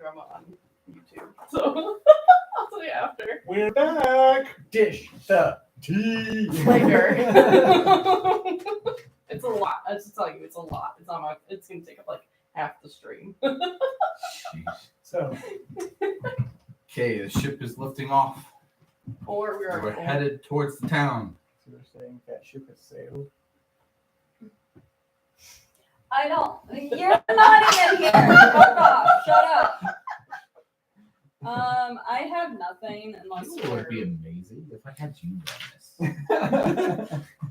drama on YouTube. So I'll tell you after. We're back. Dish the tea. Later. It's a lot. I just tell you, it's a lot. It's gonna take up like half the stream. Jeez. So, Okay, the ship is lifting off. Or We're headed towards the town. so you're saying that ship has sailed? I don't. You're not even here. Fuck off. Shut up. I have nothing unless It would be you're. amazing if I had you run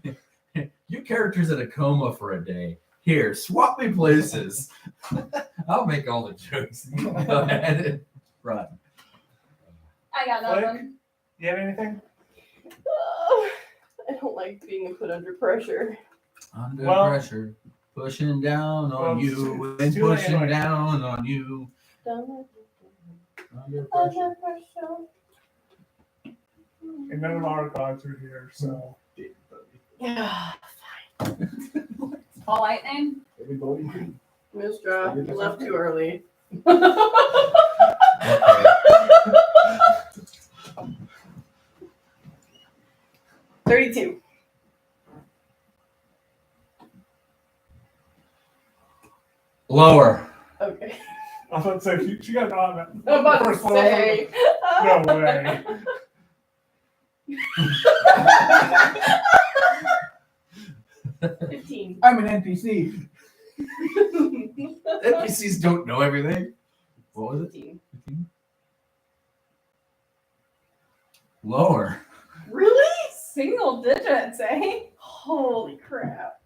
this. Your character's in a coma for a day. Here, swap me places. I'll make all the jokes. You go ahead and run. I got Like- nothing. You have anything? I don't like being put under pressure. Under Well- pressure, pushing down on Well, you, it's and too late pushing anyway. down on you. Under pressure. And none of our gods are here, so. Yeah. Call lightning. Everybody. Mystra, you left too early. Okay. 32. Lower. Okay. I was about to say, she got on that. I'm about to first one. say. No way. I'm an NPC. NPCs don't know everything. What was it? 15. 15? Lower. Really? Single digits, eh? Holy crap.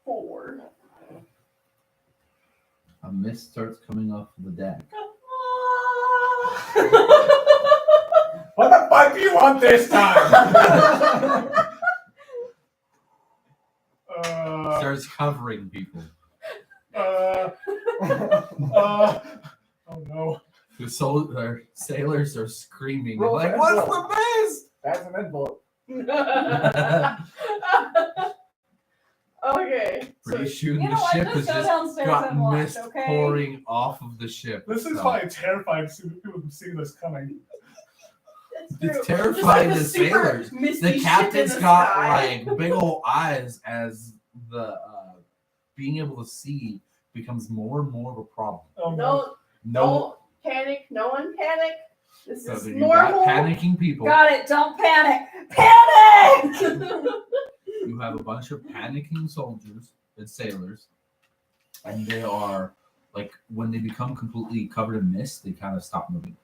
4. A mist starts coming off the deck. What the fuck do you want this time? Starts covering people. Oh no. The sailors are screaming. Roll Like, for what's envelope. the mist? That's an envelope. Okay. Pretty So, soon You the know what? ship Just has go just downstairs got and watch, mist okay? pouring off of the ship. This is itself. probably terrifying to see people who see this coming. it's It's true. terrifying Just the the super sailors. misty The ship captain's in the got sky. like big old eyes as the being able to see becomes more and more of a problem. Oh no. Don't panic. No one panic. This So is that you got normal. panicking people. Got it. Don't panic. Panic! You have a bunch of panicking soldiers and sailors, and they are like when they become completely covered in mist, they kind of stop moving,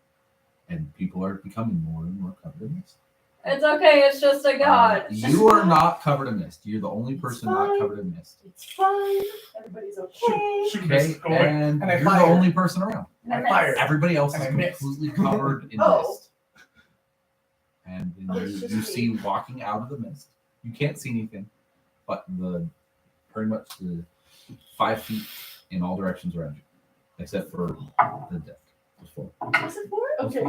and people are becoming more and more covered in mist. It's okay. It's just a god. You are not covered in mist. You're the only person not fine. covered in mist. It's fine. Everybody's okay. Shoot Okay, this going. and And I you're the fire. only person around. I fired. Everybody else And is I missed. completely covered in Oh. mist. And then Oh, it's you just me. see walking out of the mist. You can't see anything, but pretty much the 5 feet in all directions around you, except for the deck. The floor. Is it 4? Okay.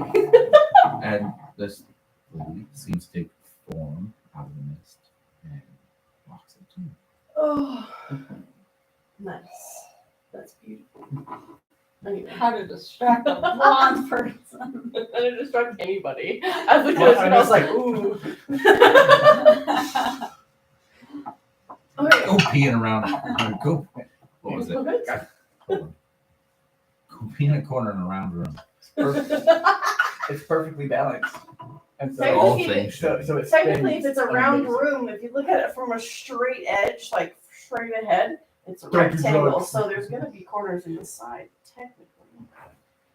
And this lady seems to take form out of the mist and walks up to you. Oh, nice. That's beautiful. Anyway, How to distract a blonde person. I didn't distract anybody. As the Well, question, I was like, ooh. Okay. Go peeing around. Go. What was it? Well, good. Hold on. Go pee in a corner in a round room. It's perfectly balanced. And so, Technically, All if things so, should so be. it Technically, if spins it's a round amazing. room, if you look at it from a straight edge, like straight ahead, it's a Don't do rectangle. drugs. So there's going to be corners in the side, technically.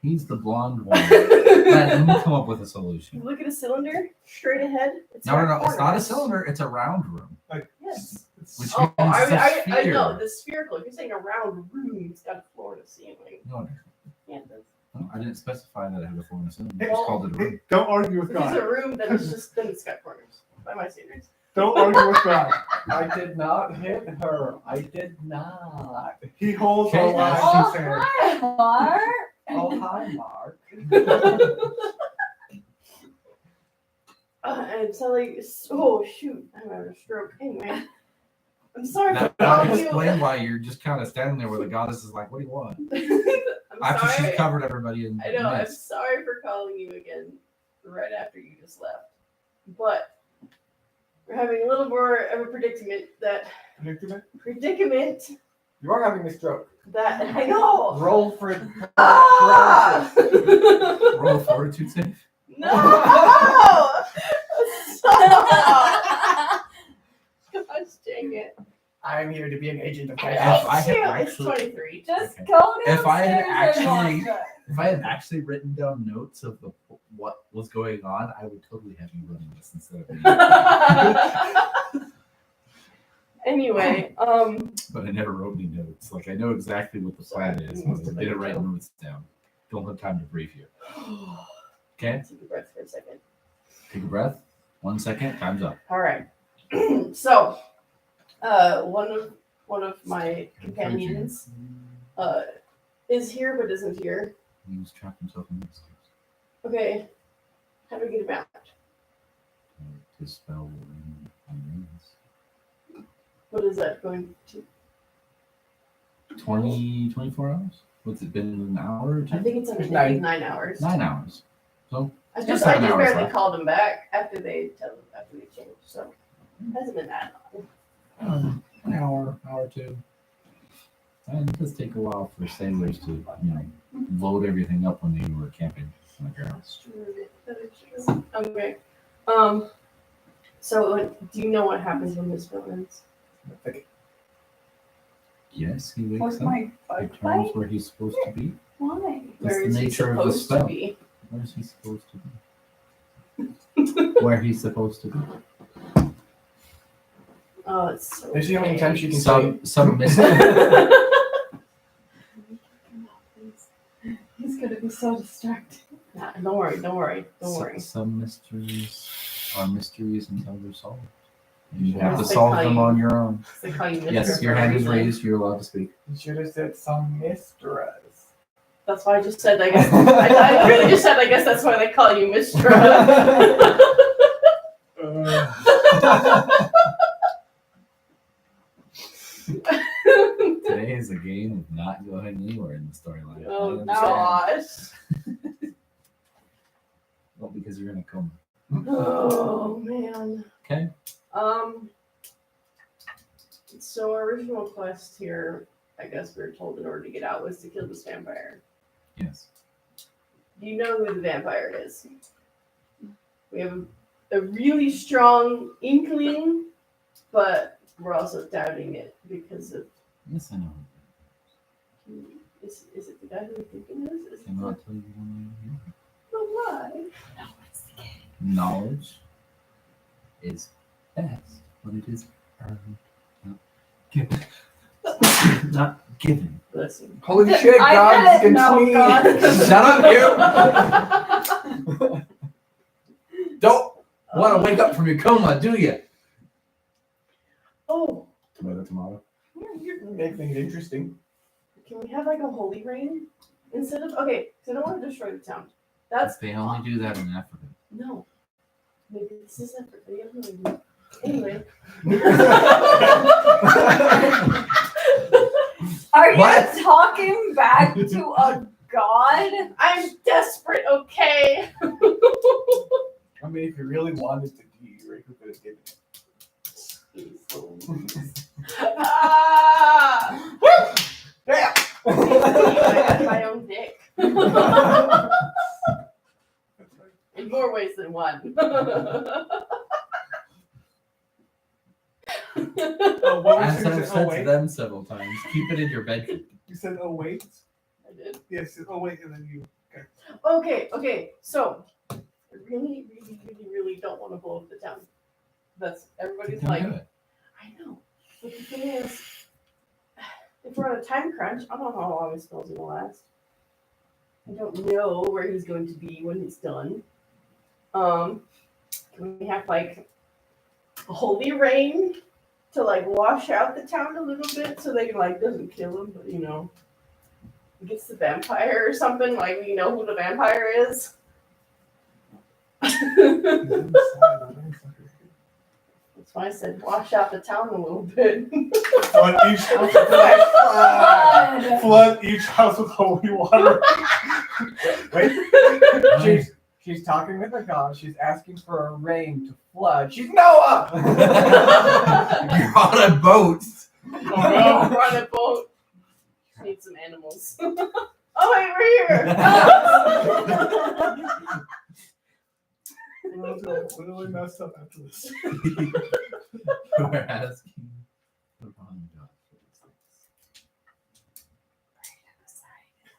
He's the blonde one. Let him come up with a You solution. look at a cylinder straight ahead. It's No, got it's not a corners. cylinder. It's a round room. Yes. Which Oh, means I it's a I sphere. know the spherical. If you're saying a round room, it's got a floor to ceiling. No, Yeah, it does. no, I didn't specify that I have a floor and a cylinder. I Well, just called it a room. Hey, don't argue with If it's a God. room, then it's just then it's got corners. By my standards. Don't argue with God. I did not hit her. I did not. He holds Okay, all lies Oh, he said. hi, Mark. Oh, hi, Mark. And so like, oh shoot, I'm having a stroke. Anyway, I'm sorry for That calling would you. explain why you're just kind of standing there where the goddess is like, what do you want? I'm After sorry. she's covered everybody in I know. I'm mist. sorry for calling you again right after you just left, but we're having a little more of a predicament. Predicament You are having a stroke. that I know. Roll for Ah! Roll a fortitude save. No! Stop! Gosh dang it. I'm here to be an agent of If chaos. I had It's actually- 23. Just Okay. go If I had downstairs and actually- watch it. If I had actually written down notes of what was going on, I would totally have you running this instead of me. Anyway, But I never wrote any notes. Like I know exactly what the plan is, but I didn't write notes down. Don't have time to brief you. Okay? take a breath for a second. Take a breath. 1 second. Time's up. All right. So, one of my companions is here but isn't here. He was trapped himself in this. Okay. How do we get him out? His spell on rings. What is that going to? 24 hours? What's it been, an hour or two? I think it's under 9. 9 hours. 9 hours. So I just just 7 hours barely left. called him back after they changed. So it hasn't been that long. An hour or two. And it does take a while for sailors to, load everything up when they were camping on the ground. That's true. That is true. Okay. So do you know what happens when this film ends? Yes, he wakes What's up. my He bug returns bite? where he's supposed to be. Why? That's Where the is he nature of the supposed to spell. be? Where is he supposed to be? Where he's supposed to be. Oh, it's so. Let's see how many times you can say Some mystic. He's gonna be so distracted. Nah, don't worry. Some mysteries are mysteries until they're solved. And you Yeah. have to It's like solve how them you- on your own. They call you Mystra Yes, your for a hand is reason. raised. You're allowed to speak. You should have said some Mistras. That's why I just said. I guess I really just said. I guess that's why they call you Mystra. Today is a game of not going anywhere in the storyline. Oh I understand. gosh. Well, because you're in a coma. Oh man. Okay. So our original quest here, I guess we were told in order to get out, was to kill this vampire. Yes. Do you know who the vampire is? We have a really strong inkling, but we're also doubting it because of. Yes, I know. Is it the guy who we think it is? Is I cannot tell you when I hear. But why? Knowledge is best, but it is earned, not given. Not given. Listen. Holy shit, I God get it can now, sneeze. God. Shut up, you! Don't want to wake up from your coma, do you? Oh, Tomato. Make things interesting. can we have like a holy rain instead of? Okay, so I don't want to destroy the town. That's They only do that in Africa. no. Maybe this is Africa. You have no idea. Anyway. Are you What? talking back to a god? I'm desperate, okay? I mean, if you really wanted to be, Rick could have given it. Ah! Damn! I got my own dick. In more ways than one. Oh, what was As you I've said? said Oh, to wait. them several times, keep it in your bedroom. You said, oh, wait. I did. Yes, oh, wait, and then you. Okay. So, I really don't want to blow up the town. That's everybody's Don't like, do it. I know. But the thing is, if we're on a time crunch, I don't know how long his spell's gonna last. I don't know where he's going to be when he's done. Can we have like a holy rain to like wash out the town a little bit so they can like doesn't kill him, but gets the vampire or something, like we know who the vampire is. That's why I said wash out the town a little bit. Flood each house with flood each house with holy water. Wait, she's talking with a god. She's asking for a rain to flood. She's Noah. You're on a boat. Oh no. We're on a boat. Need some animals. Oh wait, we're here. We're gonna literally messed up after this. We're asking for Ron God for these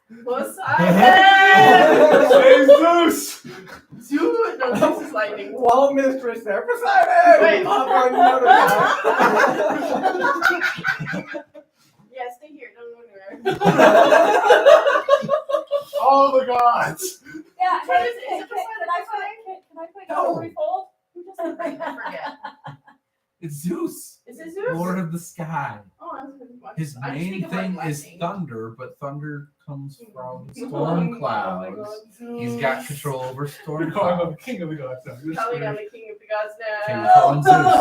things. Poseidon! Save Zeus! Zeus! No, Zeus is lightning. Wall mistress there. Poseidon. Wait. Pop on another guy. Yeah, stay here. Don't go anywhere. All the gods! Yeah, Try can to- is it I put No. refold? Who doesn't break? I forget. It's Zeus, Is it Zeus? Lord of the Sky. Oh, I was gonna watch- His I just main think of, thing like, is lightning. thunder, but thunder comes from Oh storm my clouds. God, He's got Zeus. control over storm No, I'm the clouds. king of the gods now. You're Calling on screwed. the king of the gods King now. calling Zeus.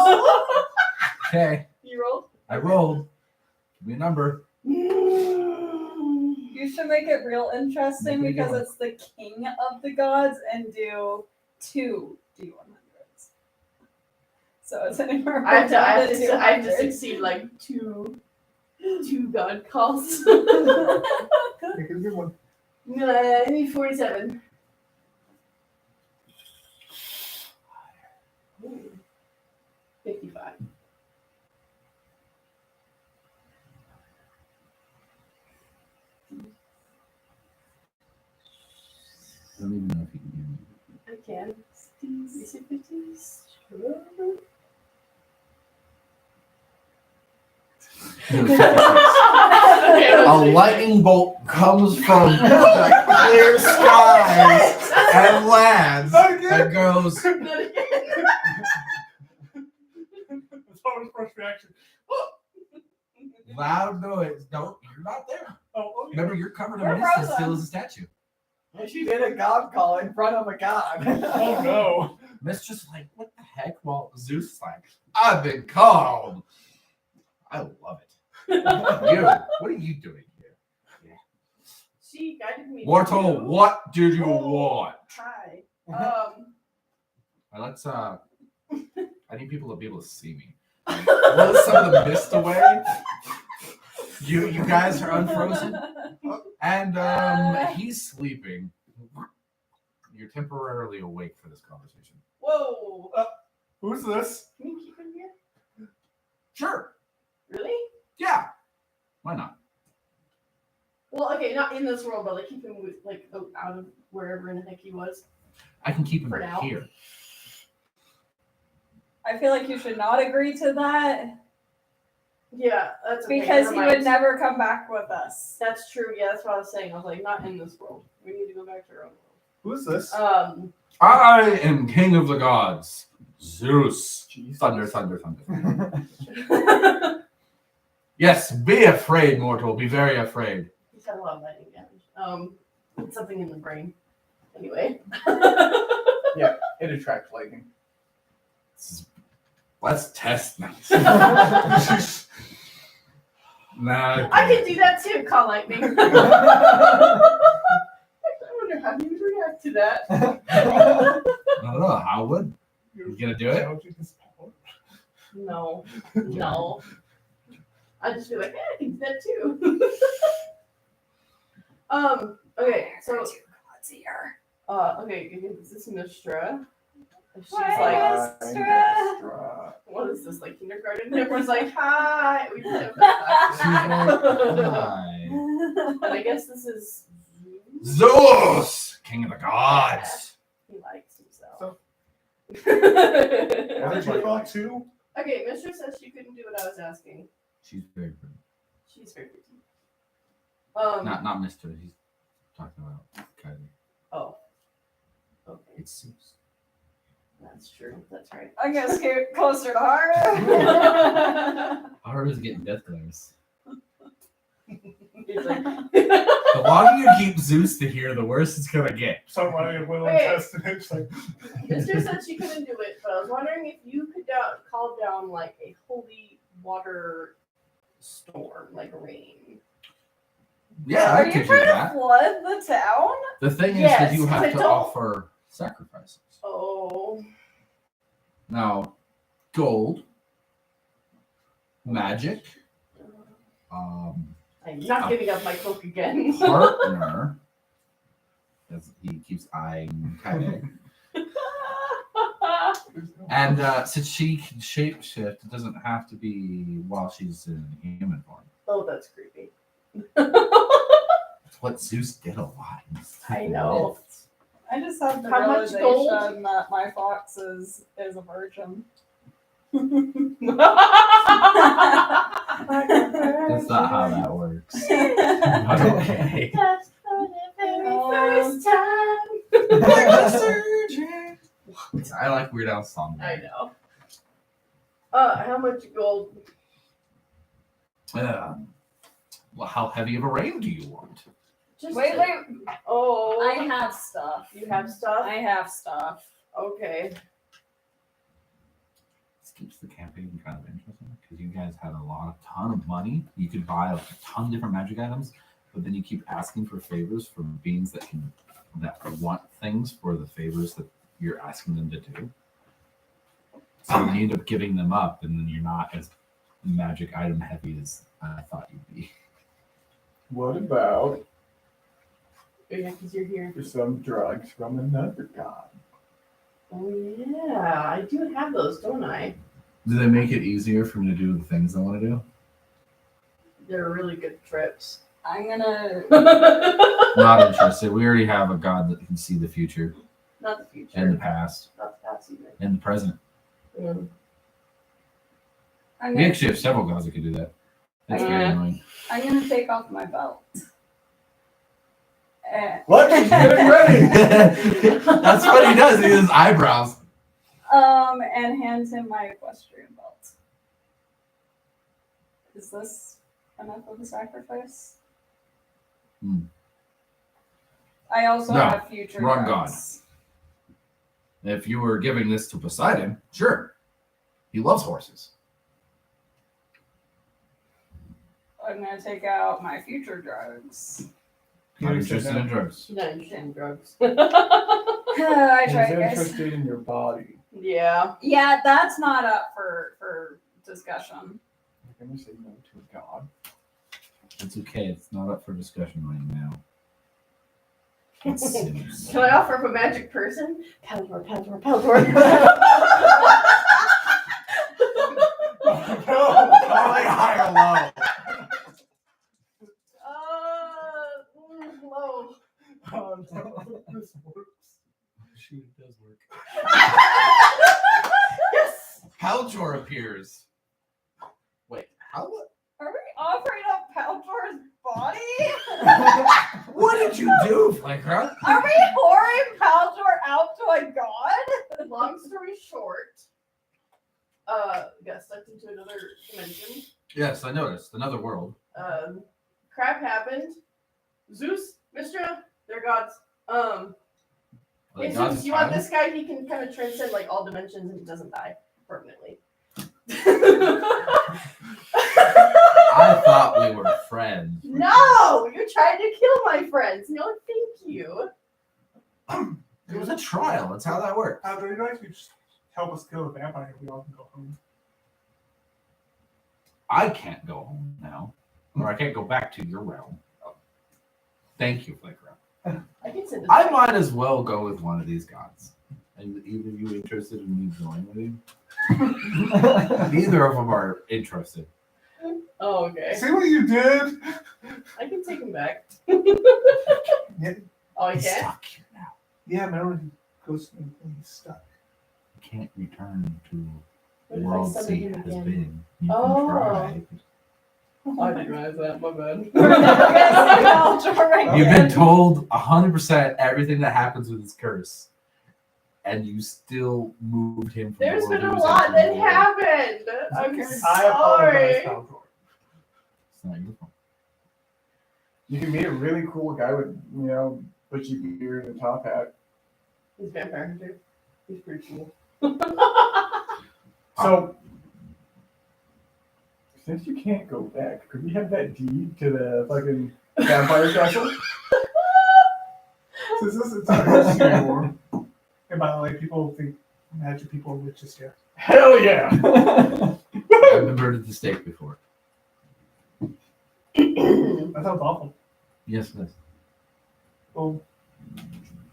Okay, You rolled? I rolled. Give me a number. You should make it real interesting Make it a because good it's the king of the gods and do 2 D100s. So it's anywhere I have to, I have from to, I have to 200. succeed like two god calls. Make it a good one. No, I need 47. 55. I don't even know if you can hear me. I can. Is it 50s? Sure. A lightning bolt comes from the clear skies and lands and goes That's always first reaction. loud noise. No, you're not there. Oh, okay. Remember, you're covered We're in mist and frozen. still as a statue. And she did a god call in front of a god. Oh no. Mistress like, what the heck? Well, Zeus is like, I've been called. I love it. You, what are you doing here? She guided me. to Mortal, you. what did you Oh. want? Hi. Let's I need people to be able to see me. Roll some of the mist away. You guys are unfrozen. And he's sleeping. You're temporarily awake for this conversation. Whoa. Who's this? Can you keep him here? Sure. Really? Yeah. Why not? Well, okay, not in this world, but like keep him with, like out of wherever in the heck he was. I can keep him For now. here. I feel like you should not agree to that Yeah, that's okay. because never he mind. would never come back with us. That's true. Yeah, that's what I was saying. I was like, not in this world. We need to go back to our own Who's this? world. I am king of the gods. Zeus. Jesus. Thunder, thunder, thunder. Yes, be afraid, mortal. Be very afraid. He's had a lot of lightning damage. It's something in the brain. Anyway. It attracts lightning. Let's test this. Nah, I can do that too, call lightning. I wonder how he would react to that. I don't know. How would? You gonna do it? Challenging his power. No. No. I'd just be like, I can do that too. Okay, so Gods here. okay, is this Mystra? She's What? like, Mystra. what is this, like kindergarten? Everyone's like, hi. We just have that She's like, class. hi. And I guess this is Zeus, king of the gods. he likes himself. So- okay, What did you call two? Mystra says she couldn't do what I was asking. She's very pretty. She's very pretty. Not Mr. He's talking about Kylie. Oh. Okay, It's Zeus. that's true. That's right. I'm gonna scoot closer to her. Haru's getting death glares. He's like, The longer you keep Zeus to here, the worse it's gonna get. So running a will and Okay. testament. It's like, Mister said she couldn't do it, but I was wondering if you could call down like a holy water storm, like rain. Yeah, Are I you could do trying to that. flood the town? The thing is Yes, that you 'cause have I to don't- offer sacrifices. Oh, Now, gold, magic, I'm not giving up my coke again. partner, as he keeps eyeing Kaede. And since she can shapeshift, it doesn't have to be while she's in human form. Oh, that's creepy. That's what Zeus did a lot. in this I know. myth. I just have the How much realization gold? that my fox is a virgin. That's not how that works. Okay. That's for the very first time. I like Weird Al's song. I know. How much gold? Well, how heavy of a rain do you want? Just Wait. Oh, I have stuff. You have stuff. I have stuff. Okay. This keeps the campaign kind of interesting because you guys had a ton of money. You could buy a ton of different magic items, but then you keep asking for favors from beings that want things for the favors that you're asking them to do. So you end up giving them up, and then you're not as magic item heavy as I thought you'd be. what about Yeah, because you're here. for some drugs from another god? Oh yeah, I do have those, don't I? Do they make it easier for me to do the things I want to do? They're really good trips. I'm gonna. Not interested. We already have a god that can see the future Not the future. and the past Not the past either. and the present. Mm. I'm We gonna, actually have several gods that can do that. That's very Yeah. annoying. I'm gonna take off my belt. What? He's getting ready. That's what he does. He has eyebrows. And hand him my equestrian belt. Is this enough of a sacrifice? Hmm. I also No, have future wrong drugs. If you were giving this to Poseidon, sure. He loves horses. I'm gonna take out my future drugs. Not interested in drugs. She's not interested in drugs. I He's tried, guys. interested in your body. Yeah. Yeah, that's not up for discussion. You're gonna say no to a god. It's okay. It's not up for discussion right now. It's Zeus. Can I offer up a magic person? Palador, Palador, Palador. Like high or low. Low. Oh, no, this works. Shoot, it does work. Yes. Paltor appears. Wait, how? Are we offering up Paltor's body? What did you do, Flankra? Are we whoring Paltor out to a god? Long story short, got sucked into another dimension. Yes, I noticed. Another world. Crap happened. Zeus, Mystra, they're gods. Hey, Gods Zeus, you want Island? this guy? He can kind of transcend like all dimensions and he doesn't die permanently. I thought we were friends. No, you're trying to kill my friends. No, thank you. It was a trial. That's how that works. How do you guys just help us kill the vampire? We all can go home. I can't go home now, or I can't go back to your realm. Thank you, Flankra. I can send this. I might as well go with one of these gods. And either you interested in me joining with you? Neither of them are interested. Oh, okay. See what you did? I can take him back. Yeah. Oh, He's yeah. stuck here now. Yeah, remember he goes and he's stuck. You can't return to What if I world summon seat him has again? been. You Oh. can try. Oh, I didn't realize that. My bad. You've been told 100% everything that happens with his curse, and you still moved him from There's the world been a he was lot in that to the world. happened. I'm I apologize, sorry. Falcor. It's not your fault. You can meet a really cool guy with, bushy beard and top hat. He's vampire hunter. He's pretty cool. So, since you can't go back, could we have that deed to the fucking vampire castle? Since this is not a anymore. And by the way, people think magic people are witches here. Hell yeah! I've been burned at the stake before. That sounds awful. Yes, yes. Well,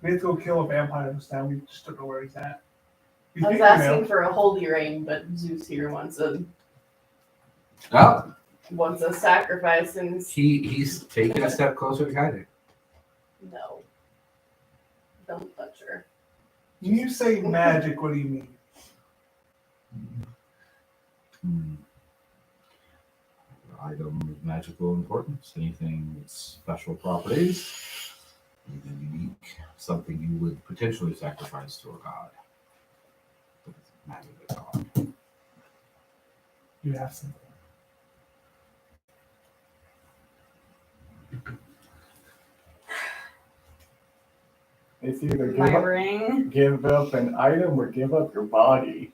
we have to go kill a vampire this time. We just don't know where he's at. He's I was big, asking for a holy rain, but Zeus here wants a sacrifice, and He's taking a step closer to Kaide. no, don't touch her. When you say magic, what do you mean? Item of magical importance, anything with special properties, anything unique, something you would potentially sacrifice to a god. But it's magic at all. You have something. It's either My ring. give up an item or give up your body.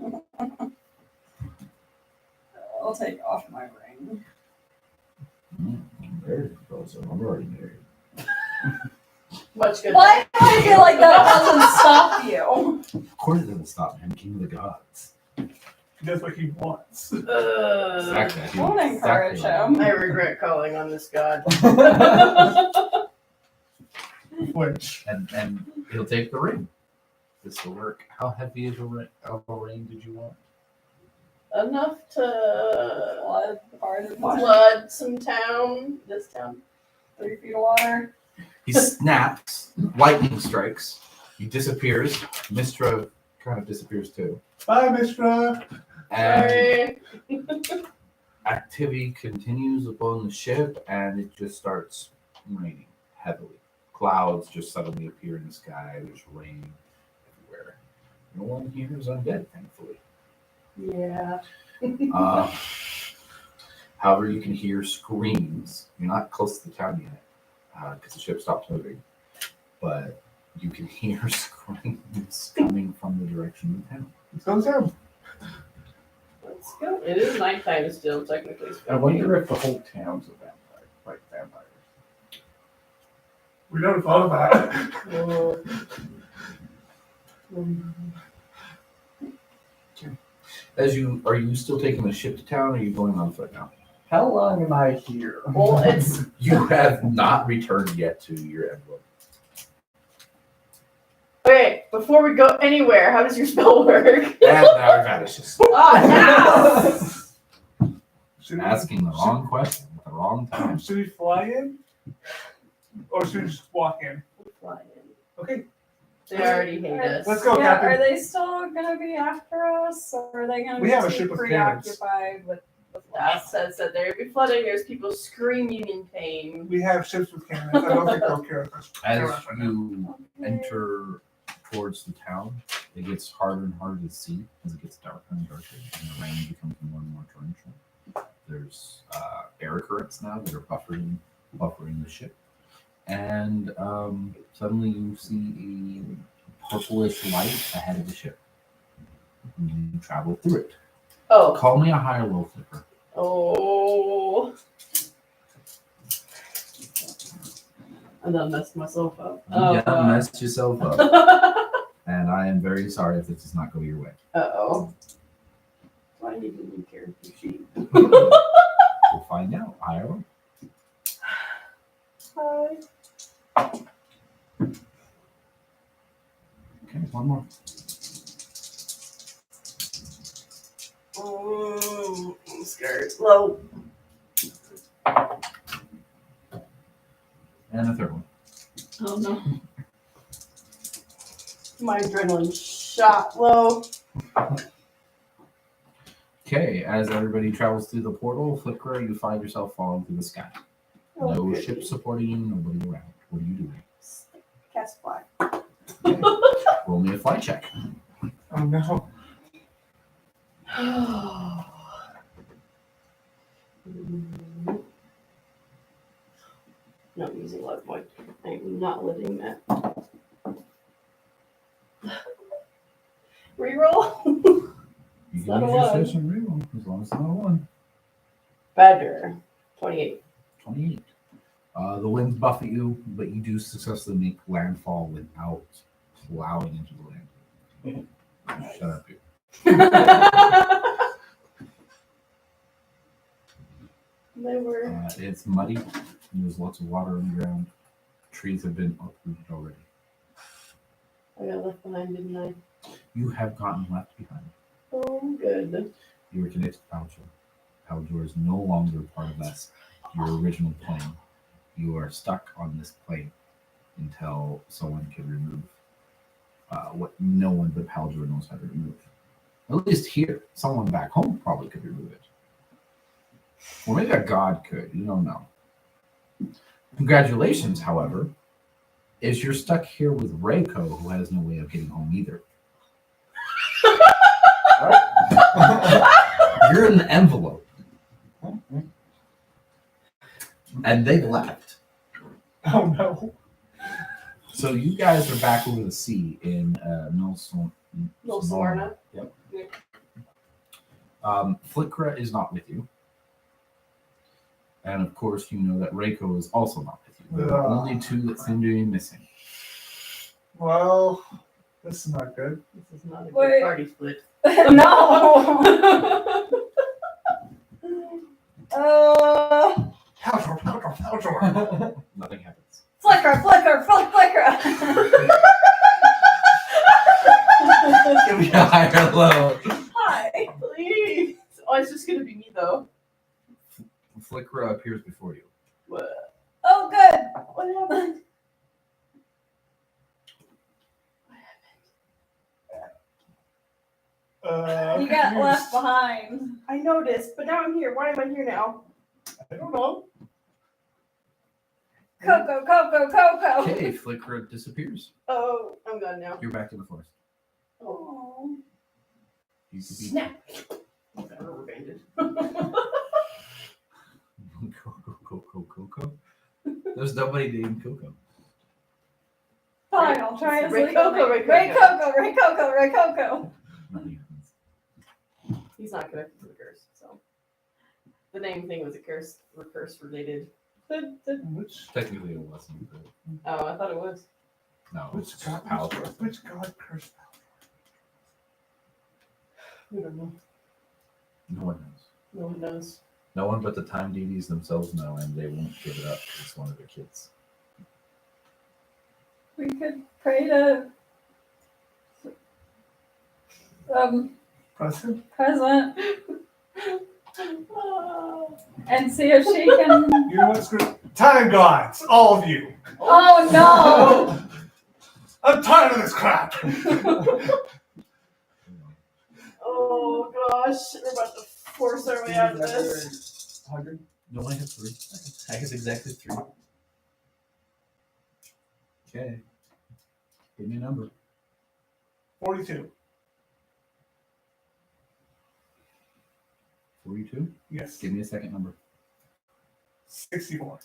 I'll take off my ring. I'm married, also. I'm already married. Much good. Why do I feel like that doesn't stop you? Of course it doesn't stop him, king of the gods. He does what he wants. Exactly. Don't encourage Exactly. him. I regret calling on this god. Which, And he'll take the ring. This will work. How heavy of a ring did you want? Enough to Blood, hard as water. flood some town. This town. 3 feet of water. He snaps, lightning strikes, he disappears. Mystra kind of disappears too. bye, Mystra. And Sorry. activity continues upon the ship, and it just starts raining heavily. Clouds just suddenly appear in the sky. There's rain everywhere. No one here is undead, thankfully. Yeah. However, you can hear screams. You're not close to the town yet because the ship stopped moving, but you can hear screams coming from the direction of the town. Let's go down. Let's go. It is nighttime still, technically speaking. I wonder if the whole town's a vampire, like vampires. We never thought about it. Are you still taking the ship to town, or are you going on foot now? How long am I here? Well, it's You have not returned yet to your envelope. okay. Before we go anywhere, how does your spell work? And now it vanishes. Oh, no! Should we, Asking the wrong question at the wrong time. should we fly in? Or should we just walk in? Okay. They already hate us. Let's go, Yeah, Captain. are they still gonna be after us, or are they gonna We be have a too ship with cannons. preoccupied with That said there'd be flooding. There's people screaming in pain. We have ships with cannons. I don't think they'll care of us. As Care of us right now. you enter towards the town, it gets harder and harder to see as it gets darker and darker, and the rain becomes more and more torrential. There's air currents now that are buffering the ship, and suddenly you see a purplish light ahead of the ship. And you travel through it. Oh. Call me a high or low flipper. Oh. I done messed myself up. You done messed yourself up, and I am very sorry if this does not go your way. Uh-oh. Do I need a new character sheet? We'll find out. High or low. Hi. Okay, one more. I'm scared. Low. And a third one. Oh no. My adrenaline shot low. Okay, as everybody travels through the portal, Flicker, you find yourself falling through the sky. No Okay. ship supporting you, nobody around. What are you doing? Cast fly. Okay. Roll me a flight check. Oh no. No, I'm using luck point. I'm not letting that. Reroll. You It's can not a use your one. session reroll as long as it's not a 1. Badger. 28. 28. The winds buffet you, but you do successfully make landfall without plowing into the land. Shut up, you. They were. It's muddy. There's lots of water on the ground. Trees have been uprooted already. I got left behind, didn't I? You have gotten left behind. Oh, good. You were connected to Paljor. Paljor is no longer part of that, your original plane. You are stuck on this plane until someone can remove what no one but Paljor knows how to remove. At least here, someone back home probably could remove it. Or maybe a god could. You don't know. Congratulations, however, is you're stuck here with Reiko, who has no way of getting home either. You're in the envelope. And they left. Oh no. So you guys are back over the sea in Milswarna. Yep. Flickra is not with you. And of course, you know that Reiko is also not with you. There are only 2 that seem to be missing. Well, this is not good. This is not a good Wait. party split. No. Nothing happens. Flicker. Give me a higher low. Hi. Please. Oh, it's just gonna be me though. Flickra appears before you. What? Oh, good. What happened? You got left behind. I noticed, but now I'm here. Why am I here now? I don't know. Coco. Okay, Flickra disappears. Oh, I'm gone now. You're back in the forest. Oh. You could be Snap. Okay, rubber banded. Coco. There's nobody named Coco. Fine, I'll try his Ray legal Coco, name. Ray Ray Coco. Nothing happens. He's not connected to the curse, so the name thing was a curse related. Which Technically, it wasn't. But Oh, I thought it was. no, which it's god? Paljor. Which god cursed We don't know. No one knows. No one knows. No one but the time deities themselves know, and they won't give it up. It's one of their kids. We could pray to Present? Present and see if she can. You know what? Screw time gods, all of you. Oh no! I'm tired of this crap. Oh gosh, we're about to force our way out of this. 100. No, I have 3. I have exactly 3. Okay. Give me a number. 42. 42. Yes. Give me a second number. 64.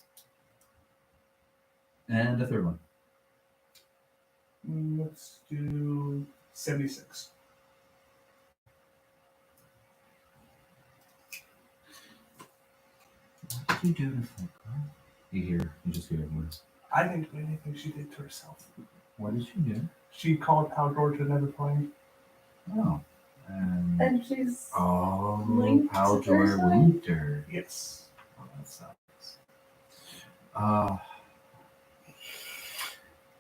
And a third one. Let's do 76. What did you do to Flickra? You just hear words. I didn't do anything she did to herself. What did she do? She called Paljor to another plane. Oh. And she's Oh, linked or Paljor something? linked her. Yes. Oh, that sucks.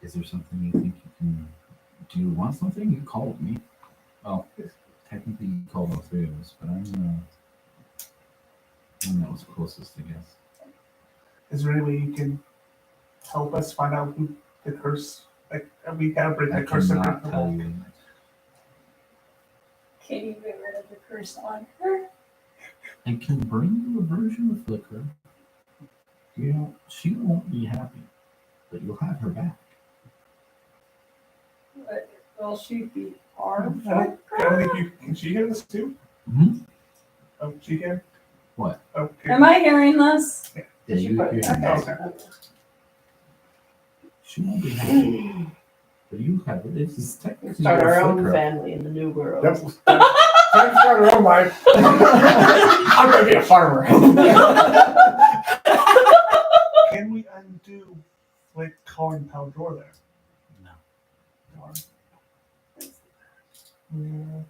Is there something you think you can do? You want something? You called me. Well, technically you called all 3 of us, but I'm the one that was closest, I guess. Is there any way you can help us find out who the curse? Like we gotta break I that curse. cannot tell you. can you get rid of the curse on her? I can bring you a version of Flickra. You know, she won't be happy, but you'll have her back. But will she be harmed? I don't think you can. She hear this too? Mm-hmm. Oh, she can. What? Okay. Am I hearing this? Yeah, you Put- hear okay. me. Okay. She won't be happy. But you have it. It's technically Start your our own flicker. family in the new world. Yep. Time to start our own life. I'm gonna be a farmer. Can we undo like calling Paldor there? No. Darn. Yeah.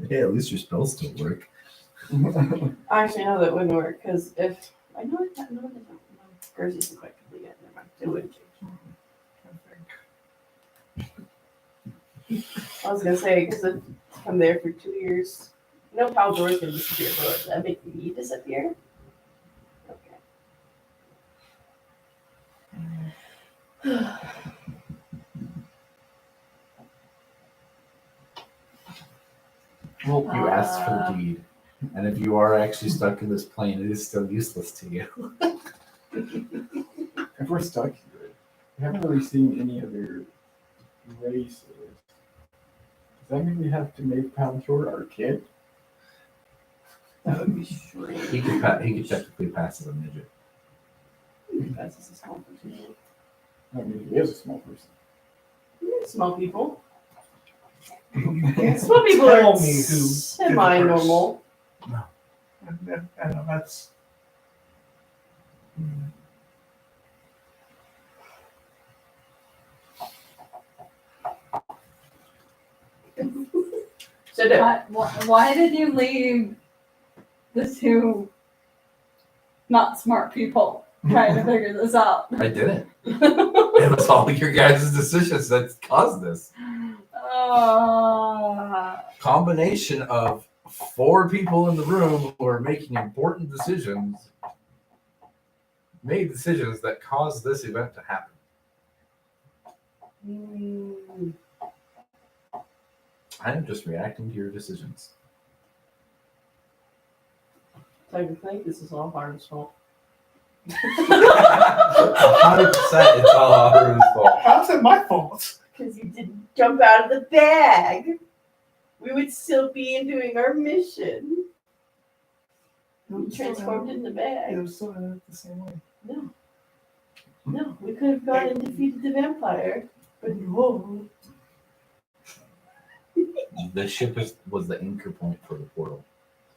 Hey, at least your spells still work. Actually, no, that wouldn't work because if I know it, no, Gers isn't quite complete yet. Never mind. It wouldn't change. I was gonna say because if I'm there for 2 years, no Paldor's gonna disappear, but does that make me disappear? Okay. Well, you asked for the deed. And if you are actually stuck in this plane, it is still useless to you. If we're stuck here, we haven't really seen any other races. Does that mean we have to make Palantor our kid? That would be strange. He could technically pass as a midget. That's just a small person. I mean, he is a small person. Small people. Can't Small people tell are me who did the semi-normal. I know that's. So Why did you leave the two not smart people trying to figure this out? I didn't. It was all your guys' decisions that caused this. Combination of 4 people in the room who are making important decisions made decisions that caused this event to happen. I am just reacting to your decisions. Technically, this is all Harden's fault. 100% it's all Haru's fault. How's it my fault? Because you didn't jump out of the bag. We would still be in doing our mission. We transformed in the It bag. was still the same way. No, we could have gone and defeated the vampire. But whoa. The ship was the anchor point for the portal.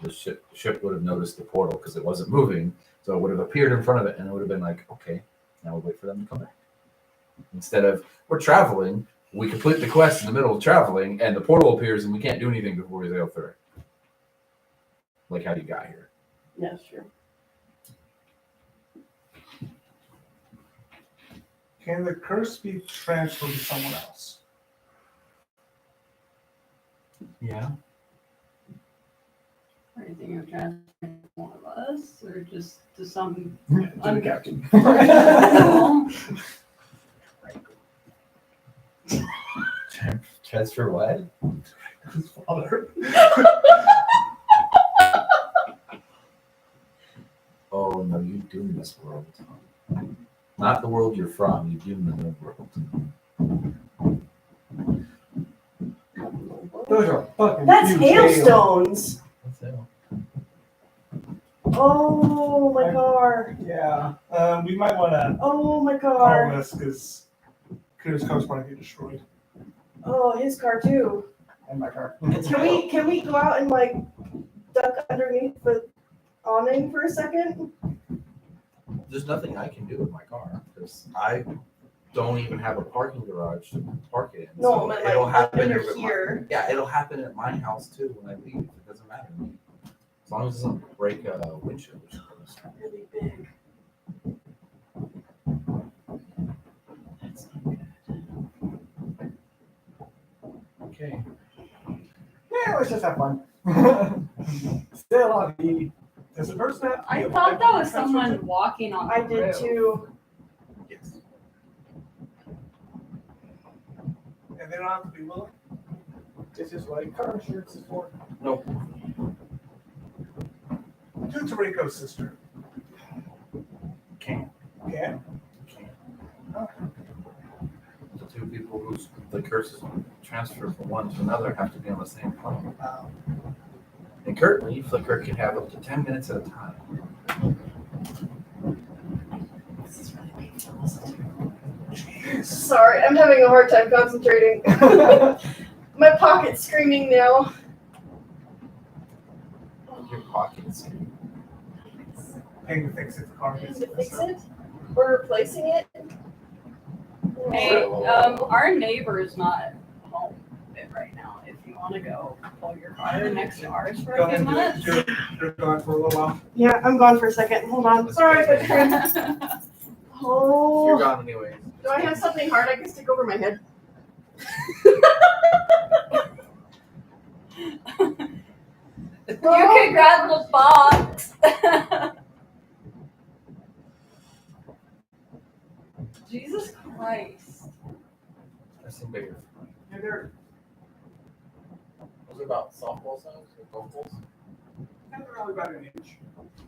The ship would have noticed the portal because it wasn't moving, so it would have appeared in front of it, and it would have been like, okay, now we'll wait for them to come back. Instead of, we're traveling, we complete the quest in the middle of traveling, and the portal appears, and we can't do anything before we sail through it. Like how you got here. Yeah, sure. Can the curse be transferred to someone else? Yeah. Are you thinking of transferring one of us, or just to some? To the captain. Transfer what? His father. Oh no, you doom this world. Not the world you're from, you doom the new world. Those are fucking That's huge hailstones. What's that? Oh, my car. Yeah. We might want to Oh, my call car. this because Kuda's car's going to get destroyed. Oh, his car too. And my car. Can we go out and like duck underneath the awning for a second? There's nothing I can do with my car because I don't even have a parking garage to park it in. No, so but it'll like happen under at here. Yeah, it'll happen at my house too when I leave. It doesn't matter to me. As long as it doesn't break a windshield. It's really big. That's not good. Okay. Yeah, let's just have fun. Still on the. Does the person have to be I a- thought that was transfer someone to- walking on. I the did roof. too. Yes. And they don't have to be willing? This is what car insurance is for. Nope. Do Tarico's sister. Can't. Yeah. The two people whose the curses transfer from one to another have to be on the same plane. And currently, Flicker can have up to 10 minutes at a time. This is really painful. Sorry, I'm having a hard time concentrating. My pocket's screaming now. Your pockets. Paying to fix it, the car Time gets to fix it? We're replacing it? Hey, our neighbor's not home right now. If you want to go pull your car next to ours for Go a few ahead and do minutes. it. You're gone for a little while. Yeah, I'm gone for a second. Hold on. Sorry, but You're oh, gone anyway. do I have something hard I can stick over my head? You can grab the box. Jesus Christ. That's some bigger. Yeah, they're. Was it about softball size or golf balls? They're only about an inch.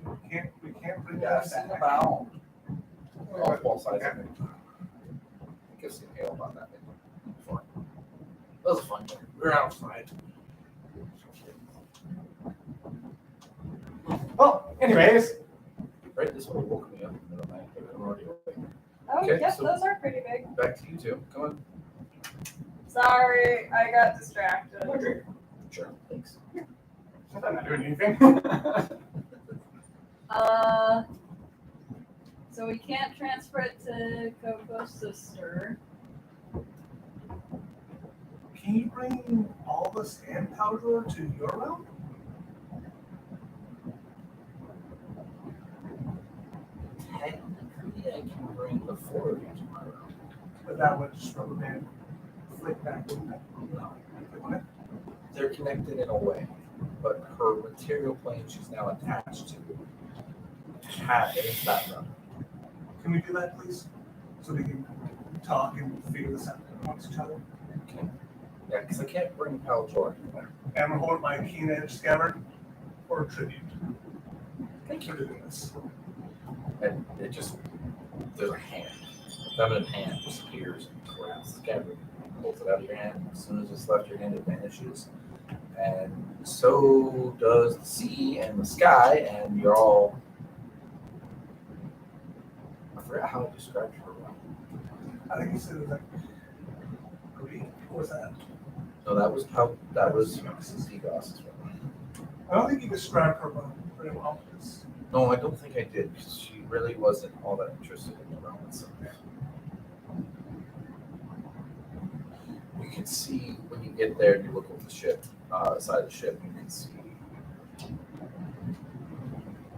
We can't bring Yeah, that I've seen back. about golf ball size. I think I've seen hail about that big before. That was fun. We were outside. Well, anyways. Right, this one woke me up in the middle of the night. I'm already awake. Oh, Okay, yep, so- those are pretty big. Back to you two. Come on. Sorry, I got distracted. Okay. Sure. Thanks. I'm not doing anything. So we can't transfer it to Coco's sister. Can you bring all the sand powder to your realm? Technically, I can bring the four of you to my room. But that would just rubber band flick back, wouldn't it? No. Wouldn't it? They're connected in a way, but her material plane she's now attached to is that realm. Can we do that, please? So we can talk and figure this out amongst each other. Okay. Yeah, because I can't bring Paljor. And I'm gonna hold my keen edge scabbard for a tribute. Thank you for doing this. And it just, there's a hand. A feminine hand just appears and grabs the scabbard, pulls it out of your hand. As soon as it's left your hand, it vanishes. And so does the sea and the sky, and you're all. I forgot how I described her. I think you said it was like Greek. What was that? No, that was Zegos. I don't think you described her very well. No, I don't think I did, because she really wasn't all that interested in the realm itself. You can see when you get there and you look at the ship, side of the ship, you can see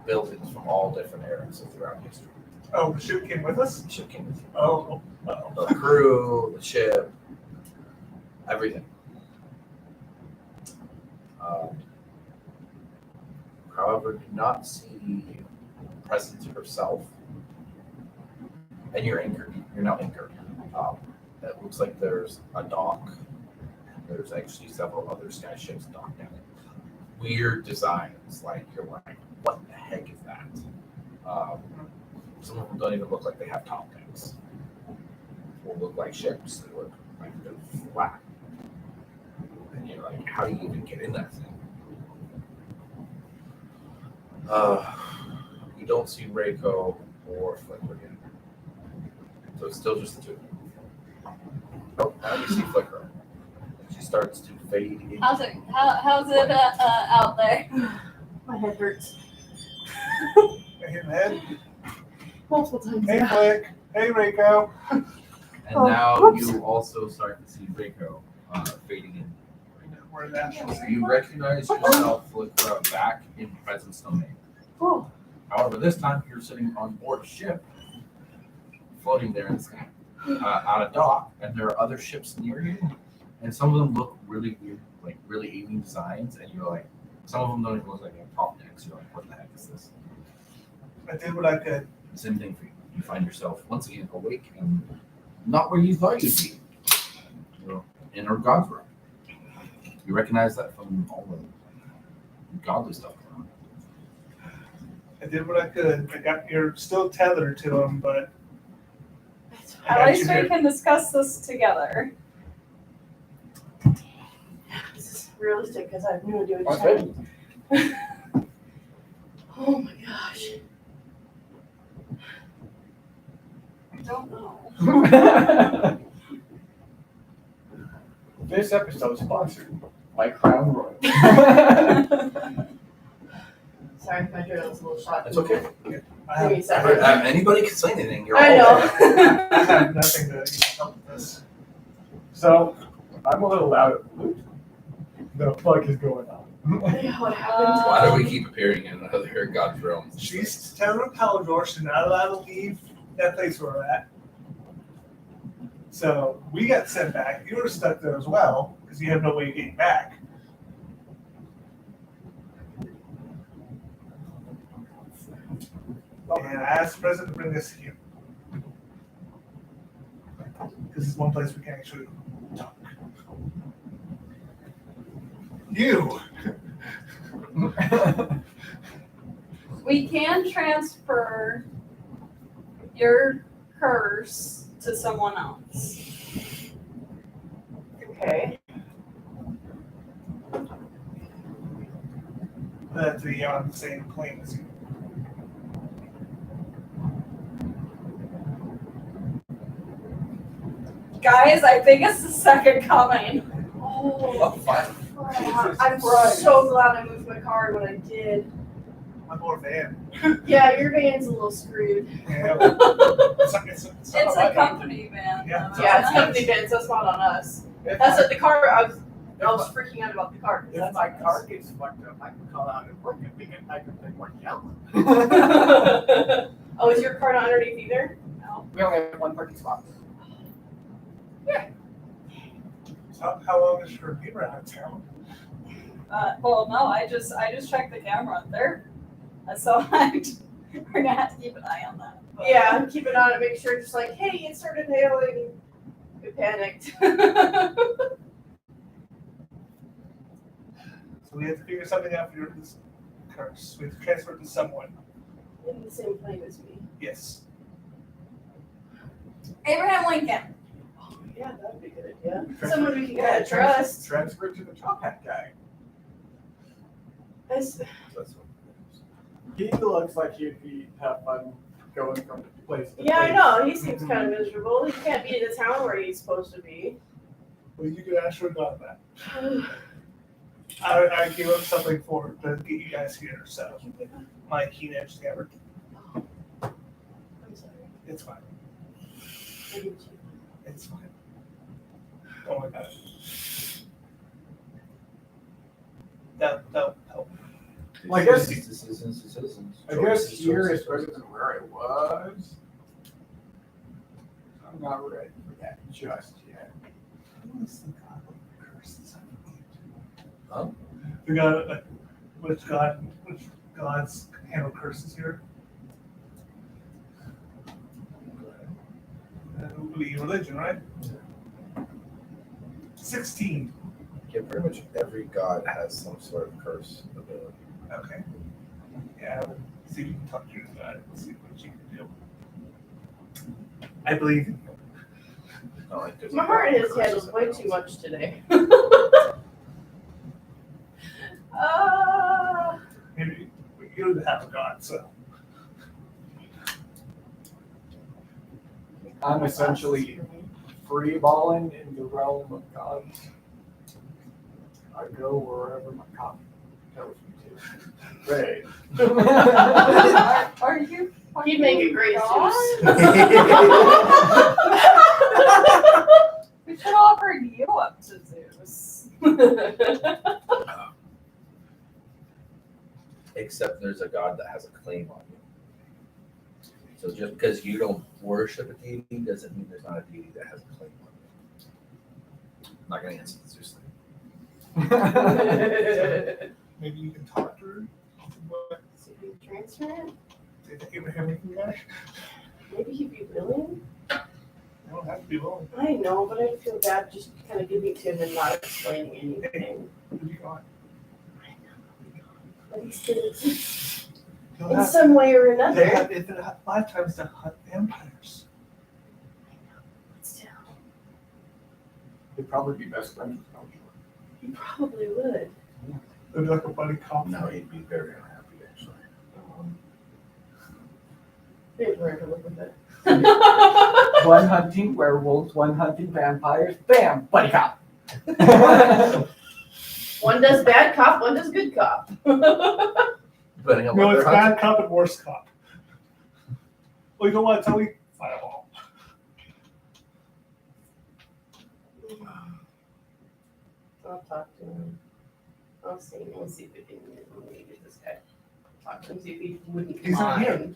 buildings from all different eras of throughout history. Oh, the ship came with us? The ship came with you. Oh. The crew, the ship, everything. However, do not see presence herself. And you're anchored. You're now anchored. It looks like there's a dock. There's actually several other sky ships docked in it. Weird designs. Like, you're like, what the heck is that? Some of them don't even look like they have top decks. Will look like ships. They look like they're flat. And you're like, how do you even get in that thing? You don't see Reiko or Flicker yet. So it's still just the two. Oh, now you see Flicker. She starts to fade in. How's it out there? My head hurts. I hit the head. Multiple times. Hey, Flick. Hey, Reiko. And Oh, now whoops. you also start to see Reiko fading in right now. Where did that show? You recognize yourself, Flicker, back in Presence Domain. Oh, However, this time you're sitting on board a ship, floating there in the sky, on a dock, and there are other ships near you, and some of them look really weird, like really alien designs, and you're like, some of them don't even look like they have top decks. You're like, what the heck is this? I did what I could. Same thing for you. You find yourself once again awake and not where you thought you'd be. You're in our God's realm. You recognize that from all the godly stuff going on. I did what I could. You're still tethered to him, but I At got least you we here. can discuss this together. this is realistic because I have no idea What's what that? you're Oh my gosh. I don't know. This episode is sponsored by Crown Royal. Sorry if my throat was a little shot. It's okay. Give me a If second. anybody can say anything, you're I all know. I have nothing to help with this. So, I'm a little loud. The fuck is going on? Yeah, what happened? Why do we keep appearing in another God's realm? She's telling Palador she's not allowed to leave that place where we're at. So we got sent back. You were stuck there as well because you have no way of getting back. And I asked the president to bring this here. This is one place we can actually talk. You! We can transfer your curse to someone else. Okay. That's the on the same plane as you. Guys, I think it's the second coming. Oh, Fine. I'm so glad I moved my card when I did. I'm more van. Yeah, your van's a little screwed. Yeah. It's It's not a my van. company van. Yeah. Yeah, it's company van, so it's not on us. That's what the car. I was freaking out about the car. 'Cause If that's my on car us. gets fucked up, I can call out and work it. I can play more yellow. Oh, is your car not underneath either? No. We only have one parking spot. How long is your neighbor out of town? Well, no, I just checked the camera. So we're gonna have to keep an eye on that. But- Yeah, keep an eye on it. Make sure, just like, hey, it started hailing. We panicked. So we have to figure something out for your this curse. We have to transfer it to someone. In the same plane as me. Yes. Abraham Lincoln. Oh, yeah, that'd be a good idea. Someone we can kind of trust. Transfer it to the top hat guy. That's- He looks like he'd have fun going from place to Yeah, I place. know. He seems kind of miserable. He can't be in the town where he's supposed to be. Well, you could ask your God that. I gave up something to get you guys here, so my keen edge stammer. I'm sorry. It's fine. I did you. It's fine. Don't worry about it. That'll help. Well, I guess- Citizens to citizens. I guess here is better than where I was. I'm not ready for that just yet. Who is the god of curses? Huh? The god, which gods handle curses here? Would be religion, right? 16. Yeah, pretty much every god has some sort of curse ability. Okay. Yeah, we'll see if we can talk to you about it and see what you can do. I believe in you. Not like there's My a heart god in who his head curses is way too everyone else. much today. Maybe you have a god, so. I'm essentially free balling in the realm of gods. I go wherever my cop tells me to. Right. Are you? He'd make a great God? Zeus. We should offer you up to Zeus. Except there's a god that has a claim on you. So just because you don't worship a deity doesn't mean there's not a deity that has a claim on you. I'm not gonna answer the Zeus thing. Maybe you can talk to her. What? So you transfer it? Say the Abraham Lincoln guy? Maybe he'd be willing. You don't have to be willing. I know, but I feel bad just kind of giving to him and not explaining anything. Who be gone? But he's still exists He'll in have, some way or they another. have infinite lifetimes to hunt vampires. Still, They'd probably be best friends with Belgium. he probably would. It'd be like a buddy cop. No, he'd be very unhappy actually. Here's where to look with it. One hunting werewolves, one hunting vampires. Bam, buddy cop. One does bad cop, one does good cop. Depending on No, what it's they're hunting. bad cop and worse cop. Well, you don't want to tell me? Fireball. I'll talk to him. I'll see. We'll see if we can get this guy. Talk to him, see if he wouldn't He's not here. mind.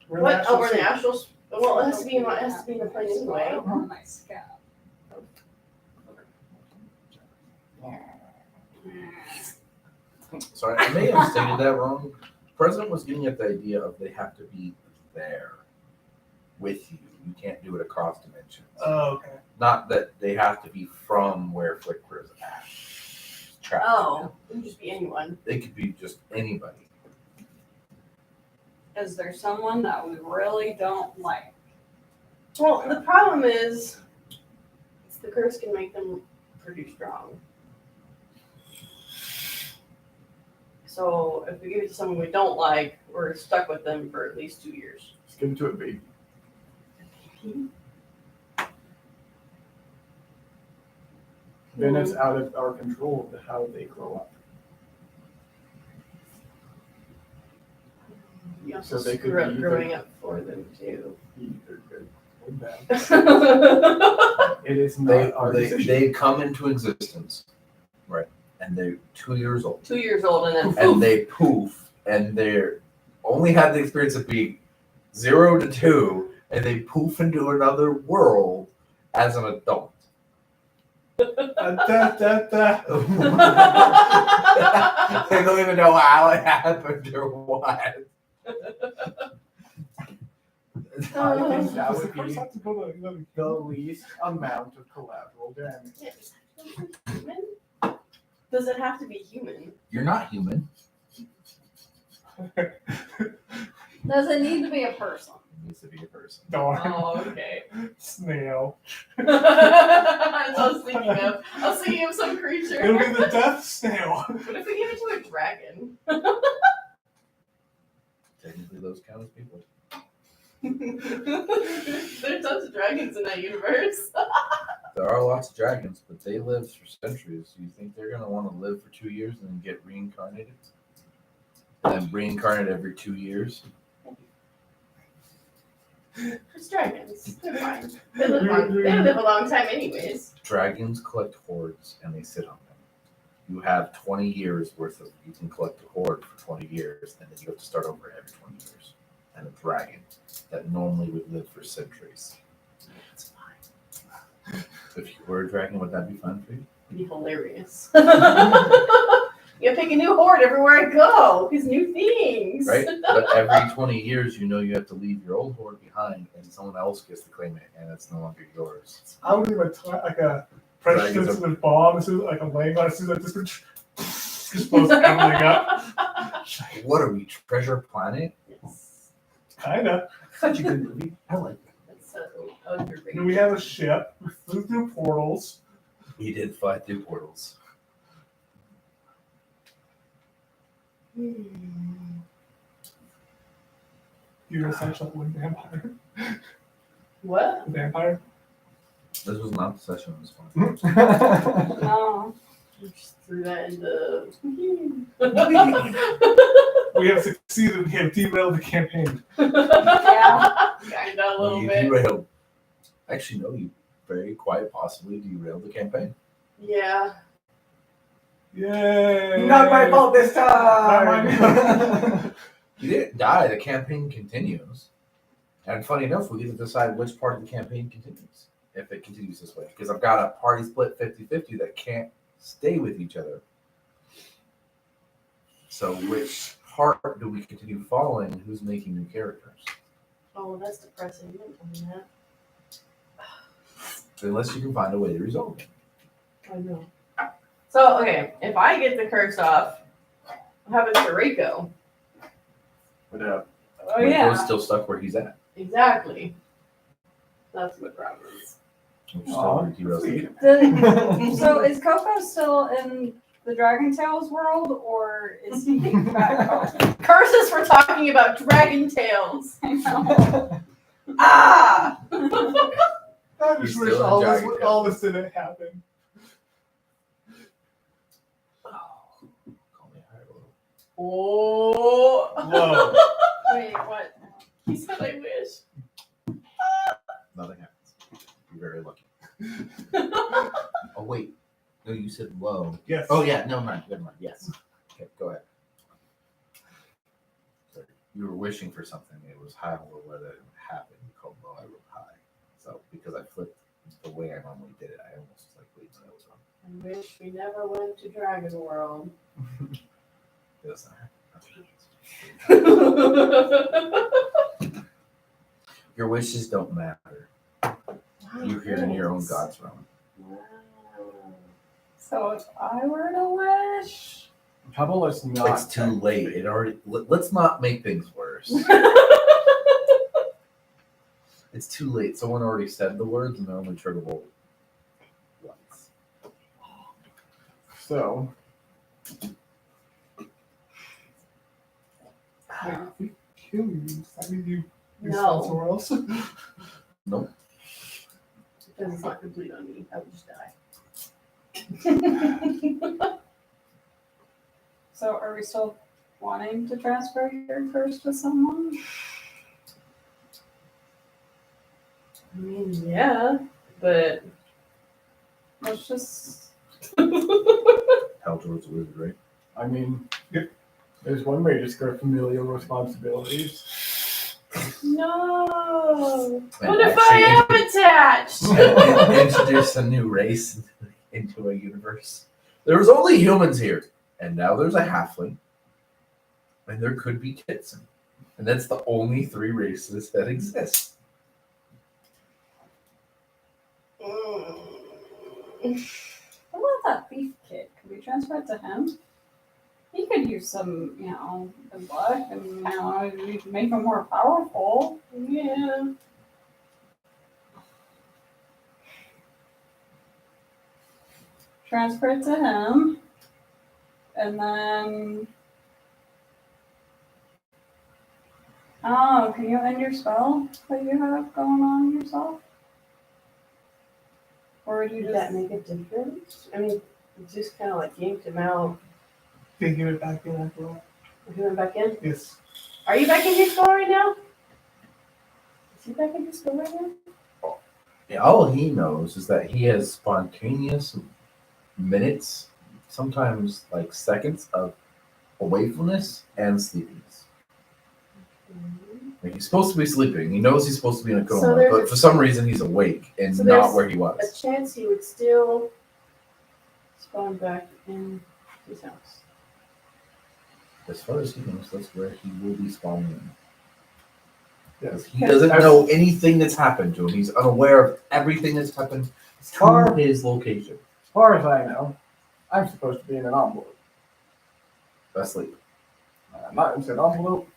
We're What? national Oh, we're in the secret. actual. Well, it has to be in the plane anyway. On my scalp. Sorry, I may have stated that wrong. The president was getting at the idea of they have to be there with you. You can't do it across dimensions. Oh, okay. Not that they have to be from where Flicker is at. Trapped. Oh, it can just be anyone. They could be just anybody. Is there someone that we really don't like? Well, the problem is, the curse can make them pretty strong. So if we give it to someone we don't like, we're stuck with them for at least 2 years. Just give it to a baby. Then it's out of our control of how they grow up. You also So they could screw up be growing up for them too. Either good or bad. Oh, It is They not our they, decision. they come into existence, right? And they're 2 years old, 2 years old and then and poof. they poof, and they're only had the experience of being 0 to 2, and they poof into another world as an adult. Da, da, da. They don't even know how it happened or what. I think that would First be have to go to another the least amount of collateral damage. Yeah, does it have to be human? Does it have to be human? You're not human. Does it need to be a person? It needs to be a person. darn Oh, okay. snail. That's what I was thinking of. I was thinking of some creature. It'll be the death snail. What if we give it to a dragon? Technically, those count as people. There's tons of dragons in that universe. There are lots of dragons, but they live for centuries. Do you think they're going to want to live for 2 years and then get reincarnated? And then reincarnate every 2 years? It's dragons. They're fine. They live a long time anyways. Dragons collect hordes and they sit on them. You have 20 years worth of, you can collect a horde for 20 years and then you have to start over every 20 years. And a dragon that normally would live for centuries. It's fine. If you were a dragon, would that be fun for you? It'd be hilarious. You pick a new horde everywhere I go. These new things. Right? But every 20 years, you know you have to leave your old horde behind and someone else gets to claim it and it's no longer yours. I would leave like a pressure Dragons are- sensitive bomb as soon as like a laying on as soon as I just blows everything up. What are we, Treasure Planet? Yes. Kinda. Such a good movie. I like it. That's underrated. And we have a ship. We flew through portals. We did fly through portals. You're essentially one vampire. What? A vampire? This was not the session, it was fun. No. You just threw that into. We have succeeded. We have derailed the campaign. Yeah. Kinda a little You bit. derailed. Actually, no, you very quite possibly derailed the campaign. Yeah. Yay! Not my fault this Not my time. You didn't die, the campaign continues. And funny enough, we get to decide which part of the campaign continues, if it continues this way. Because I've got a party split 50-50 that can't stay with each other. So which part do we continue following and who's making new characters? Oh, that's depressing. You didn't tell me that. Unless you can find a way to resolve it. I know. So, okay, if I get the curse off, what happens to Rico? Without Oh, Rico's yeah. still stuck where he's at. Exactly. That's my problem. Which Aw, still derails the sweet. campaign. So is Coco still in the Dragon Tales world, or is he back home? Curses for talking about dragon tails. I know. Ah! I He's just wish still in all this, Dragon all this didn't happen. Call me higher a little. Oh. Whoa. Wait, what? He said I wish. Nothing happens. You're very lucky. Oh wait. No, you said low. Yes. Oh yeah, never mind. Yes. Okay, go ahead. So you were wishing for something. It was high or whether it would happen. You called low, I wrote high. So because I flipped the way I normally did it, I almost was like, wait, that was wrong. I wish we never went to Dragon World. It doesn't happen. Your wishes don't matter. You're here in your own God's realm. Wow. So if I were to wish, How about let's not? It's too late. It already. Let's not make things worse. It's too late. Someone already said the words, and they're only triggerable once. So, yeah. kill you. I mean, you No. somewhere else. Nope. Because it's not complete on me. I would just die. So are we still wanting to transfer your curse to someone? I mean, yeah, but Let's just. Haldor's a wizard, right? I mean, there's one way to skirt familial responsibilities. no. And What if I actually am attached? introduce a new race into a universe. There was only humans here, and now there's a halfling, and there could be Kitson, and that's the only 3 races that exist. What about that thief kid? Can we transfer it to him? He could use some, good luck and, we can make him more powerful. Yeah. Transfer it to him. And then. Oh, can you end your spell that you have going on yourself? Or would you Did just. that make a difference? I mean, it just kind of like yanked him out. Can you give it back in after all? Put him back in. Yes. Are you back in your skull right now? Is he back in his skull right now? Yeah, all he knows is that he has spontaneous minutes, sometimes like seconds of wakefulness and sleepiness. Like he's supposed to be sleeping. He knows he's supposed to be in a coma, So there's but for some reason he's awake and So not there's where he A was. chance he would still spawn back in his house. As far as he knows, that's where he will be spawning in. Yes. He doesn't know anything that's happened to him. He's unaware of everything that's happened to his location. As far as I know, I'm supposed to be in an envelope. Asleep. I'm not in an envelope,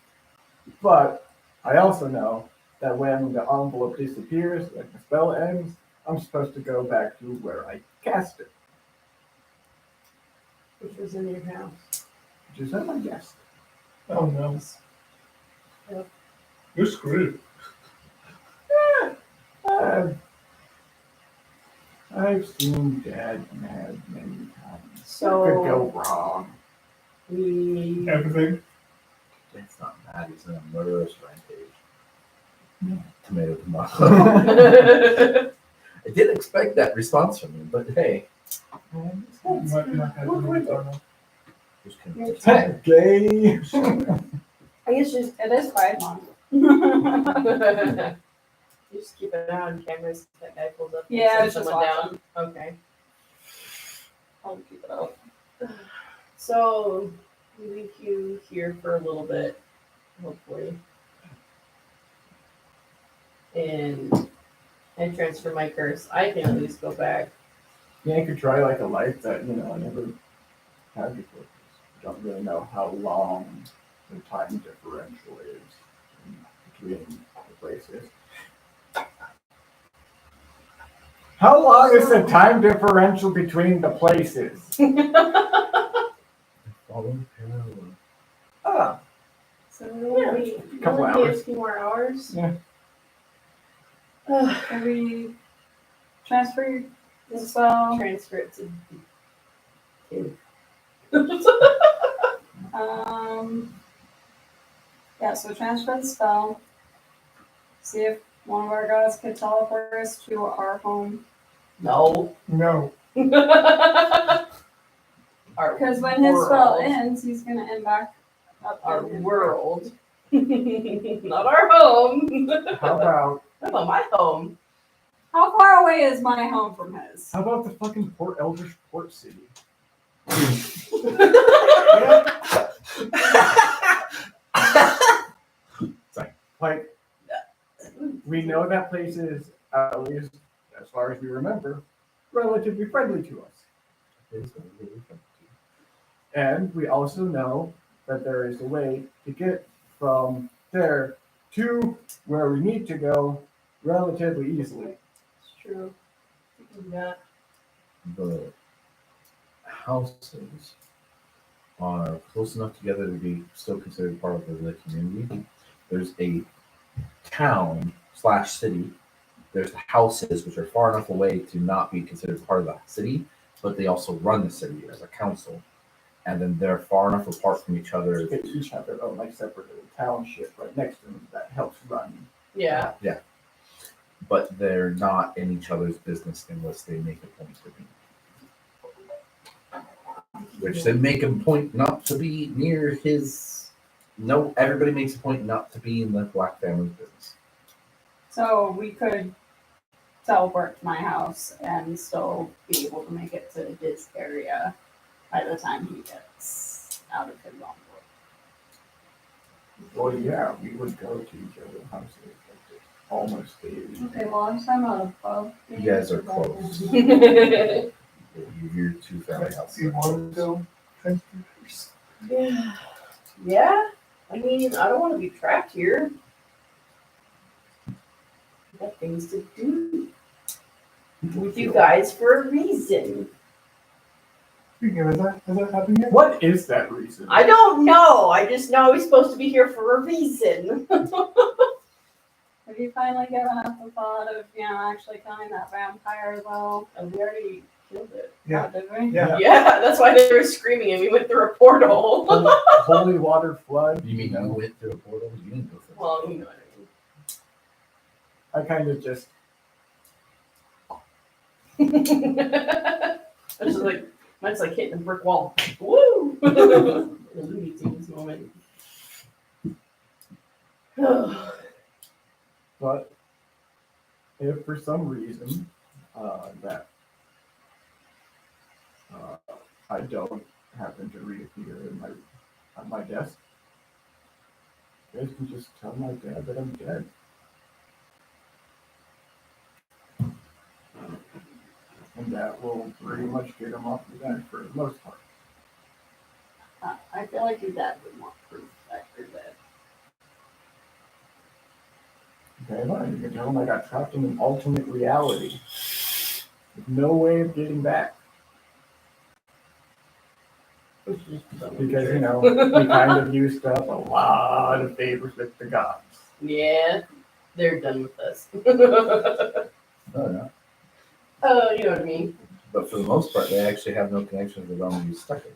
but I also know that when the envelope disappears, like the spell ends, I'm supposed to go back to where I cast it, Which was in your house. which is my guess. Oh no. Yep. You're screwed. I've seen Dad mad many times. So- What could go wrong? We Everything. It's not mad. He's in a murderous rampage. Tomato, tomato. Look I didn't expect that response from you, but hey. You might be not gonna do it, I don't know. Just kidding. You're It's fine. tired. Gay. I guess just It is Pride Month. you just keep an eye on cameras. That guy pulls up. and Yeah, I sends was just someone watching. down. Okay. I'll keep it up. So we leave you here for a little bit, hopefully. And I transfer my curse. I can at least go back. Yeah, you could try like a life that, I never had before. I don't really know how long the time differential is between the places. How long is the time differential between the places? Follow the parallel. Ah, So Yeah, we, Couple only need hours. a few more hours. Yeah. can we transfer the spell? Transfer it to Yeah, so transfer the spell. See if one of our gods could teleport us to our home. No. no. Our Because when his spell world. ends, he's gonna end back up Our in his- world. Not our home. How about Not my home. How far away is my home from his? how about the fucking Port Eldritch Port City? Like, we know that place is, at least as far as we remember, relatively friendly to us. And we also know that there is a way to get from there to where we need to go relatively easily. It's true. You can do that. The houses are close enough together to be still considered part of the community. There's a town / city. There's the houses, which are far enough away to not be considered part of the city, but they also run the city as a council. And then they're far enough apart from each other. They each have their own like separate little township right next to them that helps run. Yeah. But they're not in each other's business unless they make a point to be. Which they make a point not to be near his. No, everybody makes a point not to be in the Black family's business. So we could teleport to my house and still be able to make it to his area by the time he gets out of his own world. Well, yeah, we would go to each other's houses like almost daily. Okay, well, I'm talking about above. You guys are close. Your two family houses. You want to go transfer first? Yeah. Yeah. I mean, I don't want to be trapped here. I got things to do with you guys for a reason. Speaking of, has that happened yet? What is that reason? I don't know. I just know he's supposed to be here for a reason. Have you finally given up the thought of, actually killing that vampire though? And we already killed it. Yeah. Oh, did we? Yeah. Yeah, that's why they were screaming and we went through a portal. Holy water flood. You mean you went through a portal? You didn't go through. Well, you know what I kind of just I mean. It's just like, mine's like hitting a brick wall. Woo! The Looney Tunes moment. But if for some reason that I don't happen to reappear at my desk, you guys can just tell my dad that I'm dead. And that will pretty much get him off the bench for the most part. I feel like your dad would want proof that you're dead. Okay, fine. You can tell him I got trapped in an alternate reality with no way of getting back. Because, we kind of used up a lot of favors with the gods. Yeah, they're done with us. No, no. Oh, you know what I mean. But for the most part, they actually have no connection to the realm you stuck in.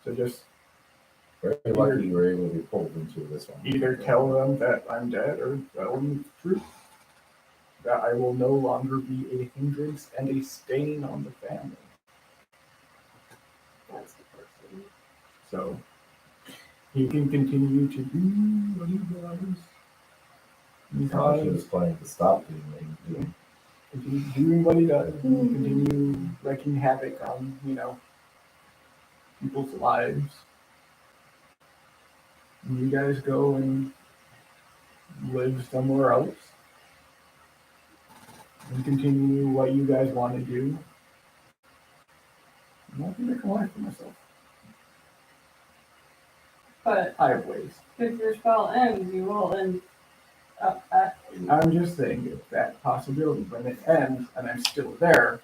So just Very lucky you were able to be pulled into this one. either tell them that I'm dead or tell them the truth. That I will no longer be a hindrance and a stain on the family. That's the person. So he can continue to do what he does. He was planning to stop doing what he was doing. Continue doing what he does. And continue wreaking havoc on, people's lives. And you guys go and live somewhere else. And continue what you guys want to do. And I can make a life for myself. But I have ways. if your spell ends, you will end I'm just saying, if that possibility, when it ends and I'm still there,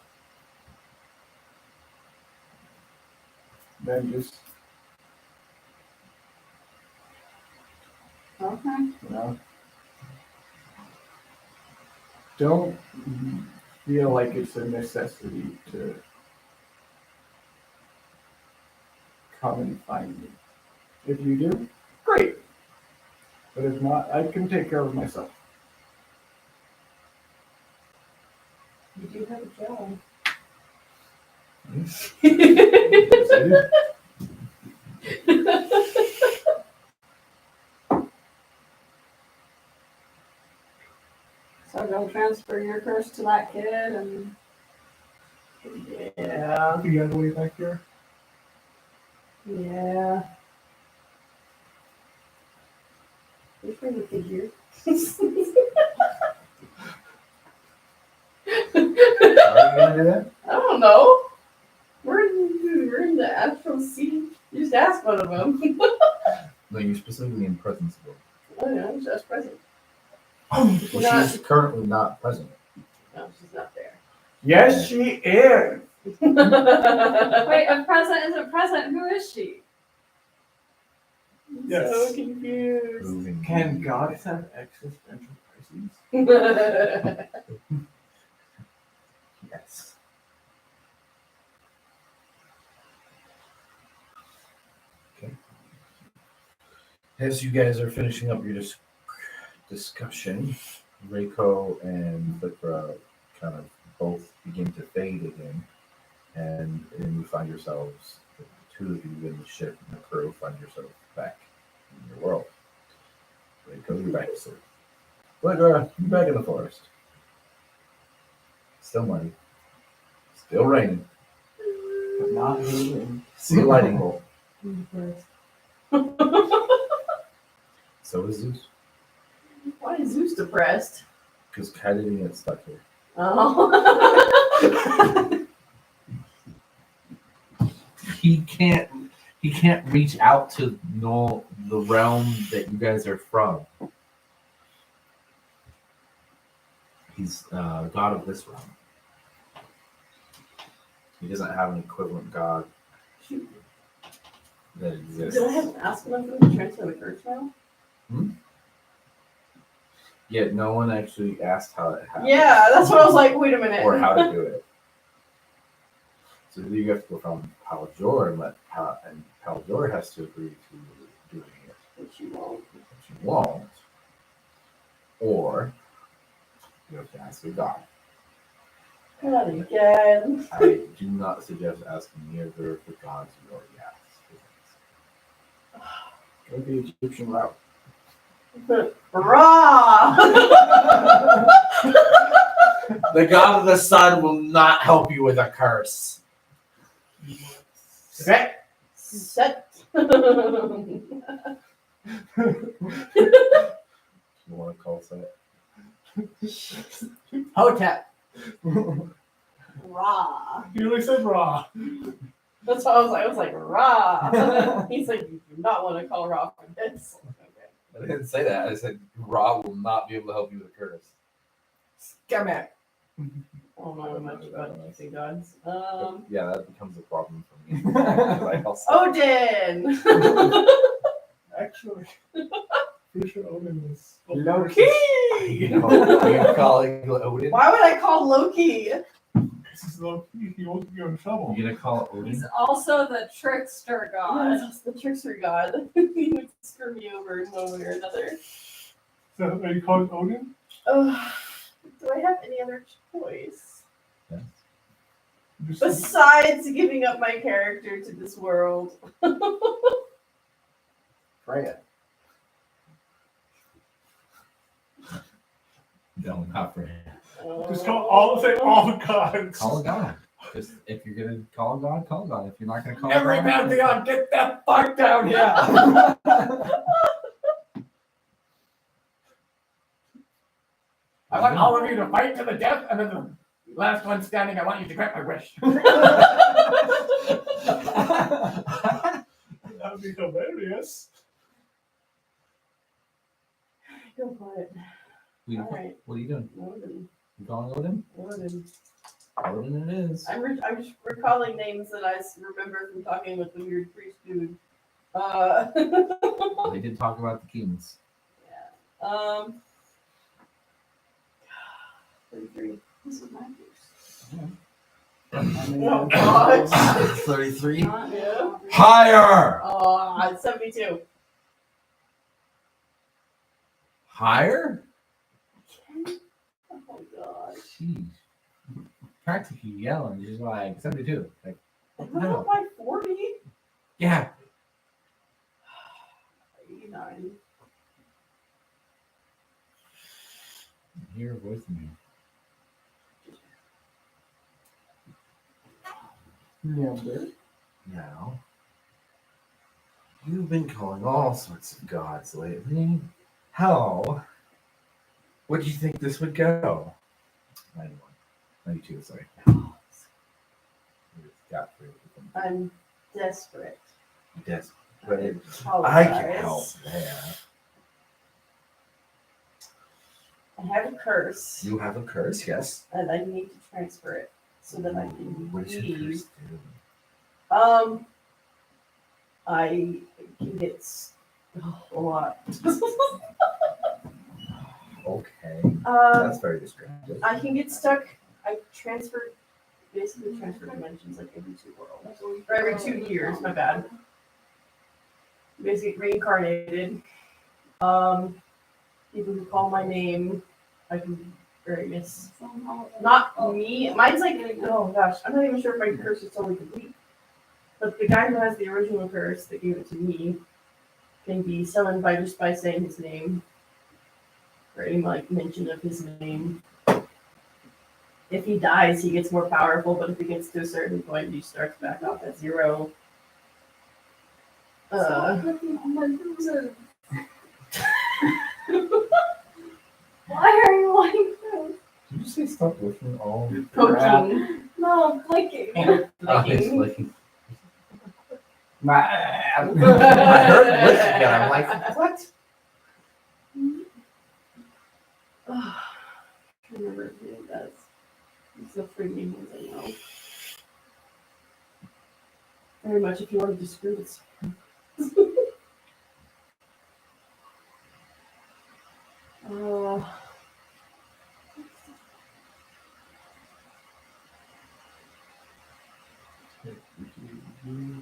then just, Okay. Don't feel like it's a necessity to come and find me. If you do, great. But if not, I can take care of myself. You do have a job. So go transfer your curse to that kid and Yeah. You got way back here. Yeah. Which way the figure? How are you gonna do that? I don't know. We're in the astral sea. You just ask one of them. No, you're specifically in presence of Oh yeah, just present. her. She's Well, not. she's currently not present. No, she's not there. Yes, she is. wait, if present isn't present, who is she? Yes. So confused. Moving. Can gods have existential crises? Yes. Okay. As you guys are finishing up your discussion, Reiko and Vikra kind of both begin to fade again, and then you find yourselves, the two of you in the ship and the crew, find yourself back in your world. Reiko, you're back to sleep. Vikra, you're back in the forest. Still muddy. Still raining. But not hailing. See a lightning bolt. So is Zeus. Why is Zeus depressed? Because Kai didn't get stuck here. Oh. He can't reach out to know the realm that you guys are from. He's god of this realm. He doesn't have an equivalent god that exists. Did I have to ask enough for him to transfer the curse now? Yet no one actually asked how it happened. Yeah, that's what I was like. Wait a minute. Or how to do it. So you have to go from Paljor and Paljor has to agree to doing it. Which you won't. But you won't. Or you have to ask a god. Not again. I do not suggest asking either of the gods you already asked. Go the Egyptian route. Raw. The god of the sun will not help you with a curse. Okay. Set. You want to call set? Hotep. Raw. You really said raw. That's what I was like. I was like, raw. He's like, you do not want to call raw for this. Okay. I didn't say that. I said Ra will not be able to help you with a curse. Scumbag. I don't know much about using gods. Yeah, that becomes a problem for me. 'Cause I also- Odin. Actually, pretty sure Odin was. Loki. You know, you're calling Odin. Why would I call Loki? He's low key. He won't get in trouble. You're gonna call Odin? He's also the trickster god. Yes, the trickster god. He would screw me over in one way or another. So are you calling Odin? Do I have any other choice Just- besides giving up my character to this world? Freya. No, not for him. Just call all gods. Call a god. Just if you're gonna call a god, call a god. If you're not gonna call a Every god, pantheon, get that fuck down here. I want all of you to fight to the death, and then the last one standing, I want you to grant my wish. That would be hilarious. Go for it. All right. What are you doing? Odin. You calling Odin? Odin. Odin it is. I'm just recalling names that I remember from talking with the weird priest dude. They did talk about the kings. Yeah. 33. This is my first. Oh God. 33. Yeah. Higher! Oh, 72. Higher? Oh God. Jeez. Practically yelling. She's like 72. Like, What about by 40? yeah. 89. Hear her voice in Number. Now, you've been calling all sorts of gods lately. How would you think this would go? 91. 92, sorry. Got three of them. I'm desperate. Yes, I but I apologize. can help there. I have a curse, You have a curse, yes. and I need to transfer it so that I can What does your leave. curse do? I can get a lot. Okay, um, that's very descriptive. I can get stuck. I basically transfer dimensions like every 2 worlds. Or every 2 years, my bad. Basically reincarnated. People who call my name, I can various. Not me. Mine's like, oh gosh, I'm not even sure if my curse is totally complete. But the guy who has the original curse that gave it to me can be summoned by just by saying his name. Or any like mention of his name. If he dies, he gets more powerful, but if he gets to a certain point, he starts back off at 0. Stop looking at my bruises. Why are you like this? Did you say stop looking all? Poking. No, blinking. Oh, it's like, I heard lick again. I'm like, what? I remember his name does. It's the freaking ones I know. Very much if you want to describe it.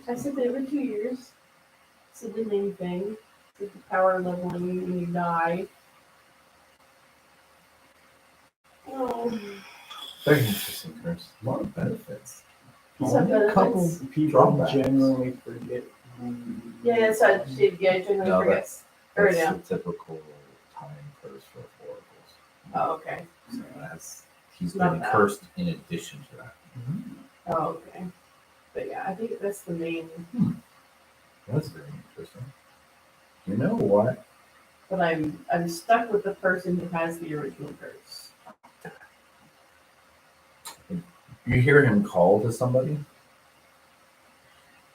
I said that every 2 years. Said the name thing. Said the power leveling when you die. Oh. Very interesting curse. A lot of benefits. These have Only a couple benefits. people Drawbacks. generally forget. Yeah, so I generally No, forgets. Or That's yeah. the typical time curse for oracles. Oh, okay. So that's he's Not been bad. cursed in addition to that. Oh, okay. But yeah, I think that's the main. That's very interesting. You know what? But I'm stuck with the person who has the original curse. You hear him call to somebody,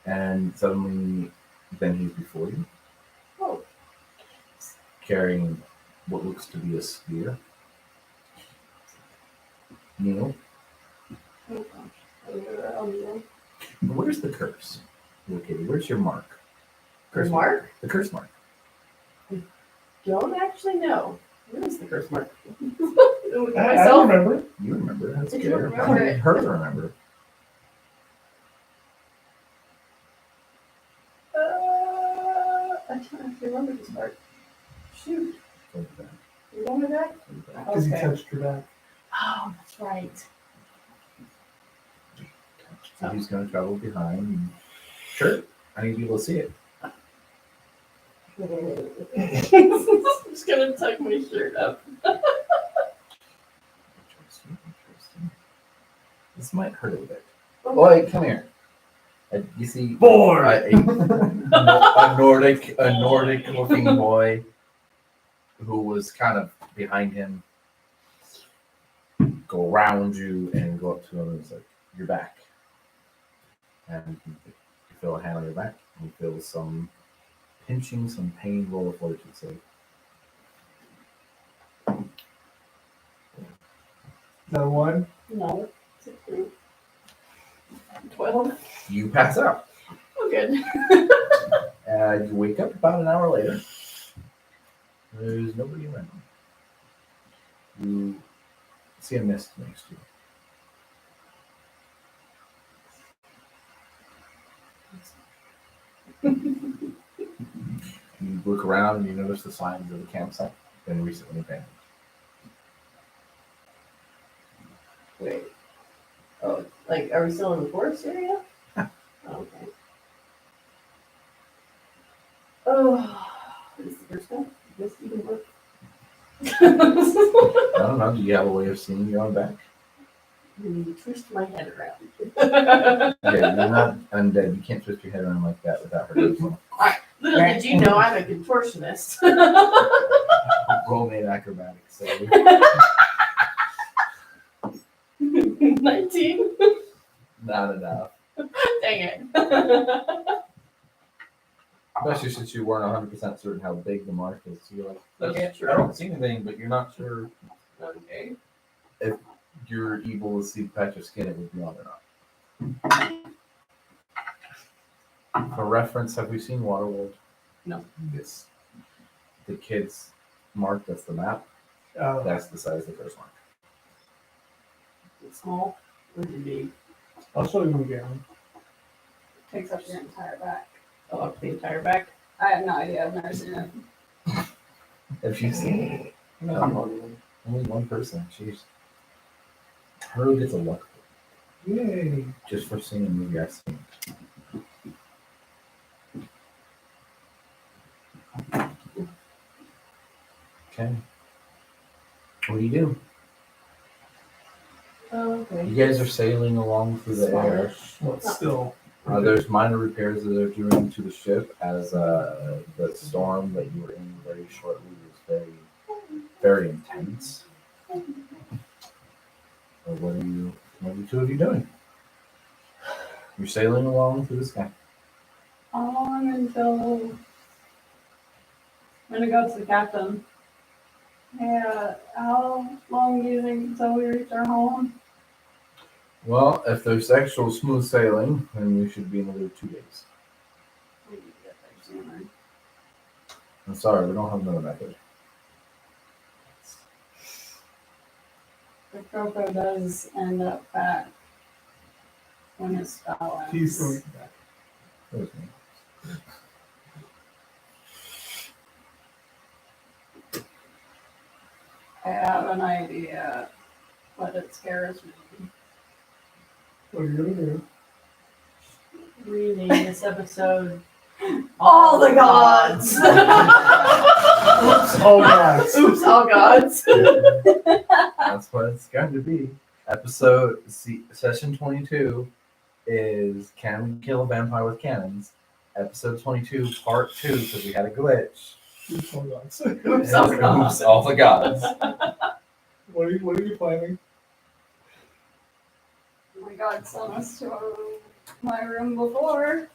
and suddenly, then he's before you, Oh, carrying what looks to be a spear. Neil, oh gosh. where's the curse? Okay, where's your mark? Curse mark? The curse mark. Don't actually know. Where is the curse mark? Look at I myself. remember. You remember? That's I good. don't remember I need it. her to remember. I can't actually remember this part. Shoot. Like that. You remember that? Like that. Because he Okay. touched her back. Oh, that's right. So he's going to travel behind. And... Sure. I need people to see it. I'm just gonna tuck my shirt up. Interesting. This might hurt a bit. Boy, come here. You see, Boy! a Nordic looking boy who was kind of behind him go around you and go up to him and it's like, you're back. And you feel a hand on your back and you feel some pinching, some pain. Roll a fortitude save. No one. No. 12. You pass out. Oh, good. You wake up about an hour later. There's nobody around. You see a mist next to you. You look around and you notice the signs of the campsite have been recently abandoned. Wait. Oh, like, are we still in the forest area? Oh, okay. Oh, this is the first time this even work. I don't know. Do you have a way of seeing your own back? Twist my head around. Yeah, you're not undead. You can't twist your head around like that without hurting yourself. Little did you know I'm a contortionist. Roll me an acrobatics save. 19? Not enough. Dang it. Especially since you weren't 100% certain how big the mark is. So you're like, Okay, I sure. don't see anything, but you're not sure Okay. if you're able to see the patch of skin it would be on or not. For reference, have we seen Waterworld? No. Yes. The kids mark, that's the map. That's the size of the first mark. It's small or is it big? I'll show you again. Takes up your entire back. Oh, up the entire back. I have no idea. I've never seen it. Have you seen it? Only one person. Jeez. Her gets a luck Yay. just for seeing a movie I've seen. Okay. What do you do? Oh, okay. You guys are sailing along through the air. Well, still. There's minor repairs that they're doing to the ship as the storm that you were in very shortly was very, very intense. So what are you two of you doing? You're sailing along through the sky. On until I'm gonna go to the captain. Yeah, how long do you think until we reach our home? Well, if there's actual smooth sailing, then we should be another 2 days. We need to get there sooner. I'm sorry, we don't have another method. The Coco does end up back when his spell ends. He's going back. There's me. I have an idea, but it scares me. What are you gonna do? Reading this episode. All the gods! Oops, oh gods. Oops, all gods. That's what it's going to be. Session 22 is Can We Kill a Vampire with Cannons? Episode 22, part 2, because we had a glitch. Oops, oh gods. Oops, all gods. Oops, all the gods. What are you planning? My god sent us to my room before.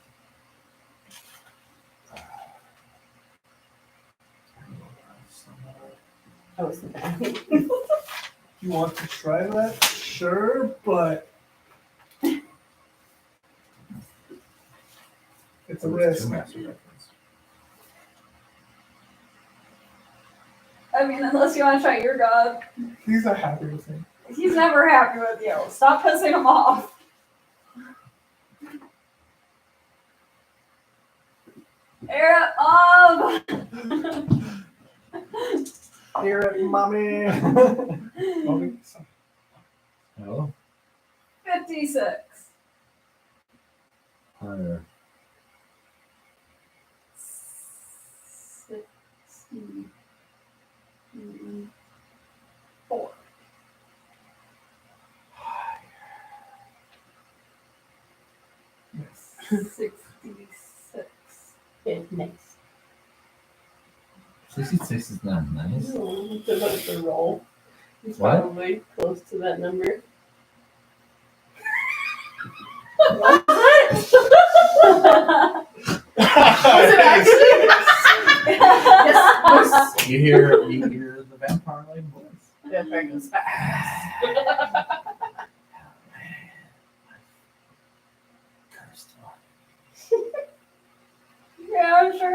I was bad. You want to try that? Sure, but it's a risk. I mean, unless you want to try your god. He's not happy with me. He's never happy with you. Stop pissing him off. Air it up! Hear it, mommy. Mommy. Hello? 56. Higher. 64. Yes. 66. Okay, next. 66 is not nice. It's a roll. He's What? probably close to that number. Was it actually? Yes. You hear the vampire like voice. Vampire goes fast.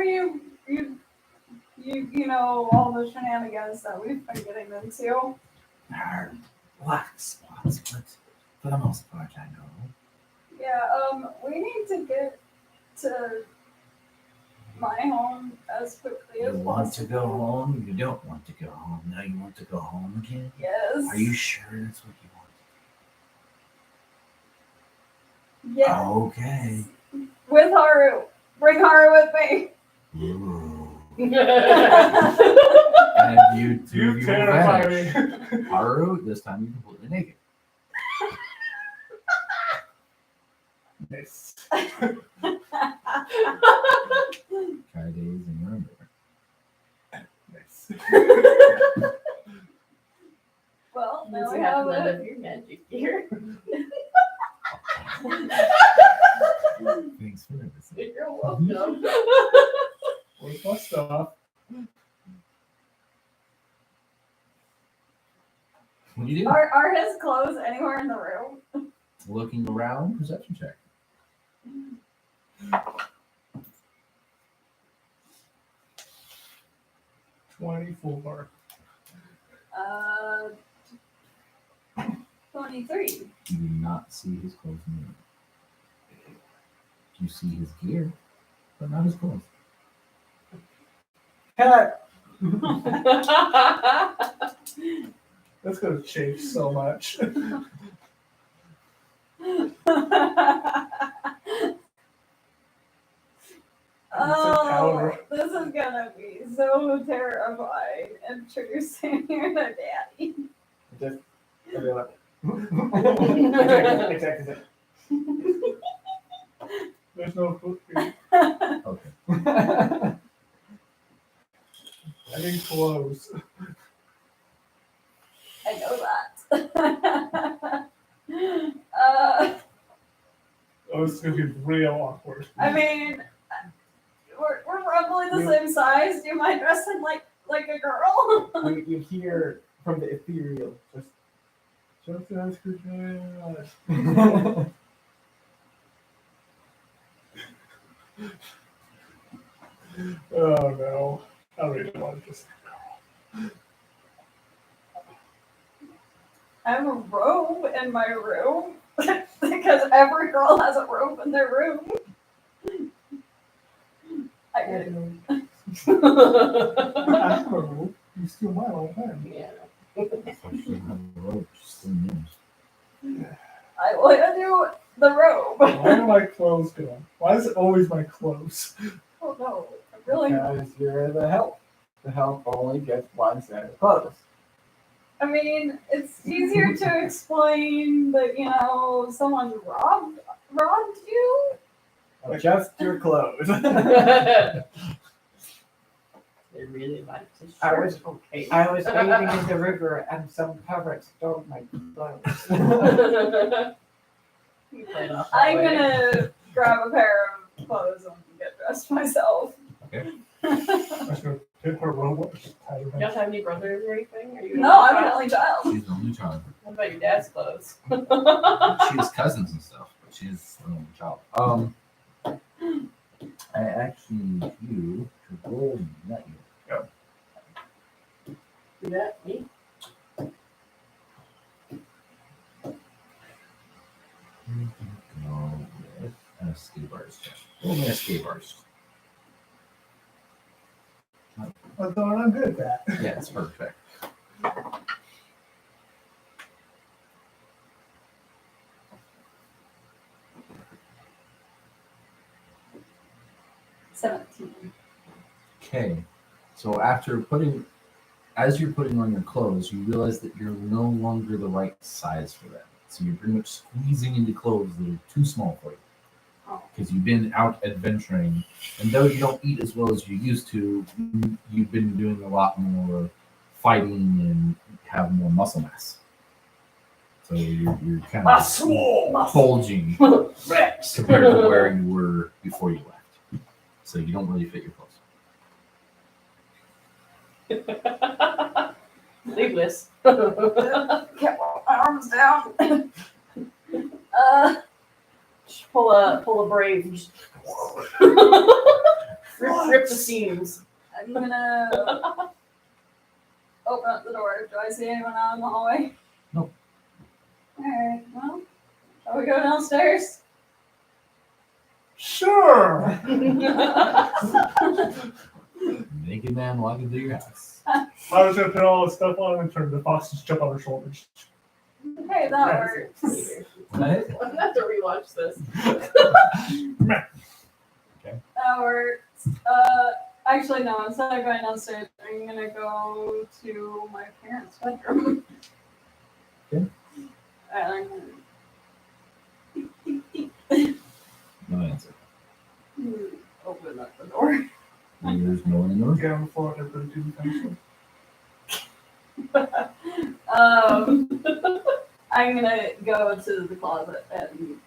you know all the shenanigans that we've been getting into. Black spots, but for the most part, I know. Yeah, we need to get to my home as quickly You as want to possible. go home? You don't want to go home. Now you want to go home again? Yes. Are you sure that's what you want? Yeah. Okay. With Haru. Bring Haru with me. Ooh. That's And you two You of you will terrify vanish. me. Haru, this time you're completely naked. Nice. Try days and remember. Nice. Well, now Means we you have have none it. of your magic gear. Thanks for noticing. You're welcome. Where's my stuff? What do you do? Are his clothes anywhere in the room? Looking around, perception check. 24. 23. You do not see his clothes in the room. You see his gear, but not his clothes. Cat! That's gonna change so much. Oh, this is gonna be so terrifying. Introducing you to Daddy. Just, I'll be like, exactly. There's no foot here. Okay. I need clothes. I know that. Oh, it's gonna be real awkward. I mean, we're roughly the same size. Do you mind dressing like a girl? You hear from the ethereal, just ask her dad. Oh no, I really want to just. I have a robe in my room because every girl has a robe in their room. I get it. Oh, you still my old man. Yeah. So she doesn't have a rope, she's still in I want to do the robe. Why are my clothes going? Why is it always my clothes? Oh no, really? Because you're the help. The help only gets one set of clothes. I mean, it's easier to explain that, you know, someone robbed you. Adjust your clothes. They really like to I shirt. was- Okay. I was wading in the river and some pirates stole my clothes. You played off that I'm way. gonna grab a pair of clothes and get dressed myself. Okay. I was going to pick her robe up. Just tie her You back. don't have any brothers or anything? Are you No, I'm an only child. She's the only child. What about your dad's clothes? She has cousins and stuff, but she's the only child. I actually need you to roll me, not you. Do that? Me? Go with an escape artist check. Roll me an escape artist. I thought I'm good at that. Yeah, it's perfect. Okay. So as you're putting on your clothes, you realize that you're no longer the right size for them. So you're pretty much squeezing into clothes that are too small for you. Because you've been out adventuring, and though you don't eat as well as you used to, you've been doing a lot more fighting and have more muscle mass. So you're kind of bulging compared to where you were before you left. So you don't really fit your clothes. Sleeveless. Get my arms down. Just pull a brave. Just rip rip the seams. I'm gonna open up the door. Do I see anyone out in the hallway? Nope. Alright, well, shall we go downstairs? Sure. Naked man walking through your house. I was gonna put all the stuff on and turn the foxes jump on her shoulders. Okay, that works. What? I'm gonna have to rewatch this. That works. Actually, no. Instead of going downstairs, I'm gonna go to my parents' bedroom. Okay. And No answer. open up the door. There's no one in the room. Get on the floor and everybody do the thing. I'm gonna go to the closet.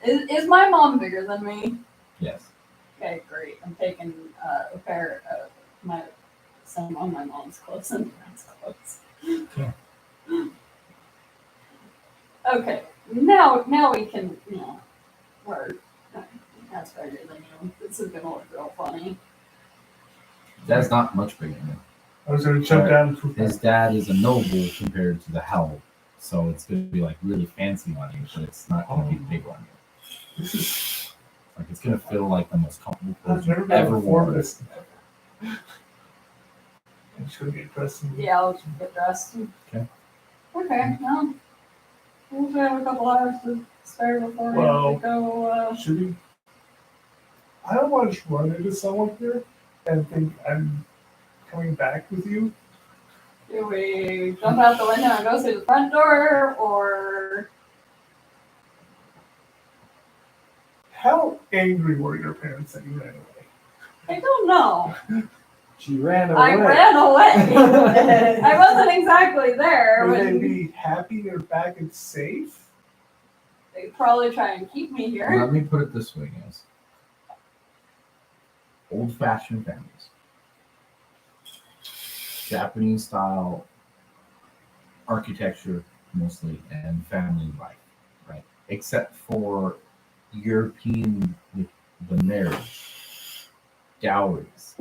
And is my mom bigger than me? Yes. Okay, great. I'm taking a pair of some of my mom's clothes and dad's clothes. Okay. Okay, now we can, we're that's bigger than you. This is gonna look real funny. Dad's not much bigger than him. I was gonna jump down and His dad is a noble compared to the hell, so it's gonna be like really fancy on you, but it's not gonna be big on you. This is. Like it's gonna feel like the most comfortable clothes I've never you've been ever before worn. this. I'm just gonna get dressed. Yeah, I'll just get dressed. Okay. Okay, well, we'll have a couple hours to spare before we Well, have to go. Should we? I don't want to just run into someone here and think I'm coming back with you. Do we jump out the window and go through the front door, or How angry were your parents that you ran away? I don't know. She ran away. I ran away. I wasn't exactly there Would they when be happy you're back and safe? they probably try and keep me here. Let me put it this way, guys. Old-fashioned families. Japanese style architecture mostly and family life, right? Except for European with the marriage, dowries.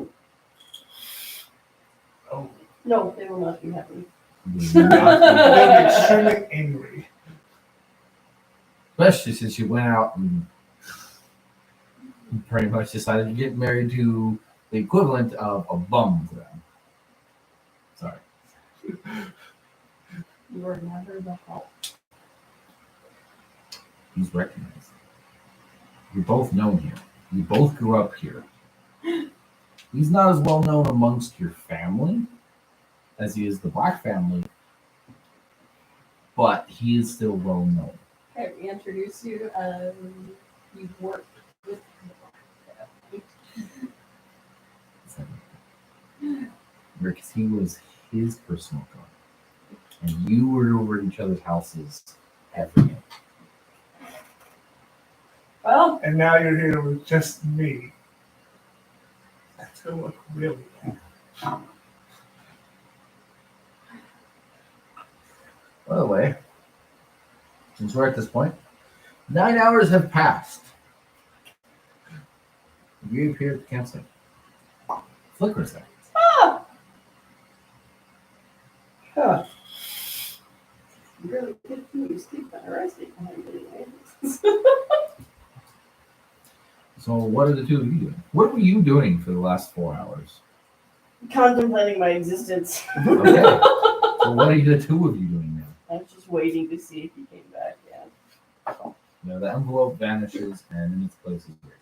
Oh, No, they will not be happy. Would not they'll be extremely angry. be- Especially since you went out and pretty much decided to get married to the equivalent of a bum to them. Sorry. You were never the help. He's recognized. You're both known here. You both grew up here. He's not as well known amongst your family as he is the Black family, but he is still well known. Okay, we introduce you. You worked with the Because he was his personal guard. And you were over at each other's houses every day. Well, And now you're here with just me. That's gonna look really bad. By the way, since we're at this point, 9 hours have passed. You appear at the campsite. Flicker's there. Huh. You really good food. You sleep better. I sleep behind anyways. So what are the two of you doing? What were you doing for the last 4 hours? Contemplating my existence. Okay. So what are the two of you doing now? I was just waiting to see if he came back. Yeah. Now the envelope vanishes and in its place is Rico.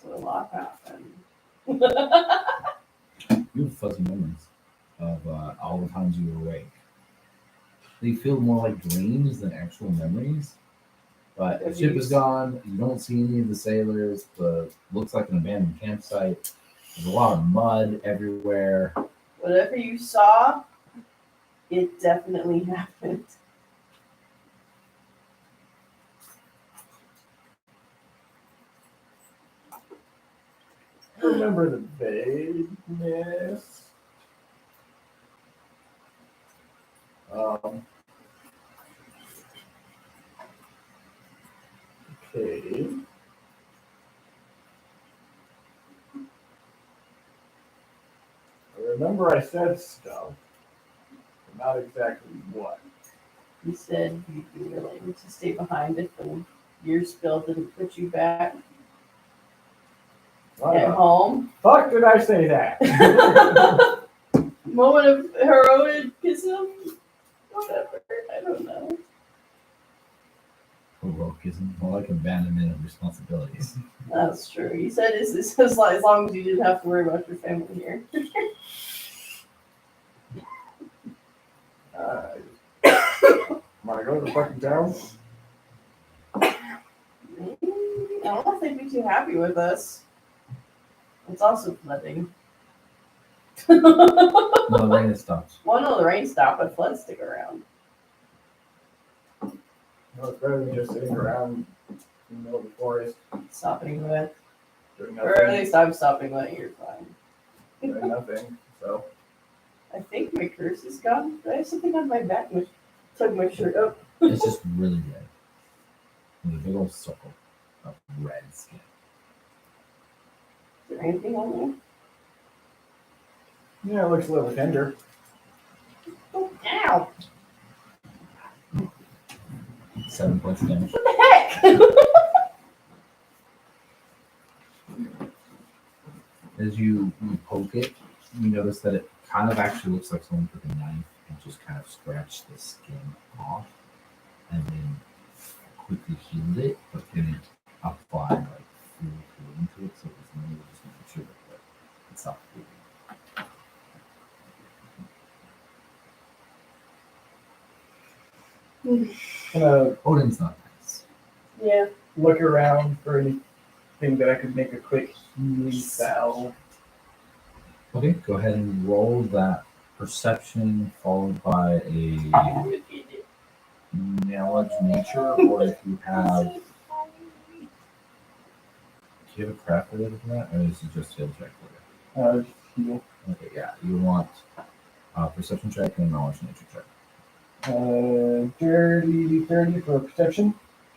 So a lot happened. You have fuzzy memories of all the times you were awake. They feel more like dreams than actual memories. But the ship is gone. You don't see any of the sailors. The looks like an abandoned campsite. There's a lot of mud everywhere. Whatever you saw, it definitely happened. I remember the vagueness. Okay. remember I said stuff, but not exactly what. You said you'd be willing to stay behind if the year spill didn't put you back Why at the home. fuck did I say that? Moment of heroism. Whatever. I don't know. Heroism, more like abandonment of responsibilities. That's true. You said it's as long as you didn't have to worry about your family here. Wanna go to the fucking town? I don't know if they'd be too happy with us. It's also flooding. No, the rain stops. Well, no, the rain stopped, but floods stick around. No, it's better than just sitting around in the middle of the forest Stopping wet. doing Or at nothing. least I'm stopping wet, you're fine. Doing nothing. So I think my curse is gone. I have something on my back which took my shirt up. It's just really red. With a big old circle of red skin. Is there anything on yeah, it looks a little tender. there? Ow! 7 points of damage. What the heck? As you poke it, you notice that it kind of actually looks like someone took a knife and just kind of scratched the skin off and then quickly healed it, but didn't apply like full healing to it, so it was mainly just making sure that it stopped bleeding. Gonna Odin's not nice. Yeah. look around for anything that I could make a quick healing spell. Okay, go ahead and roll that perception followed by a knowledge nature, or if you have. Do you have a craft related to that, or is it just skill check for Just heal. you? Okay, yeah, you want a perception check and a knowledge nature check. Dirty 30 for perception.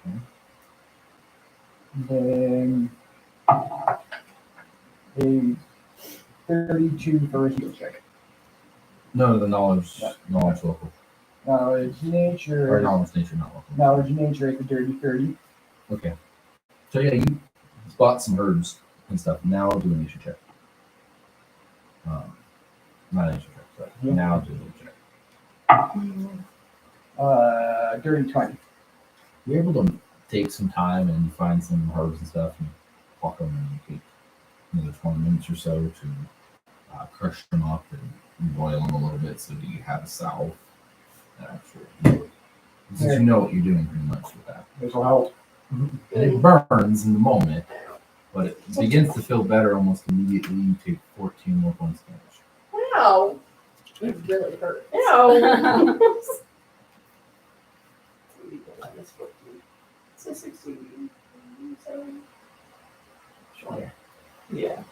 Okay. Then a 32 for a heal check. No, the knowledge, Yeah. knowledge local, Knowledge nature. or knowledge nature, not local. Knowledge nature is a dirty 30. Okay, so yeah, you bought some herbs and stuff. Now do a nature check. Not a nature check, but Yeah. now do a nature check. Dirty 20. You're able to take some time and find some herbs and stuff and pluck them and take another 20 minutes or so to crush them up and boil them a little bit so that you have a salve. Since you know what you're doing pretty much with that. This will help. And it burns in the moment, but it begins to feel better almost immediately. You take 14 more points of damage. Ow! It really hurts. Ow! So 16. Sure. Yeah.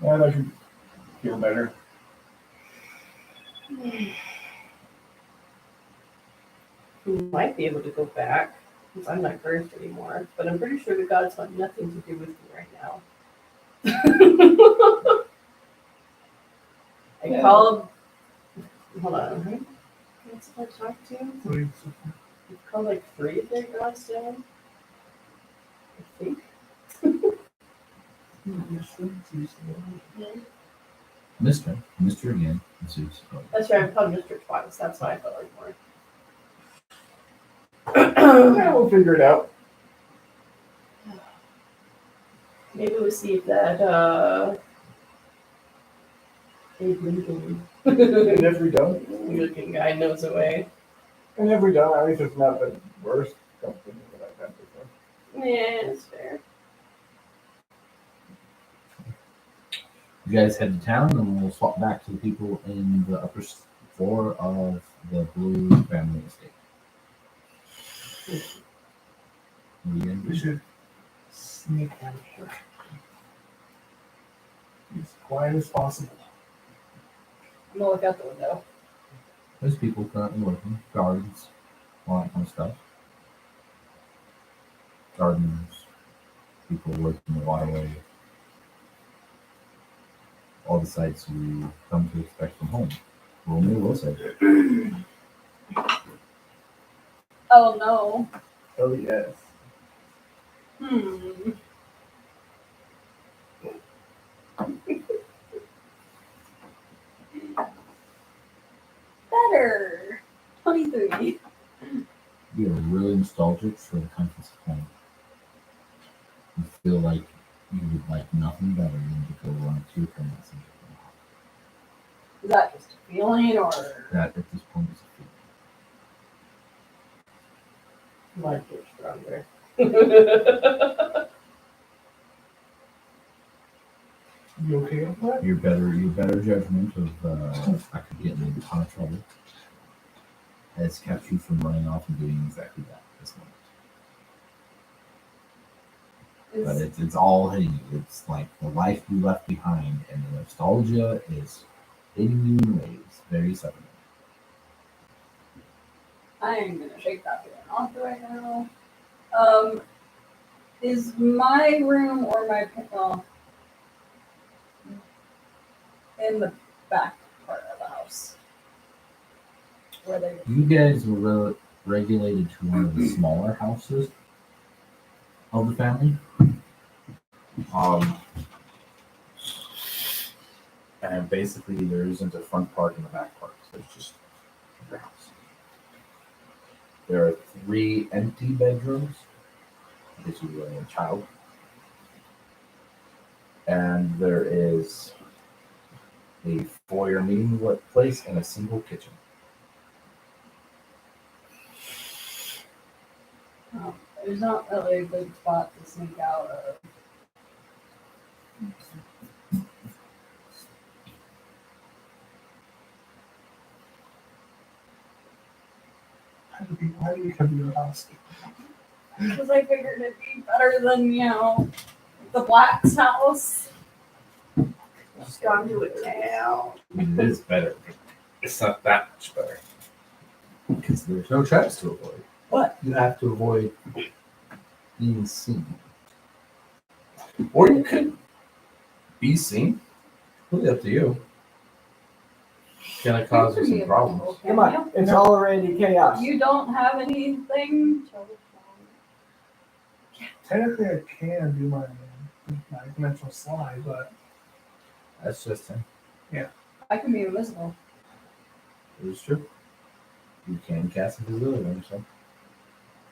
Yeah, that should feel better. We might be able to go back because I'm not cursed anymore, but I'm pretty sure the gods want nothing to do with me right now. I Yeah. called. Hold on. Who else did I talk to? Please. I called like 3 of their gods down. I think. Mystra again, Zeus. That's right. I've called Mr. twice. That's why I felt like more. Yeah, we'll figure it out. Maybe we'll see if that Abe Lincoln And if we don't, looking guy knows a way. at least it's not the worst company that I've had before. Yeah, it's fair. You guys head to town, and we'll swap back to the people in the upper floor of the Blue family estate. What are you gonna We do? should sneak out of here. Be as quiet as possible. I'm gonna look out the window. There's people currently working, guards, all that kind of stuff. Gardeners, people working the waterway, all the sights you come to expect from home. Romeo will say. Oh no. Oh yes. Better. 23. You are really nostalgic for the country's home. You feel like you would like nothing better than to go run to your parents and get them out. Is that just a feeling or? That at this point is a feeling. Might get stronger. You okay with that? Your better judgment of I could get in a ton of trouble has kept you from running off and doing exactly that at this moment. But it's all hitting you. It's like the life you left behind, and the nostalgia is hitting you in waves very suddenly. I'm gonna shake that feeling off right now. Is my room or my well in the back part of the house? Where they You guys were regulated to one of the smaller houses of the family. And basically, there isn't a front part and a back part. So it's just your house. There are 3 empty bedrooms because you were a child. And there is a foyer meeting place and a single kitchen. there's not really a good spot to sneak out of. Why do you come to your house? Because I figured it'd be better than, the Black's house. Just gone to a town. It is better, but it's not that much better. Because there's no traps to avoid. But you have to avoid being seen. Or you could be seen. Really up to you. Gonna cause you some problems. Come on, it's already chaos. You don't have anything to Technically, I can do my dimensional slide, but That's just him. I can be invisible. It is true. You can cast invisibility on yourself.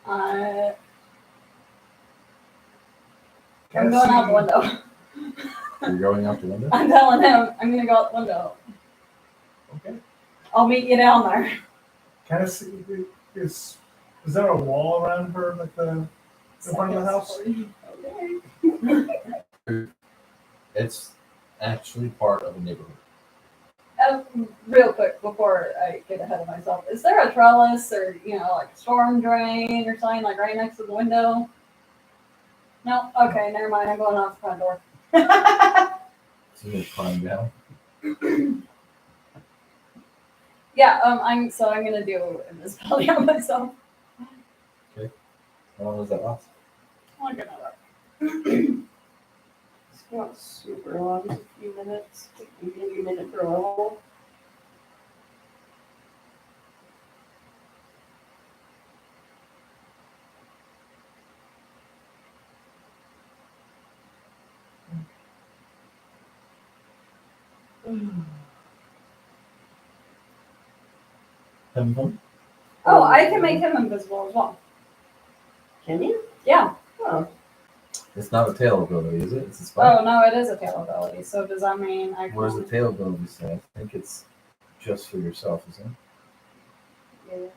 I'm can't going out the see- window. You're going out the window? I'm telling him I'm gonna go out the window. Okay. I'll meet you down there. Can I see? Is there a wall around her, like the front of the house? Okay. It's actually part of a neighborhood. Real quick before I get ahead of myself, is there a trellis or like a storm drain or something like right next to the window? No. Okay, never mind. I'm going out the front door. So you climb down. Yeah. I'm gonna do invisibility on myself. How long does that last? I'll get it up. It's not super long, just a few minutes. Maybe a minute per level. Having fun? Oh, I can make him invisible as well. Can you? Yeah. Oh. It's not a tail ability, is it? It's a spell. Oh no, it is a tail ability. So does that mean I can? What does the tail ability say? I think it's just for yourself, isn't it?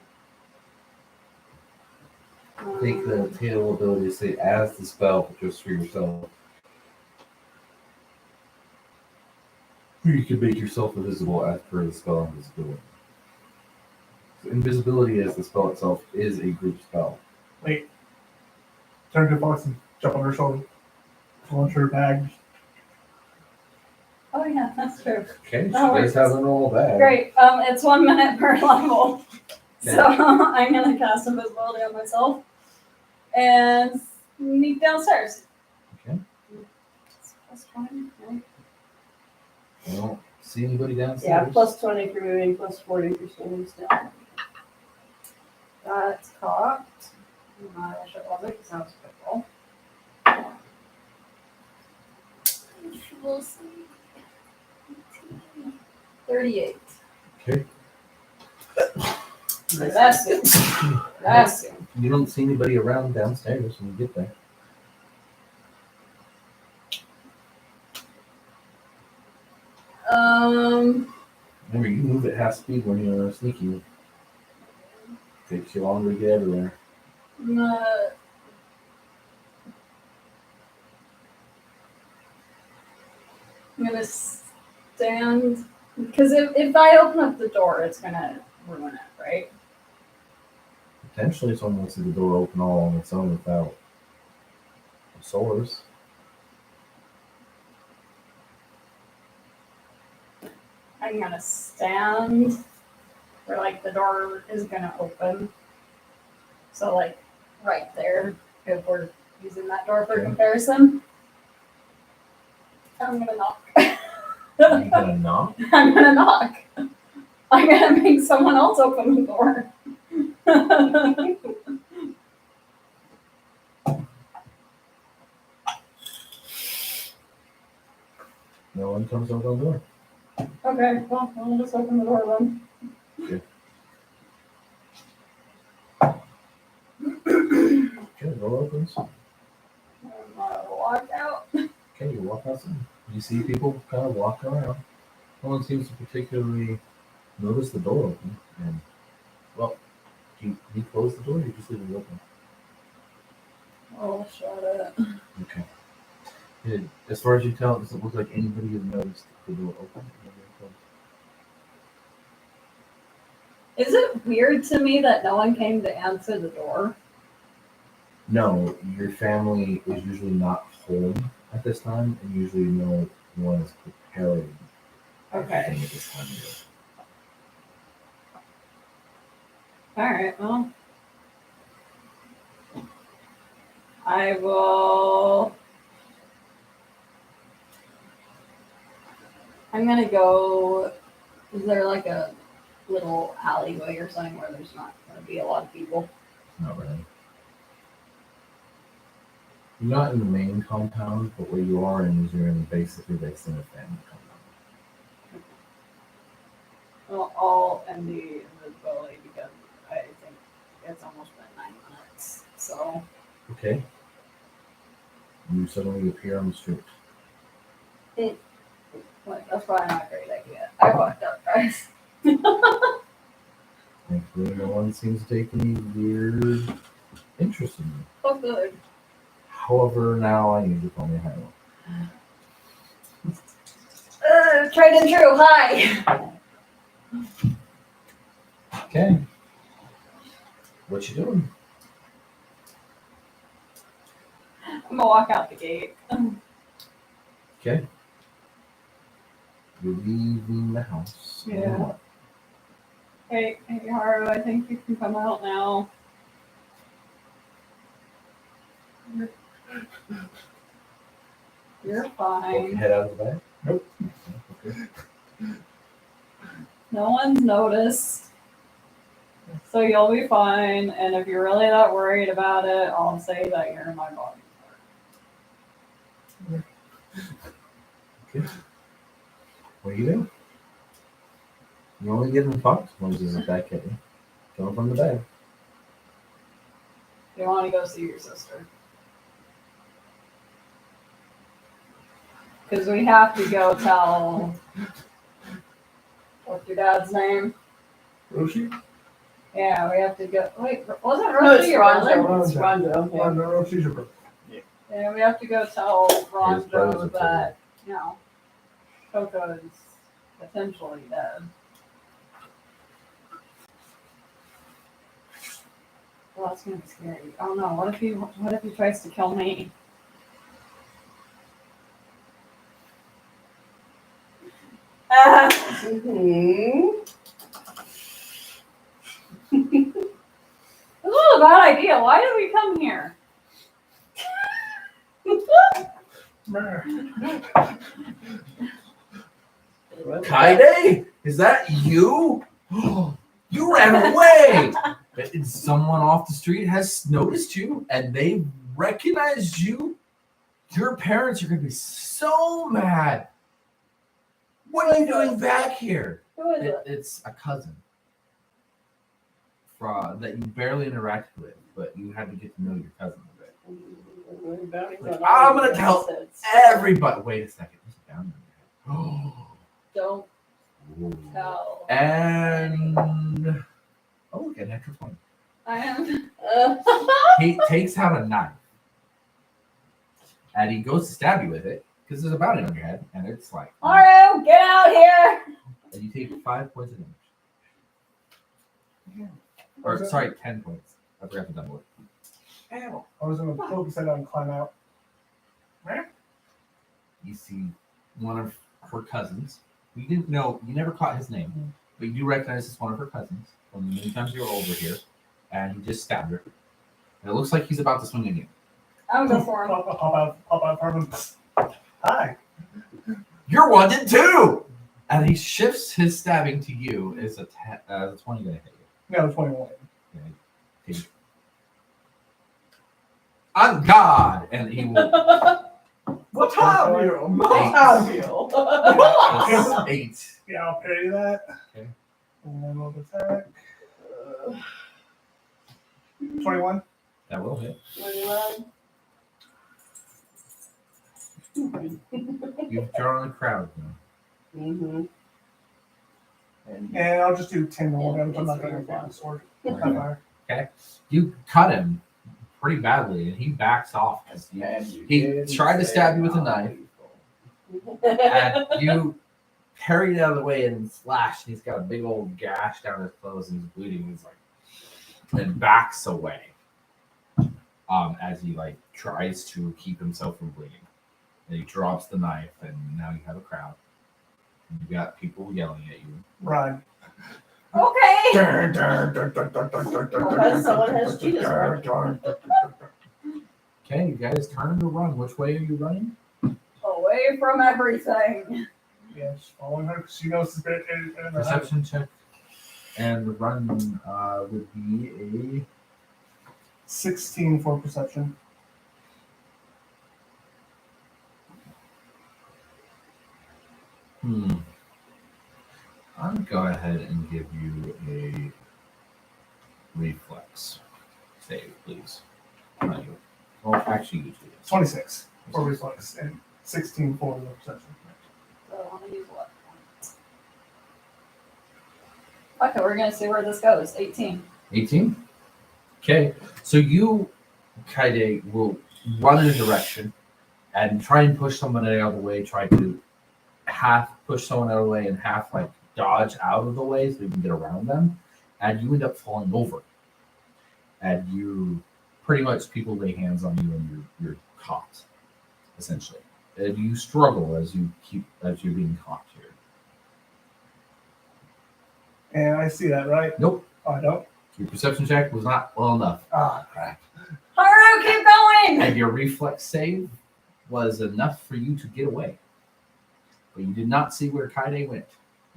Yeah. I think the tail ability say as the spell, but just for yourself. You can make yourself invisible as per the spell invisibility. So invisibility as the spell itself is a group spell. Wait. Turn to the box and jump on her shoulder. Launch her bag. Oh yeah, that's true. Okay, she That does works. have a normal bag. Great. It's 1 minute per level. So I'm gonna cast invisibility on myself and sneak downstairs. Okay. That's fine, right? I don't see anybody downstairs. Yeah, plus 20 for moving, plus 40 for standing still. That's cocked. I wish it wasn't because that was a good roll. We'll see. 38. Okay. That's good. That's good. You don't see anybody around downstairs when you get there. Remember, you move at half speed when you're sneaky. Takes you longer to get everywhere. I'm gonna stand because if I open up the door, it's gonna ruin it, right? Potentially, someone wants to see the door open all on its own without a source. I'm gonna stand where like the door is gonna open. So like right there, if we're using that door for Okay. comparison. I'm gonna knock. Are you gonna knock? I'm gonna knock. I'm gonna make someone else open the door. No one comes over the door. Okay, well, I'll just open the door then. Okay, the door opens. I'll walk out. Okay, you walk outside. You see people kind of walk around. No one seems to particularly notice the door open. And, well, do you close the door or you just leave it open? Oh, shut it. Okay. Yeah, as far as you tell, it doesn't look like anybody has noticed the door open. Is it weird to me that no one came to answer the door? No, your family is usually not home at this time, and usually no one is preparing Okay. everything at this time of year. Alright, well. I will. I'm gonna go. Is there like a little alleyway or something where there's not gonna be a lot of people? Not really. You're not in the main compound, but where you are in is you're in basically the extended family compound. Well, I'll end the invisibility because I think it's almost been 9 minutes. So, Okay. You suddenly appear on the street. like, that's probably not a great idea. I fucked up, guys. Thankfully, no one seems to take any weird interest in you. Oh, good. However, now I need you to call me a high roll. Tried and true. Hi. Okay. What you doing? I'm gonna walk out the gate. Okay. You're leaving the house. Yeah. And what? Hey, Haru, I think you can come out now. You're Poke your fine. head out of the bag? Nope. Okay. No one's noticed. So you'll be fine. And if you're really that worried about it, I'll say that you're in my body. Okay. What are you doing? You're only getting fucked when there's a back at you. Coming from the bag. You want to go see your sister. Because we have to go tell. What's your dad's name? Roshi? Yeah, we have to go. Wait, wasn't No, it's Rosie your brother? Ronzo. It's Ronzo. Oh, no, Roshi's your brother. Yeah, we have to go tell brother's Ronzo a that, you know, Coco is potentially dead. Well, that's gonna be scary. Oh no, what if he tries to kill me? Mm-hmm. This was a bad idea. Why did we come here? Kaide, is that you? You ran away. And someone off the street has noticed you, and they recognized you. Your parents are gonna be so mad. What are you doing back here? Who is it? It's a cousin that you barely interacted with, but you had to get to know your cousin a bit. Like, I'm gonna tell everybody. Wait a second. There's a bounty on Don't your head. tell. And look at natural 20. I am. He takes out a knife, and he goes to stab you with it because there's a bounty on your head, and it's like, Mario, get out here! and you take 5 points of damage. Or sorry, 10 points. I forgot to double it. I was gonna focus it on climb out. You see one of her cousins. You didn't know, you never caught his name, but you do recognize it's one of her cousins from the many times you were over here, and he just stabbed her. And it looks like he's about to swing at you. I'm going for him. Pop out, Farman. Hi. You're wanted too! And he shifts his stabbing to you. Is a 20 gonna hit you? No, 21. Okay. I'm God! And he will. What time you? That's 8. Yeah, I'll parry that. Okay. And then we'll attack. 21. That will hit. You've drawn a crowd now. Mm-hmm. And I'll just do 10 more damage. I'm not going to fire the sword. Okay. You cut him pretty badly, and he backs off. As he tried to stab you with a knife, and you parried out of the way and slashed. And he's got a big old gash down his clothes, and he's bleeding. He's like, and backs away. As he like tries to keep himself from bleeding. And he drops the knife, and now you have a crowd. And you got people yelling at you. Run. Okay. Someone has Jesus run. Okay, you guys turn to run. Which way are you running? Away from everything. Yeah, just following her because she knows it's bit. Perception check. And the run would be a 16 for perception. I'll go ahead and give you a reflex save, please. Not you. Well, actually, you two. 26 for reflex and 16 for the perception. So I want to use what? Okay, we're going to see where this goes. 18. 18? Okay, so you, Kaide, will run in a direction and try and push someone out of the way, try to half push someone out of the way and half like dodge out of the way so you can get around them, and you end up falling over. And you pretty much people lay hands on you and you're caught, essentially. And you struggle as you're being caught here. And I see that, right? Nope. Oh, I don't? Your perception check was not well enough. Ah, crap. Haru, keep going! And your reflex save was enough for you to get away. But you did not see where Kaide went.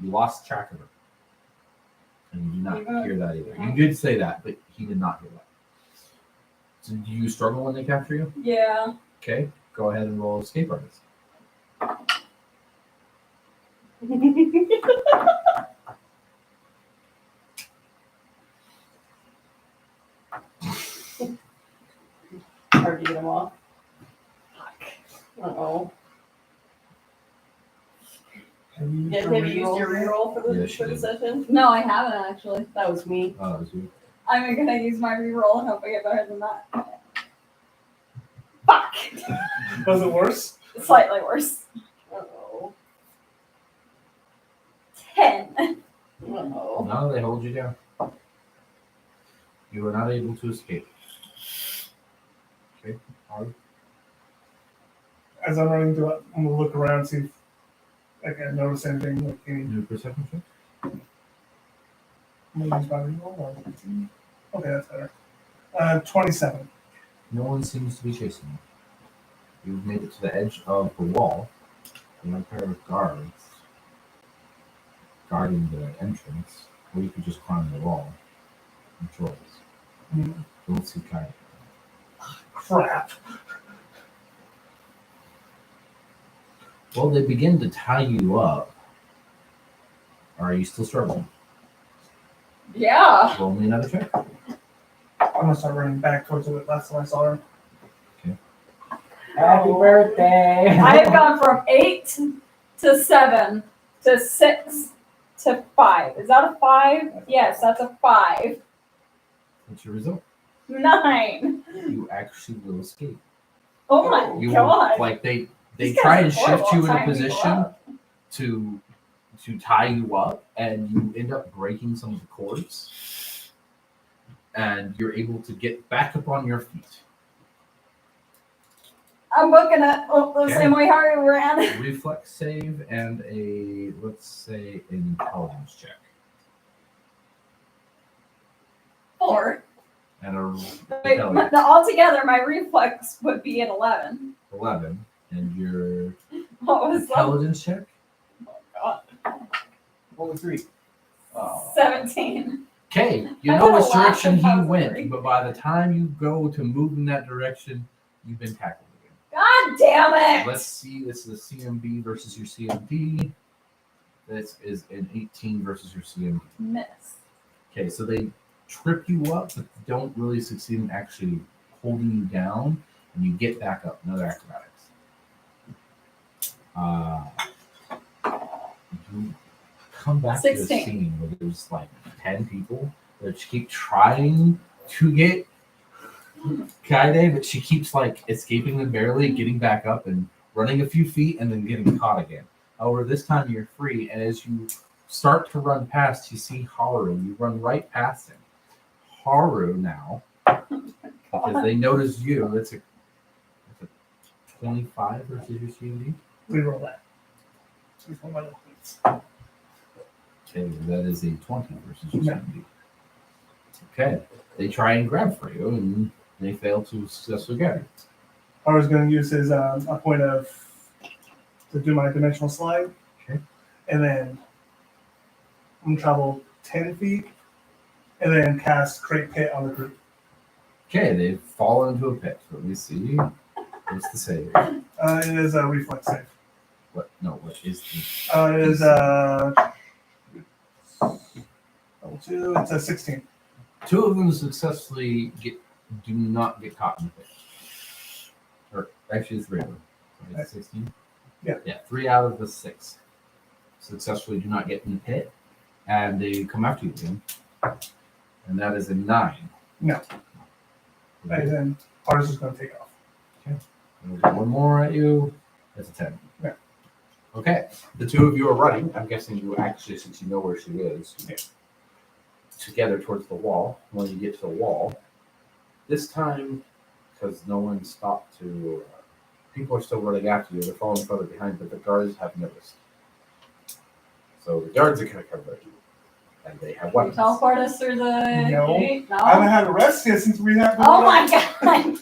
You lost track of her. And you did not hear that either. You did say that, but he did not hear that. So do you struggle when they capture you? Yeah. Okay, go ahead and roll escape artist. Hard to get them off. Uh-oh. Have you Have you used your reroll for the, Yes, she for the did. session? No, I haven't actually. That was me. Oh, that was you. I'm going to use my reroll and hope I get better than that. Fuck! Was it worse? Slightly worse. Uh-oh. 10. Uh-oh. No, they hold you down. You were not able to escape. Okay, Harvey. As I'm running through it, I'm going to look around, see if I can notice anything. Like any, New perception check. I'm going to use my reroll. Okay, that's better. 27. No one seems to be chasing you. You've made it to the edge of the wall. And a pair of guards guarding the entrance, or you could just climb the wall. And trolls. Don't see Kai. Crap. Well, they begin to tie you up. Are you still struggling? Yeah. Roll me another check. I'm gonna start running back towards the last time I saw her. Happy birthday! I have gone from 8 to 7 to 6 to 5. Is that a 5? Yes, that's a 5. What's your result? 9. You actually will escape. Oh my You god. will, like they These try guys and are shift you in a horrible at tying people position up. to tie you up, and you end up breaking some of the cords, and you're able to get back up on your feet. I'm looking at the Okay. same way Harry ran. Reflex save and a, let's say, an intelligence check. 4. And a Wait, intelligence altogether, my reflex would be an 11. 11. And your What was that? intelligence check? God. Only 3. Oh. 17. Okay, you I know would've which direction laughed if I he was went, three. but by the time you go to move in that direction, you've been tackled again. God damn it! Let's see, this is a CMB versus your CMD. This is an 18 versus your CMD. Miss. Okay, So they trip you up, but don't really succeed in actually holding you down, and you get back up. Another acrobatics. You come back to a 16. scene where there's like 10 people that keep trying to get Kaide, but she keeps like escaping them barely, getting back up and running a few feet and then getting caught again. However, this time you're free, and as you start to run past, you see Haru. You run right past him. Haru now, because they notice you, it's a 25 versus your CMD. Reroll that. Please roll my luck, please. Okay, that is a 20 versus your Yeah. 70. Okay, they try and grab for you, and they fail to successfully grab you. I was going to use his a point of to do my dimensional slide. Okay. And then I'm going to travel 10 feet and then cast Create Pit on the group. Okay, they fall into a pit. So let me see. What's the save? It is a reflex save. What? No, what is the? It is level 2. It's a 16. Two of them successfully do not get caught in the pit. Or actually, 3 of them. Okay, 16? Yeah. Yeah, 3 out of the 6 successfully do not get in the pit, and they come after you again. And that is a 9. No. Okay. And then ours is going to take off. And we'll get one more at you. That's a 10. Yeah. Okay. The two of you are running. I'm guessing you actually, since you know where she is, Yeah. together towards the wall. When you get to the wall, this time, because no one stopped to, people are still running after you. They're falling further behind, but the guards have noticed. So the guards are going to come at you, and they have Can you weapons. teleport us through the No. gate? No. I haven't had a rest yet since we have. Oh my god!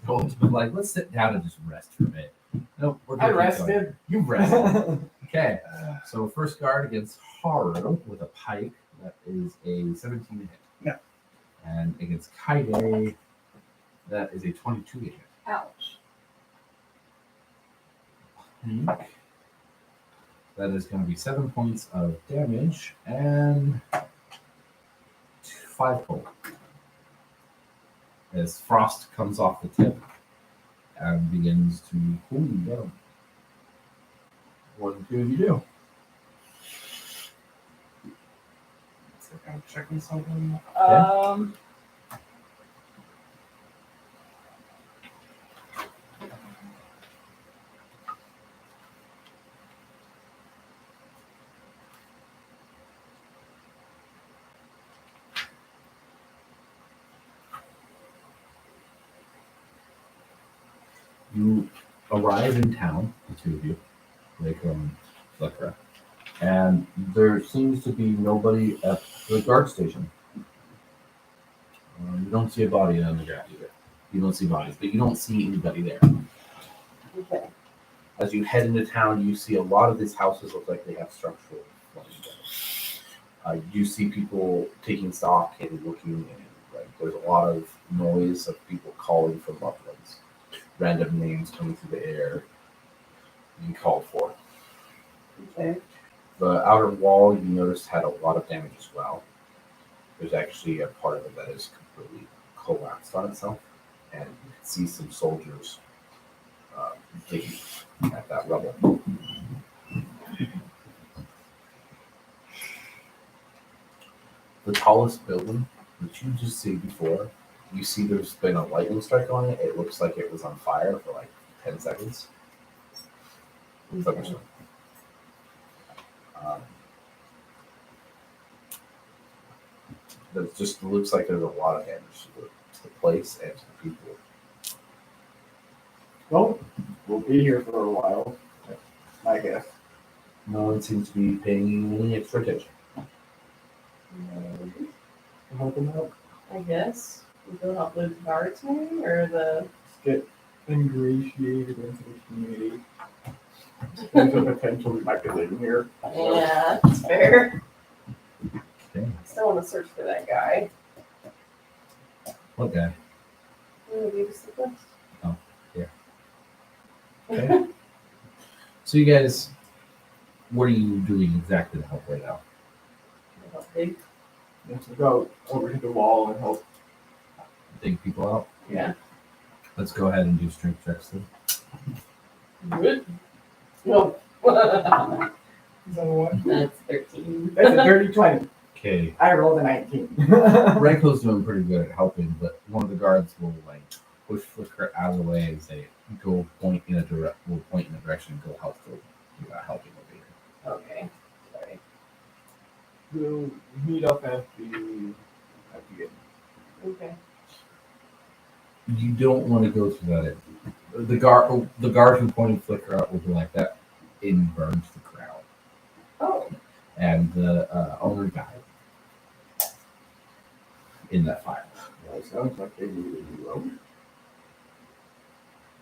Gold's been like, let's sit down and just rest for a bit. Nope, we're I gonna keep going. rested. You've rested. Okay, so first guard against Haru with a pike. That is a 17 to hit. Yeah. And against Kaide, that is a 22 to hit. Ouch. Pike. That is going to be 7 points of damage and 5 cold. As frost comes off the tip and begins to cool you down. What do you do? I'm checking something. You arrive in town, the two of you, Lekra, and there seems to be nobody at the guard station. You don't see a body on the ground either. You don't see bodies, but you don't see anybody there. Okay. As you head into town, you see a lot of these houses look like they have structural You see people taking stock and looking, and like there's a lot of noise of people calling for loved ones. Random names coming through the air being called for. Okay. The outer wall you noticed had a lot of damage as well. There's actually a part of it that is completely collapsed on itself, and you can see some soldiers digging at that rubble. The tallest building, which you just see before, you see there's been a lightning strike on it. It looks like it was on fire for like 10 seconds. Okay. It just looks like there's a lot of damage to the place and to the people. Well, we'll be here for a while, I guess. No one seems to be paying any extra attention. Helping out. I guess we go help the guards maybe, or the. Get ingratiated into the community. There's a potential we might be living here. Yeah, that's fair. Okay. Still want to search for that guy. What guy? Who gave us the quest? Okay. So you guys, what are you doing exactly to help right now? How big? Let's go over to the wall and help. Dig people out? Yeah. Let's go ahead and do strength checks then. Good. No. Is that a one? That's 13. That's a dirty 20. Okay. I rolled a 19. Renko's doing pretty good at helping, but one of the guards will like push Flicker out of the way and say, "Go point in a direction and go help the helping over here." Okay. Sorry. We'll meet up at the end. Okay. You don't want to go through that. The guard who pointed Flicker out will be like that. It burns the crowd, Oh. and the owner died in that fire. That sounds like they need a new road.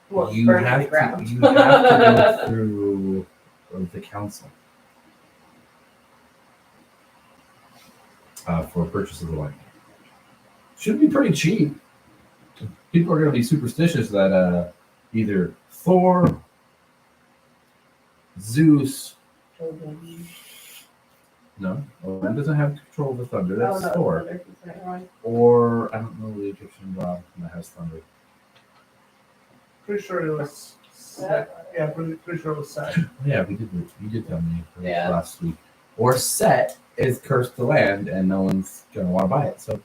Well, You burn have the ground. to go through the council for purchase of the land. Should be pretty cheap. People are going to be superstitious that either Thor, Zeus, no, Odin doesn't have control of the thunder. That's Thor. Thunder. Right, right. Or I don't know the Egyptian god that has thunder. Pretty sure it was Set. Yeah, pretty sure it was Set. Yeah, you did tell me Yeah. last week. Or Set is cursed the land and no one's gonna want to buy it. So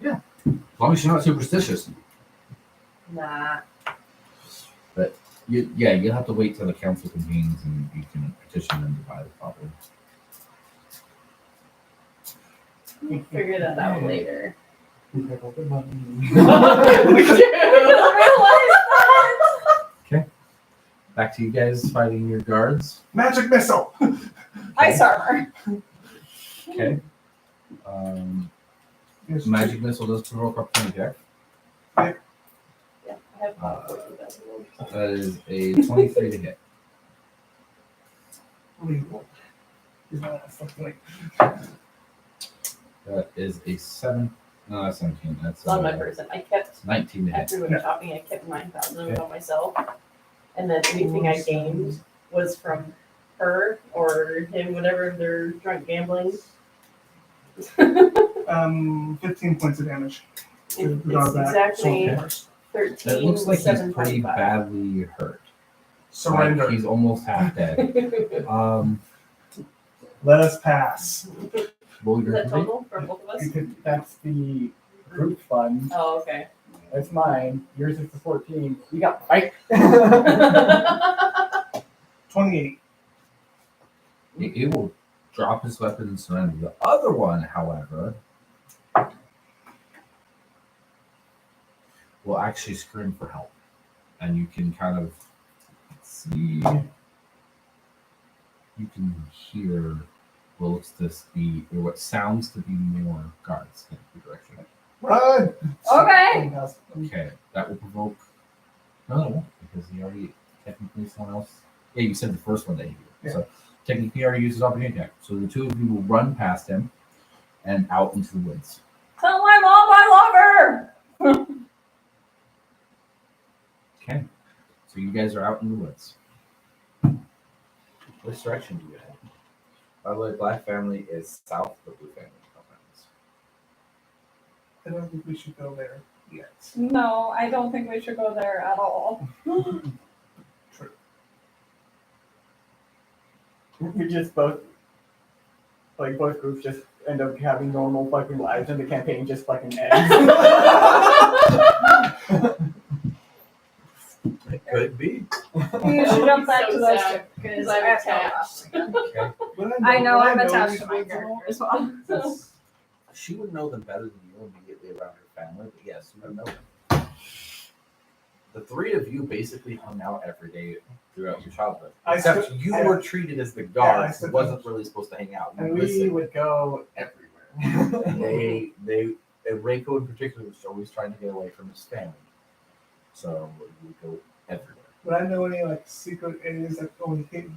yeah, as long as you're not superstitious. Nah. But you'll have to wait till the council convenes and you can petition them to buy the property. We'll figure that out later. We have all the money. Back to you guys fighting your guards. Magic missile. Ice armor. Okay. Yes. Magic missile does provoke opportunity check. Yeah, I have that. That is a 23 to hit. Unbelievable. Is that something like That is a 7. No, that's 17. That's It's on my person. I kept 19 to hit. after we went shopping. I kept 9,000 on myself, and then anything I gained was from her or him, whatever they're drunk gambling. 15 points of damage. to the dog back. exactly Okay. 13. It looks like he's pretty 725. badly hurt. Surrender. Like he's almost half dead. Let us pass. Roll Is your that infamy. total for both of us? That's the group fund. Oh, okay. That's mine. Yours is the 14. We got fight. 28. He will drop his weapon and surrender. The other one, however, will actually scream for help. And you can kind of see, you can hear what looks to be, or what sounds to be more guards in the direction. Run! Okay. Okay, that will provoke. No, it won't, because he already technically someone else. Yeah, you said the first one that he did. So technically already used his opportunity attack. So the two of you will run past him and out into the woods. Tell my mom I love her. Okay. So you guys are out in the woods. Which direction do you head? By the way, Black family is south of Blue family. I don't think we should go there yet. No, I don't think we should go there at all. True. We just both groups just end up having normal fucking lives and the campaign just fucking ends. It could be. You should jump back So to those sad, two because I'm I feel attached. lost again. Okay. But I know I'm attached these to my woods and all. character as well. That's- she would know them better than you immediately around her family, but yes, you would know them. The three of you basically hung out every day throughout your childhood. I Except still- you I- were treated as the I guard, still- who wasn't really supposed to hang out. You And were we missing. would go everywhere. And Reiko in particular was always trying to get away from his family. So you would go everywhere. Would I know any like secret areas that only to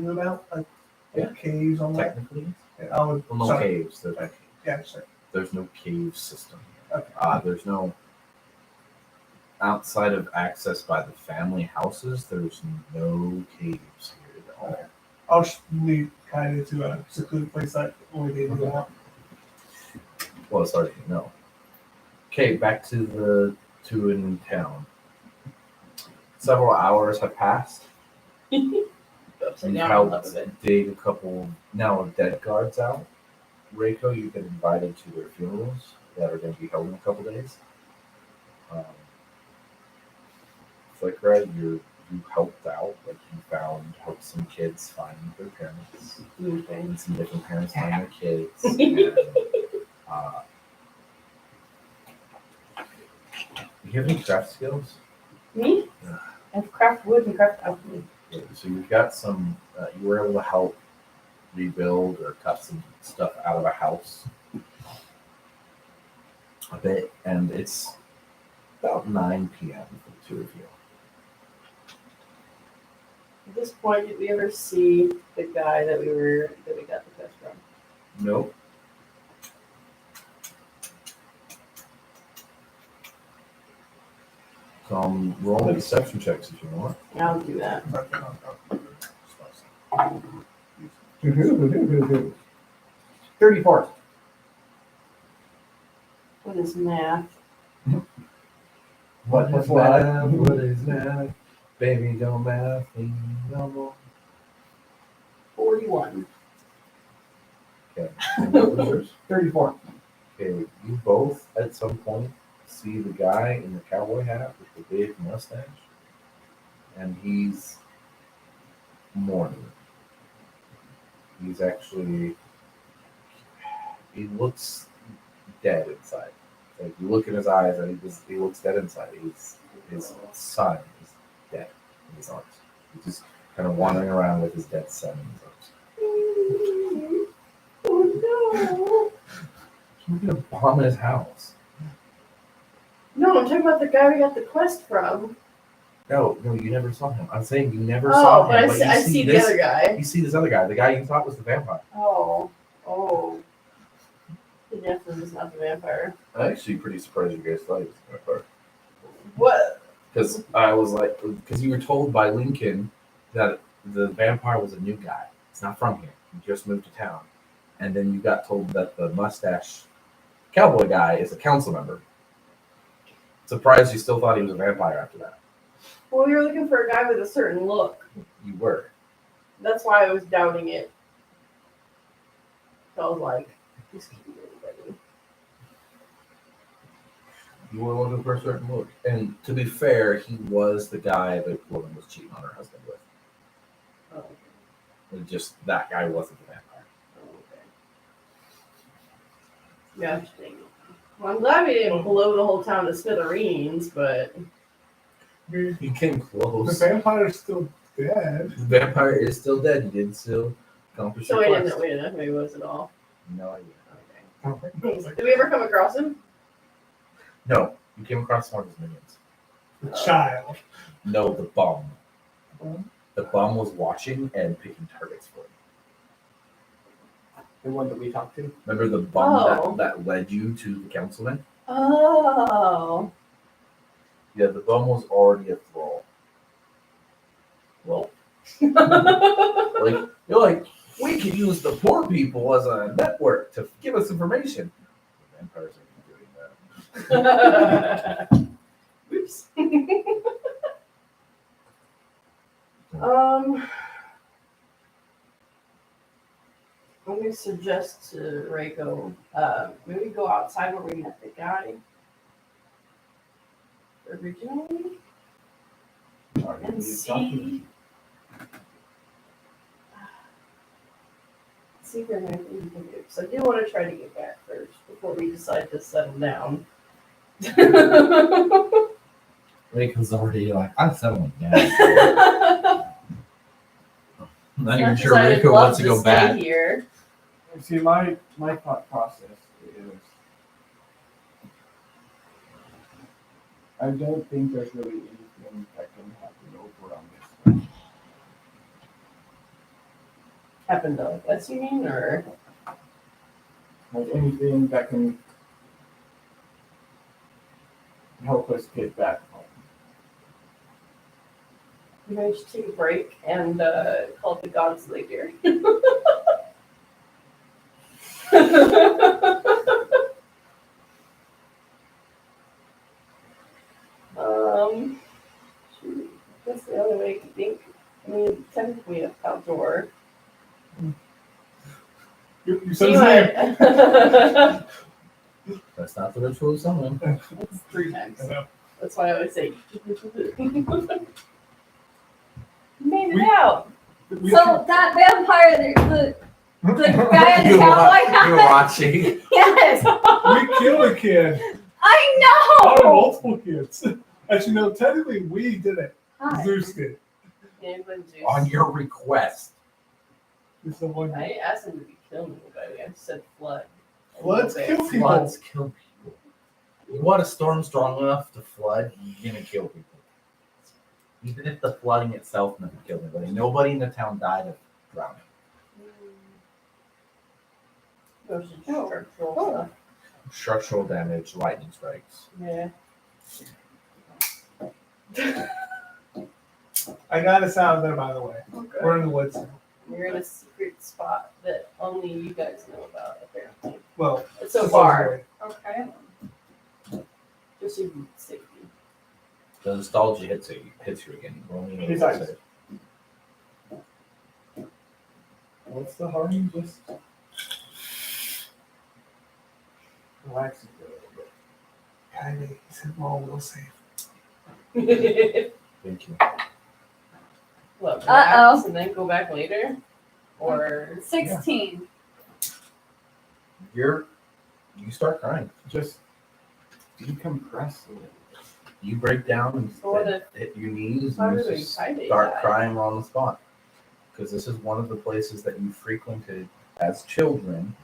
live out? Like Yeah. caves on that? Technically, Yeah, I would. well, no sorry. caves. Yeah, sure. There's no cave system. Okay. There's no outside of access by the family houses. There's no caves here at all. I'll just leave kind of to a secluded place that only they live out. Well, it's already no. Okay, back to the two in town. Several hours have passed. Upside You've down on top helped of it. dig a couple now dead guards out. Reiko, you've been invited to their funerals that are going to be held in a couple days. Flickra, you helped out, like you helped some kids find their parents, Okay. and some different parents find their kids. And, you have any craft skills? Me? Yeah. I have craft wood and craft alchemy. Yeah, so you've got some. You were able to help rebuild or cut some stuff out of a house a bit, and it's about 9 p.m. for the two of you. At this point, did we ever see the guy that we got the quest from? Nope. Roll the deception checks if you want. I'll do that. 34. What is math? What is what? What is math? Baby, don't math me no more. 41. Okay. And what was yours? 34. Okay, you both at some point see the guy in the cowboy hat with the big mustache, and he's mourning. He's actually, he looks dead inside. Like you look in his eyes, and he looks dead inside. His son is dead in his arms. He's just kind of wandering around with his dead son in his arms. Oh He's gonna bomb his house. no! No, I'm talking about the guy we got the quest from. No, you never saw him. I'm saying you never Oh, saw but him. I you see the this, other guy. You see this other guy, the guy you thought was the vampire. Oh. He definitely was not the vampire. I'm actually pretty surprised you guys thought he was the vampire. What? Because I was like, because you were told by Lincoln that the vampire was a new guy. He's not from here. He just moved to town. And then you got told that the mustache cowboy guy is a council member. Surprised you still thought he was a vampire after that. Well, we were looking for a guy with a certain look. You were. That's why I was doubting it. So I was like, this can't be anybody. You were looking for a certain look. And to be fair, he was the guy that woman was cheating on her husband with. Oh, It just that guy wasn't the vampire. okay. Gotcha. Well, I'm glad we didn't blow the whole town to smithereens, but The He came close. vampire's still dead. The vampire is still dead. You did still accomplish so your we quest. didn't know who he was at all. No idea. I don't think it was like Did we ever come across him? No, you came across one of his minions. the child. No, the bum. Bum? The bum was watching and picking targets for him. The one that we talked to. Remember the bum Oh. that led you to the councilman? Oh. Yeah, the bum was already a thrall. Well, like you're like, we could use the poor people as a network to give us information. The vampires are doing that. Oops. Let me suggest to Reiko, maybe go outside where we met the guy originally and see if there's anything we can do. So I do want to try to get back first before we decide to settle down. Reiko's already like, I'm settling down. I'm not even sure I'd Reiko love wants to go stay back. here. See, my thought process is, I don't think there's really anything that can happen over on this side. Happened to like us, you mean, or Like anything that can help us get back home. we might just take a break and call the gods later. Shoot, that's the only way I can think. I mean, technically we have outdoor. You See said his name. what? That's not the ritual of someone. It's 3 times. I know. That's why I always say. Made We- it out. We- So that vampire, the guy in the You're cowboy hat. watching. Yes, we killed a kid. I Or know. multiple kids. Actually, no, technically we did it. Hi. Zeus did. Yeah, but Zeus. On your request. It's the one. I didn't ask him to be killing anybody. I said flood. Floods Okay. kill people. Floods kill people. You want a storm strong enough to flood, you're gonna kill people. Even if the flooding itself never killed anybody. Nobody in the town died of drowning. There's some structural Oh. stuff. Structural damage, lightning strikes. Yeah. I got us out of there, by the way. We're in the woods now. You're in a secret spot that only you guys know about, apparently. Well, So far. supposedly. Okay. Just so you can safety. The nostalgia hits you again. Roll me He's a like- save. What's the harm? Just relax a little bit. Kinda, he said, well, we'll save. Thank you. What, Uh-oh. relax and then go back later? Or 16. You start crying. Just decompress a little. You break down and So what hit your knees how and do you they just hide it? start crying on the spot. Because this is one of the places that you frequented as children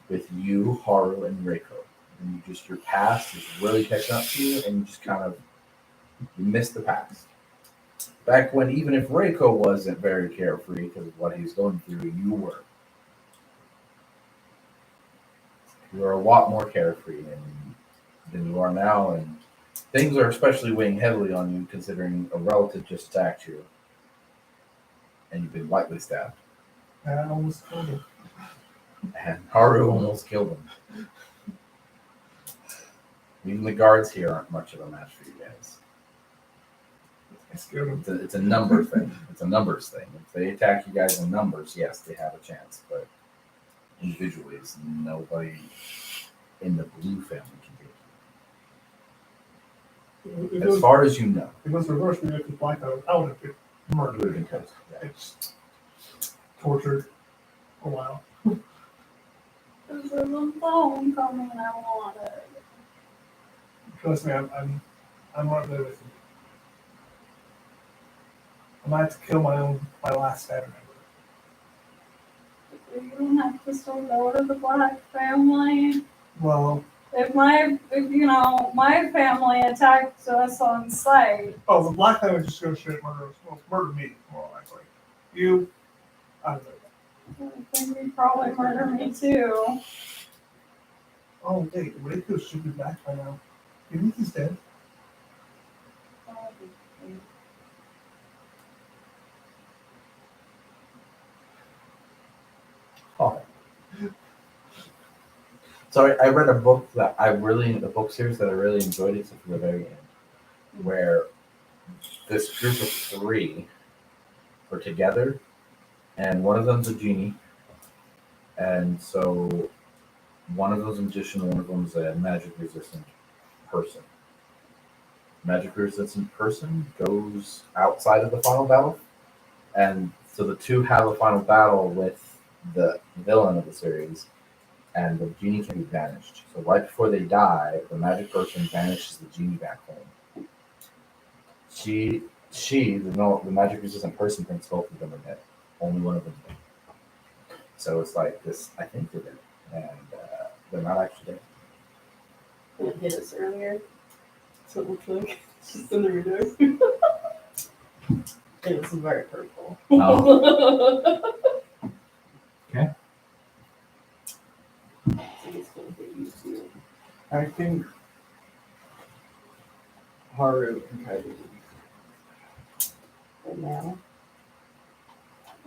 with you, Haru, and Reiko. And you just, your past is really catching up to you and you just kind of, you miss the past. Back when, even if Reiko wasn't very carefree because of what he's going through, you were. You are a lot more carefree than you are now, and things are especially weighing heavily on you considering a relative just attacked you and you've been lightly stabbed. I almost killed him. And Haru almost killed him. Even the guards here aren't much of a match for you guys. I scared him. It's a number thing. It's a numbers thing. If they attack you guys in numbers, yes, they have a chance. But individually, it's nobody in the blue family can If do it it. As was, far as you know, if it was reversed, we would have black out. I would have been it would have murdered. been toast. Yeah. It's tortured a while. There's a little bone coming and I want it. Trust me, I'm right there with you. I might have to kill my last family member. You don't have to start over the black family. Well, if my family attacked us on sight, Oh, the black guy would just go straight murder us. Well, murder me, more likely. You, I don't know. I think he'd probably murder me too. Oh, wait, Reiko should be back by now. You think he's dead? Oh. So I read a book that a book series that I really enjoyed, except for the very end, where this group of three were together, and one of them's a genie, and so one of them's a magician, one of them's a magic resistant person. Magic resistant person goes outside of the final battle, and so the two have a final battle with the villain of the series, and the genie can be banished. So right before they die, the magic person banishes the genie back home. The magic resistant person thinks both of them are dead. Only one of them is dead. So it's like this. I think they're dead, and they're not actually dead. It hit us earlier. So it looks like it's just in the window. It was very purple. Oh. Okay. So it's gonna hit you too. I think Haru can try to Right now.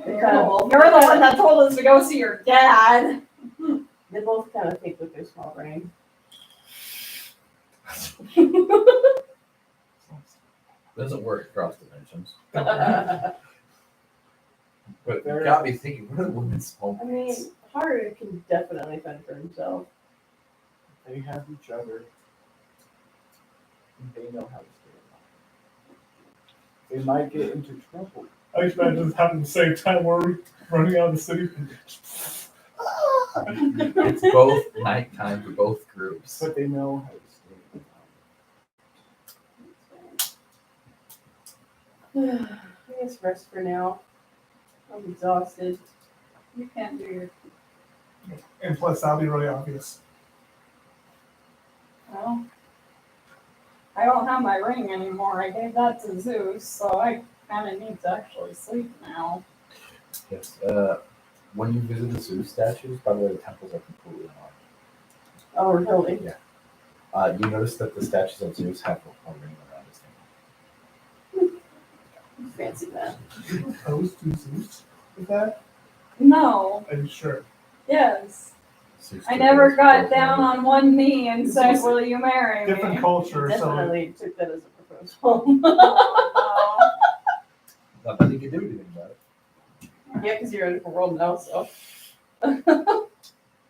You're the one that told us to go see your dad. They both kind of think with their small brain. Doesn't work across dimensions. I But you got me thinking, what are women's small mean, brains? Haru can definitely fend for himself. They have each other. And they know how to stay alive. They might get into trouble. I just imagine this happening at the same time we're running out of the city. It's both nighttime for both groups. But they know how to stay alive. I guess rest for now. I'm exhausted. You can't do your. And plus, that'll be really obvious. Well, I don't have my ring anymore. I gave that to Zeus, so I kind of need to actually sleep now. Yes. When you visit the Zeus statues, by the way, the temples are completely unlocked. Oh, really? Yeah. You notice that the statues of Zeus have a ring around his finger. Fancy that. Opposed to Zeus? Is that? No. Are you sure? Yes. Zeus I took never those got both down ring. on one knee and said, Zeus- "Will you marry me?" Different culture, so Definitely took that as a proposal. Oh, Not that he could do anything about it. Yeah, because you're in a world now, so. no.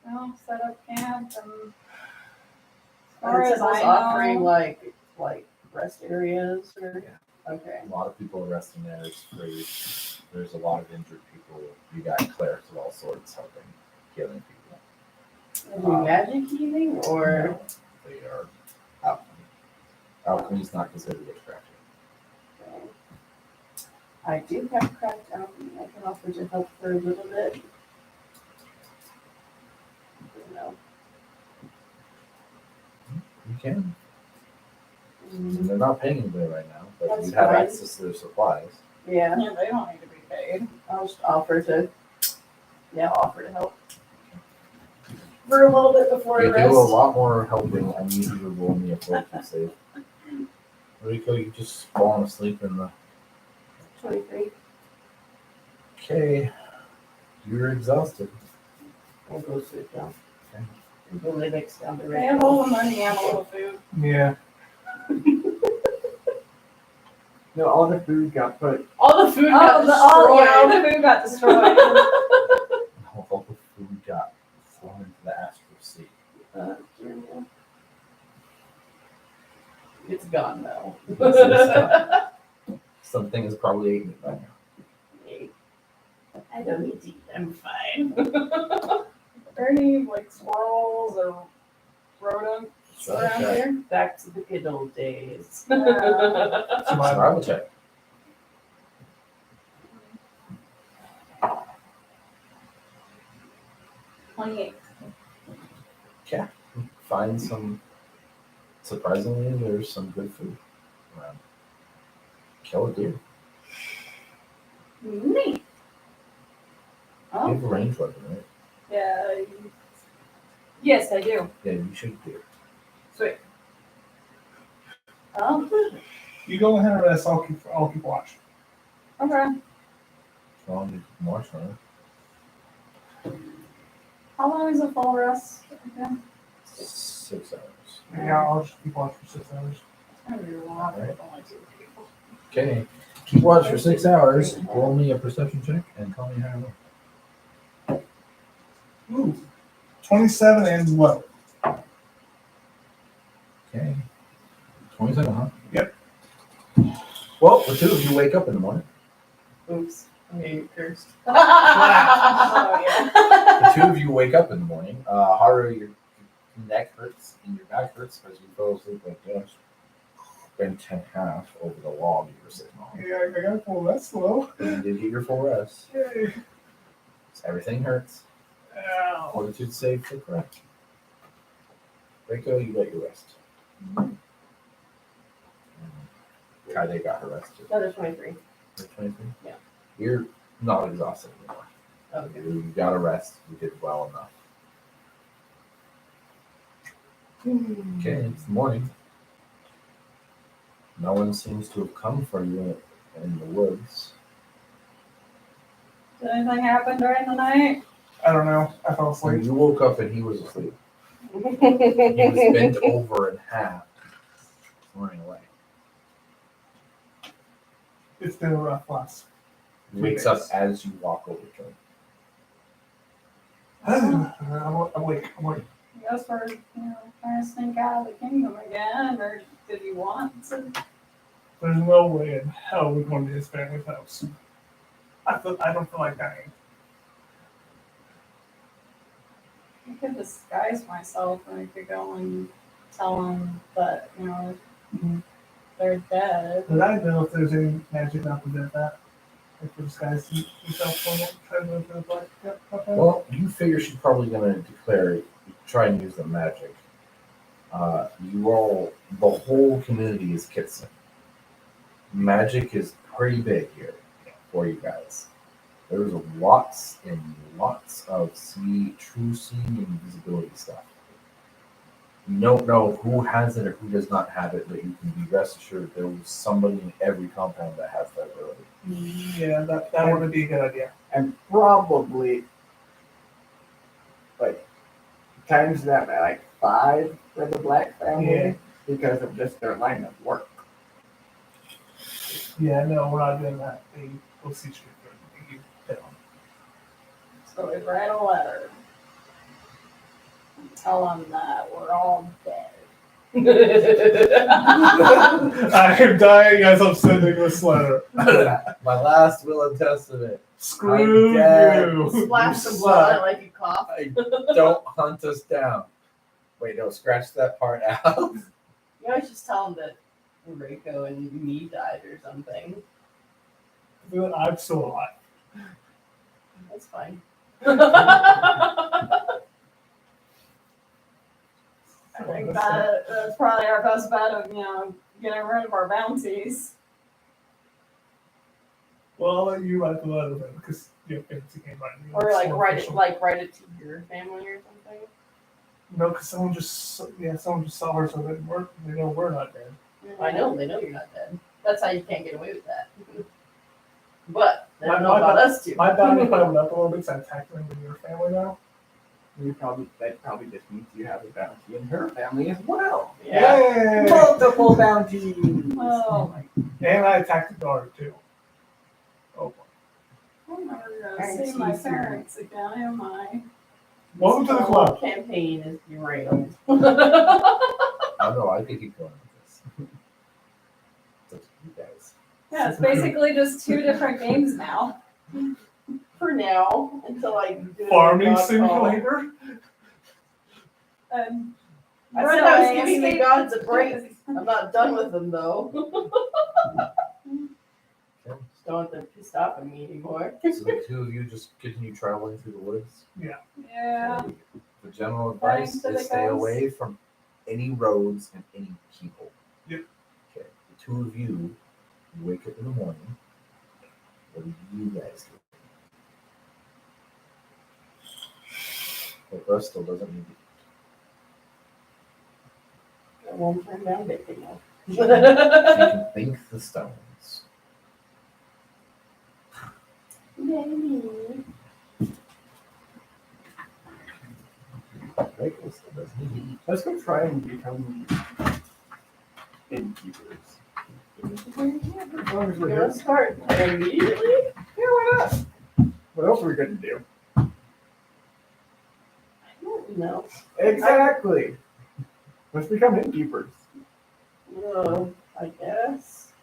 Well, set up camp and. As far Are as I offering know, like rest areas or? Okay. A lot of people are resting there. It's free. There's a lot of injured people. You got clerics of all sorts helping, healing people. Are you magic healing or? No, they are alchemy. Alchemy is not considered witchcraft. I do have cracked alchemy. I can offer to help for a little bit. No. You can. Mm, They're not paying anybody right now, but That's you have fine. access to their supplies. Yeah, yeah, they don't need to be paid. I'll just offer to. Yeah, I'll offer to help. For a little bit before You the do rest. a lot more helping. I need you to roll me a fortune save. Rico, you just falling asleep in the. 23. Okay, you're exhausted. I'll go sit down. Okay. We'll lay next down the They have right. all the money and all the food. yeah. No, all the food got put. All the food Oh, got all destroyed. the food got destroyed. All the food got thrown into the astral sea. Yeah. It's gone now. Something is probably eating it by now. I don't need to eat. I'm fine. Are there any like squirrels or rodents around Okay. here? Back to the good old days. Survival check. find some. Surprisingly, there's some good food around. Kill a deer. Neat. You Oh, have a range weapon, right? yeah. Yes, I do. Yeah, you should do. Sweet. Oh, You go ahead and rest. I'll keep watch. okay. As long as you can watch on it. How long is a full rest? again? 6 hours. Yeah, I'll just keep watch for 6 hours. It's gonna be a lot. Alright. With only 2 people. Okay. Keep watch for 6 hours. Roll me a perception check and tell me how to roll. Ooh, 27 and low. Okay. 27, huh? Yep. Well, the two of you wake up in the morning. Oops. I'm getting cursed. Oh, yeah. The two of you wake up in the morning. Haru, your neck hurts and your back hurts because you fell asleep like this. Bent in half over the log you were sitting on. Yeah, I got full rest though. But you did get your full rest. Yay. So everything hurts. Ow. Fortitude save for correct. Reiko, you got your rest. Kaide got her rest too. Another 23. You're 23? Yeah. You're not exhausted anymore. Okay. You got a rest. You did well enough. Okay, it's morning. No one seems to have come for you in the woods. Did anything happen during the night? I don't know. I fell So asleep. you woke up and he was asleep. He was bent over in half, snoring away. It's been a rough last. He wakes up as you walk over to him. I'm awake. I guess we're, trying to sneak out of the kingdom again, or did you want to? There's no way in hell we're going to his family's house. I don't feel like dying. I could disguise myself and I could go and tell them that, they're dead. But I don't know if there's any magic that prevent that. If the disguise himself for it, try to go for the black. Yep, okay. Well, you figure she's probably going to try and use the magic. The whole community is Kitsen. Magic is pretty big here for you guys. There's lots and lots of true seeing and invisibility stuff. You don't know who has it or who does not have it, but you can be rest assured there was somebody in every compound that has that ability. Yeah, that would be a good idea. And probably like times that by like 5 for the black family Yeah. because of just their line of work. Yeah, no, we're not doing that. We'll see straight through. So we write a letter. And tell them that we're all dead. I am dying as I'm sending this letter. My last will and testament. Screw I'm dead. you. Splash You some suck. blood like a cough. Don't hunt us down. Wait, no, scratch that part out. You always just tell them that Reiko and me died or something. I'm still alive. That's fine. I think that's probably our best bet of, getting rid of our bounties. Well, I'll let you write the letter then, because you can't write it. Or It's like more write official. it to your family or something. No, because someone just saw her, so they know we're not dead. I know, they know you're not dead. That's how you can't get away with that. But they don't know My- about us too. My bounty probably went up a little bit because I attacked them in your family now. That probably just means you have a bounty in her family as well. Yeah. Yay! Multiple bounties. Oh my And I attacked the daughter too. Oh boy. I'm never gonna see my parents again, am I? Welcome to the This club. whole campaign is derailed. I don't know. I think keep going with this. It's up to you guys. Yeah, it's basically just 2 different games now. For now, until I do it Farming with God call. simulator? And I said I was really, giving the mean, gods a break. I'm not done with them though. Just don't want them pissed off at me anymore. So the two of you just continue traveling through the woods. Yeah. The The general advice Thanks, is stay guys. away from any roads and any people. Yep. Okay. The two of you wake up in the morning. What do you guys do? But Russ still doesn't need I won't turn down bacon now. She can think the stones. Maybe. Rachel still doesn't need Let's go try and become innkeepers. As long as You're we're gonna here. start immediately? Yeah, why not? What else are we gonna do? I don't know. Exactly. Let's become innkeepers. I guess.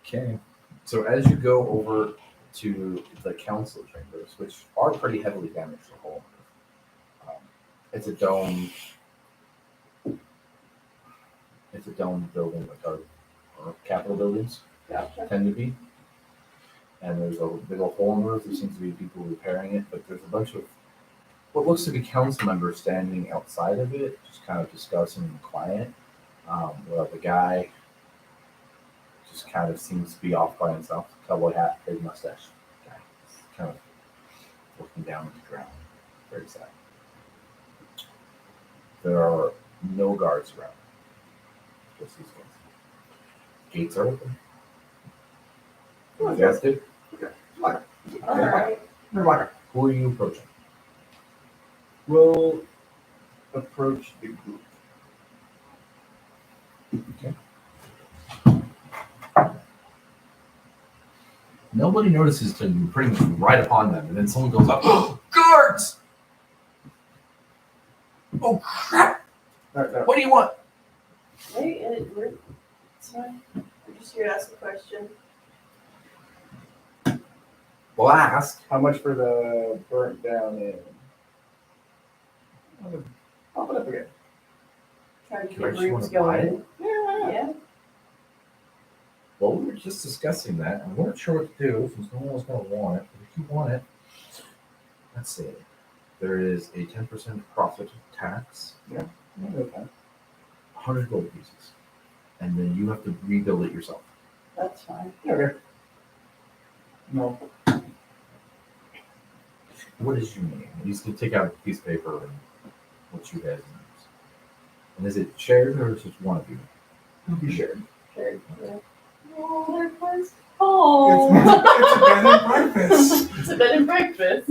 Okay. So as you go over to the council chambers, which are pretty heavily damaged to whole, it's a dome. It's a dome building, like our Capitol buildings Gotcha. tend to be. And there's a big old hole in the roof. There seems to be people repairing it, but there's a bunch of what looks to be council members standing outside of it, just kind of discussing in quiet. Well, the guy just kind of seems to be off by himself. Cowboy hat, big mustache guy. Just kind of looking down at the ground. Very sad. There are no guards around. Just these guys. Gates are open. What do you guys do? Alright. Who are you approaching? We'll approach the group. Nobody notices till you pretty much right upon them, and then someone goes up, "Oh, guards! Oh crap! No. What do you want?" Hey, it's fine. I'm just here to ask a question. Well, ask. How much for the burnt down inn? I'll put it up again. Trying to You get actually rooms wanna buy going. Yeah. Well, we were just discussing that. I weren't sure what to do since no one was going to want it. But if you want it, let's see. There is a 10% profit tax, Okay. 100 gold pieces, and then you have to rebuild it yourself. That's fine. Okay. No. What is your name? He's going to take out a piece of paper and what you guys use. And is it shared or is it one of you? You shared. Sure. Yeah. Oh, they're close. It's Oh. a bed and breakfast. It's a bed and breakfast.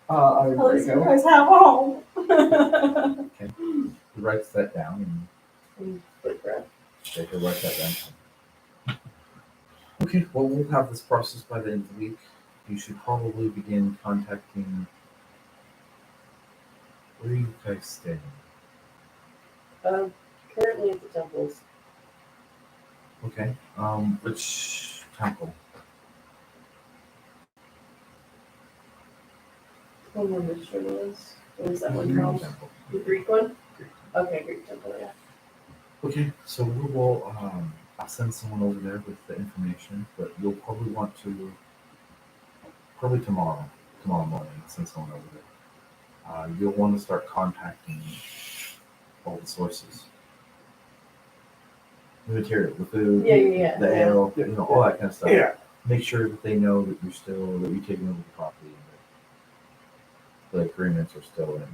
I At least you know. guys have a home. He writes that down Good breath. and he'll write that down. Okay, well, we'll have this process by the end of the week. You should probably begin contacting. Where are you guys staying? Currently at the temples. Okay. Which temple? I don't remember which one it was. What was that one Greek called? temple. The Greek one? Greek. Okay, Greek temple, yeah. Okay, so we will. I'll send someone over there with the information, but you'll probably want to. Probably tomorrow morning, send someone over there. You'll want to start contacting all the sources. The material, the food, Yeah. the ale, all that kind of stuff. Yeah. Make sure that they know that you're taking over the property and that the agreements are still in.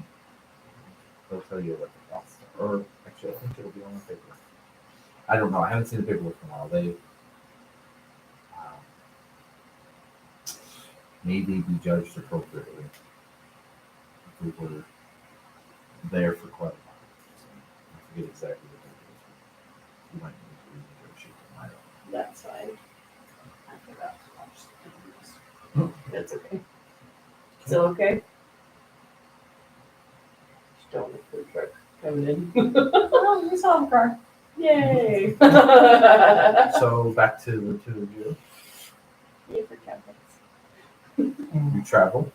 They'll tell you what the costs are. Or actually, I think it'll be on the paper. I don't know. I haven't seen the paperwork in a while. They maybe be judged appropriately if we were there for quite a while. So I forget exactly what that is. You might need to renegotiate them. I don't know. That's fine. I forgot to watch the videos. That's okay. Still okay? Just don't want the food truck coming in. Oh, you saw the car. Yay! So back to the two of you. Yay for Catholics. You travel.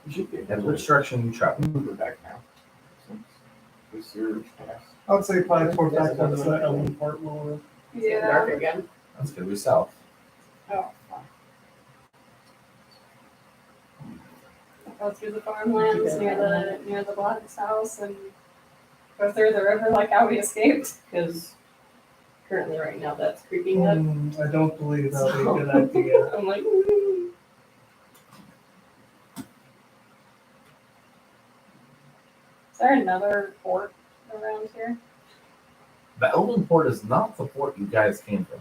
You should be And able which direction you travel? to move it back now. Since this year's passed. I would say probably toward back towards the Ellen part more. It's getting dark again. That's gonna be south. Oh, fine. go through the farmlands near the Black's house and go through the river like how we escaped? Because currently, right now, that's creeping up. I don't believe that would be a good idea. I'm like, Is there another fort around here? The Elven Port is not the port you guys came from.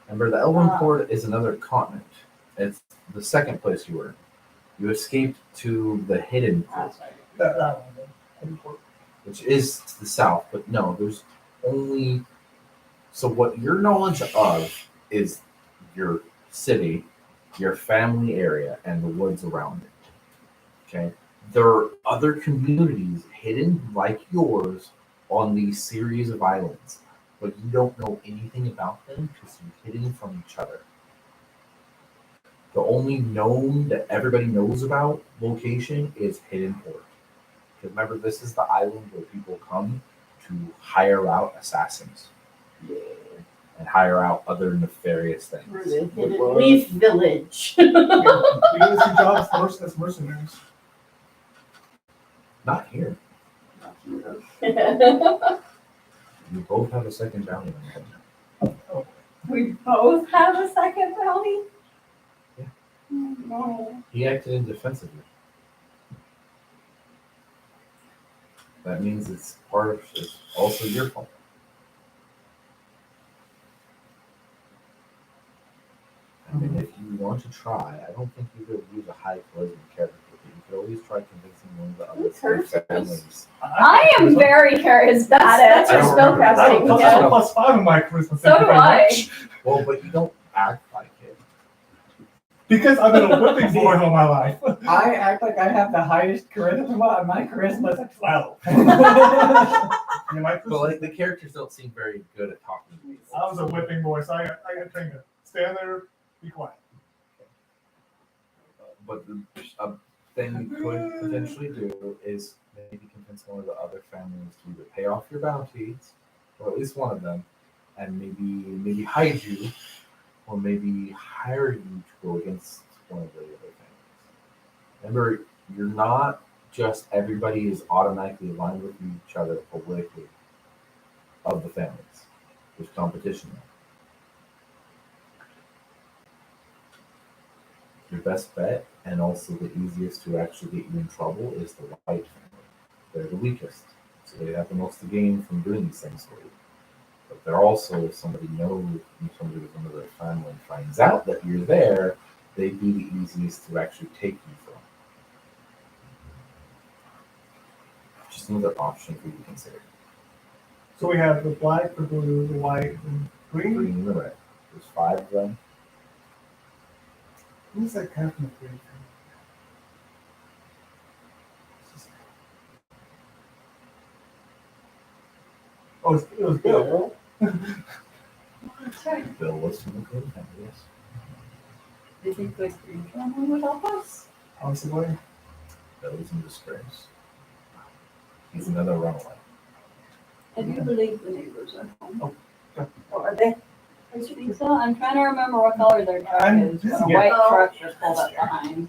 Remember, the Elven Ah. Port is another continent. It's the second place you were. You escaped to the Hidden Port, That one. Import. which is to the south, but no, there's only. So, what your knowledge of is your city, your family area, and the woods around it. Okay? There are other communities hidden like yours on these series of islands, but you don't know anything about them because you're hidden from each other. The only known that everybody knows about location is Hidden Port. Because remember, this is the island where people come to hire out assassins and hire out other nefarious we're things. the Hidden Leaf Village. You guys see jobs first as mercenaries. Not here. We You both have a second bounty on you. We both have a second bounty? Yeah. No. He acted in defense of you. That means it's also your fault. I mean, if you want to try, I don't think you could use a high charisma character, but you could always try convincing one of the other Who's three hers? families. I am very charismatic. That's your I don't spell remember. I have casting. a Yeah. +5 in my charisma. So thank you do very I. much. Well, but you don't act like it. Because I've been a whipping boy all my life. I act like I have the highest charisma, and my charisma is a 12. Yeah, my But like the characters don't seem very good at talking to me. I was a whipping boy, so I got trained to stand there, be quiet. But a thing you could potentially do is maybe convince one of the other families to either pay off your bounties, or at least one of them, and maybe hide you, or maybe hire you to go against one of the other families. Remember, you're not just everybody is automatically aligned with each other politically of the families. There's competition there. Your best bet, and also the easiest to actually get you in trouble, is the White family. They're the weakest, so they have the most to gain from doing these things for you. But they're also, if somebody knows, if somebody within their family finds out that you're there, they'd be the easiest to actually take you from. Just another option for you to consider. So we have the black, the blue, the white, and green. Green and the red. There's 5 of them. Who's that captain of green? Oh, it was Bill. Bill was from the Green family, yes. Do you think the green family would help us? Possibly. Bill is in disgrace. He's another runaway. I do believe the neighbors are home. Oh, are they? I think so. I'm trying to remember what color their truck I'm is. But a busy. white Oh. truck just pulled up behind.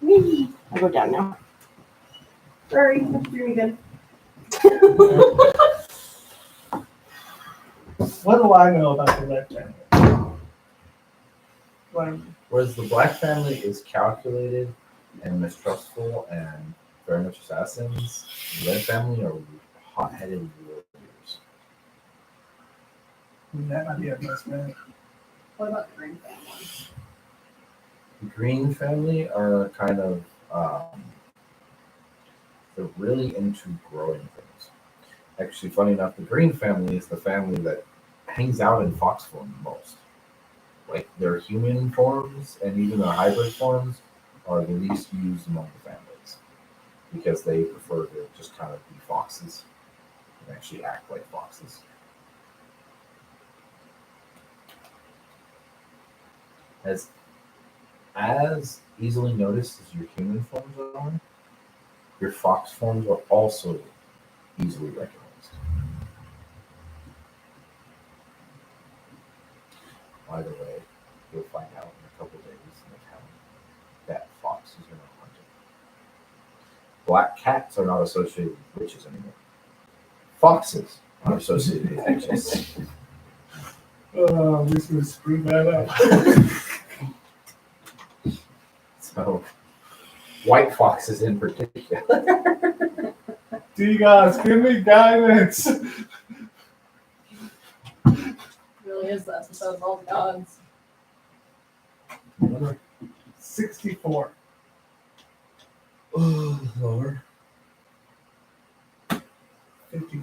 Me. I'll go down now. Sorry, I'm doing again. What do I know about the red family? Well, Whereas the Black family is calculated and mistrustful and very much assassins, the Red family are hot-headed warriors. that might be a best man. What about the green family? The Green family are kind of, they're really into growing things. Actually, funny enough, the Green family is the family that hangs out in fox form the most. Like their human forms and even their hybrid forms are the least used among the families because they prefer to just kind of be foxes and actually act like foxes. As easily noticed as your human forms are, your fox forms are also easily recognized. By the way, you'll find out in a couple days in the town Black cats are not associated with witches anymore. Foxes are associated with witches. At least we screwed that up. So, white foxes in particular. Do you guys give me guidance? Really is the episode of all the gods. 64. Oh, Lord. 53.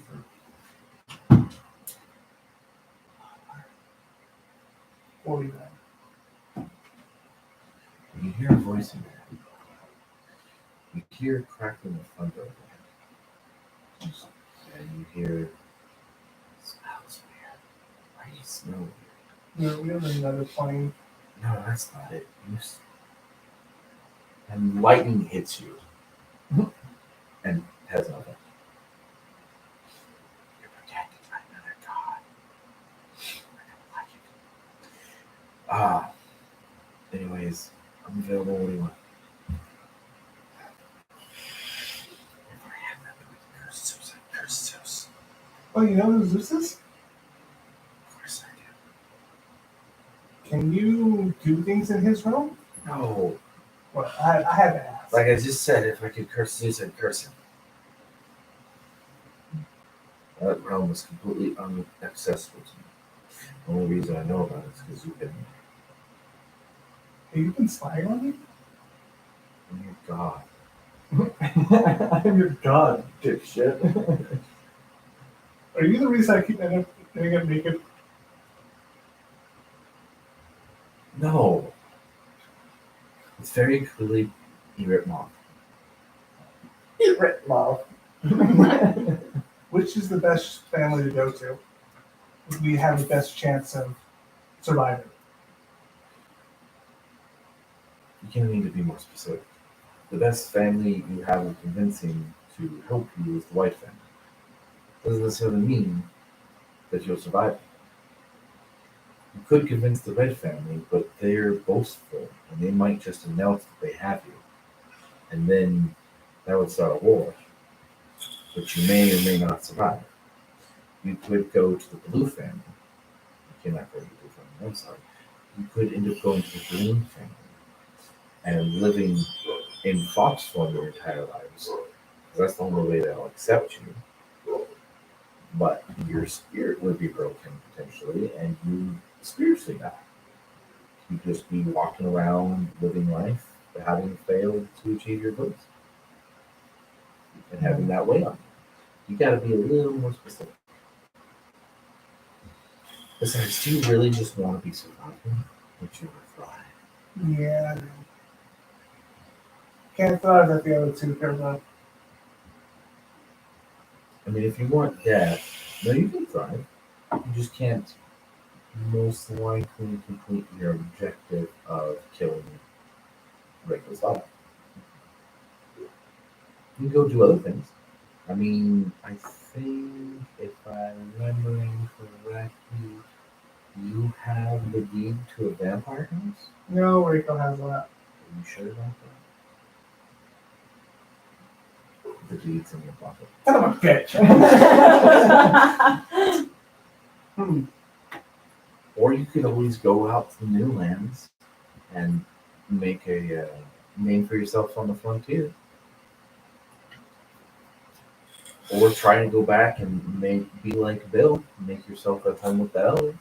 49. You hear a voice in your head. You hear crackling of thunder overhead. And you hear, smells weird. Why do you smell weird? No, we have another plane. No, that's not it. And lightning hits you. And has no effect. You're protected by another god. I don't like it. Anyways, I'm available. What do you want? If I have nothing, we can curse Zeus. I curse Zeus. Oh, you know who Zeus is? Of course I Can you do things in his realm? do. No. Well, I had to ask. Like I just said, if I could curse Zeus, I'd curse him. That realm is completely inaccessible to me. The only reason I know about it is because you've been Have you been spying on me? I'm your god. I'm your god, dipshit. Are you the reason I keep ending up naked? No. It's very clearly Erit Moth. Rit mouth. Which is the best family to go to? We have the best chance of surviving. You're going to need to be more specific. The best family you have of convincing to help you is the white family. Doesn't necessarily mean that you'll survive. You could convince the red family, but they're boastful, and they might just announce that they have you. And then that would start a war, which you may or may not survive. You could go to the blue family. You cannot go to the blue family, I'm sorry. You could end up going to the green family and living in fox form your entire lives. That's the only way they'll accept you. But your spirit would be broken potentially, and you spiritually die. You'd just be walking around living life, having failed to achieve your goals. And having that weight on you. You gotta be a little more specific. Besides, do you really just want to be surviving? Or do you want to thrive? Yeah, I do. Can't thrive at the other two pairs up. I mean, if you want death, no, you can thrive. You just can't most likely complete your objective of killing Rachel's daughter. You can go do other things. I mean, I think if I'm remembering correctly, you have the deed to a vampire house? No, Rico has that. Are you sure about that? The deed's in your pocket. Son of a bitch. Or you could always go out to the new lands and make a name for yourself on the frontier. Or try to go back and be like Bill, make yourself at home with the elves.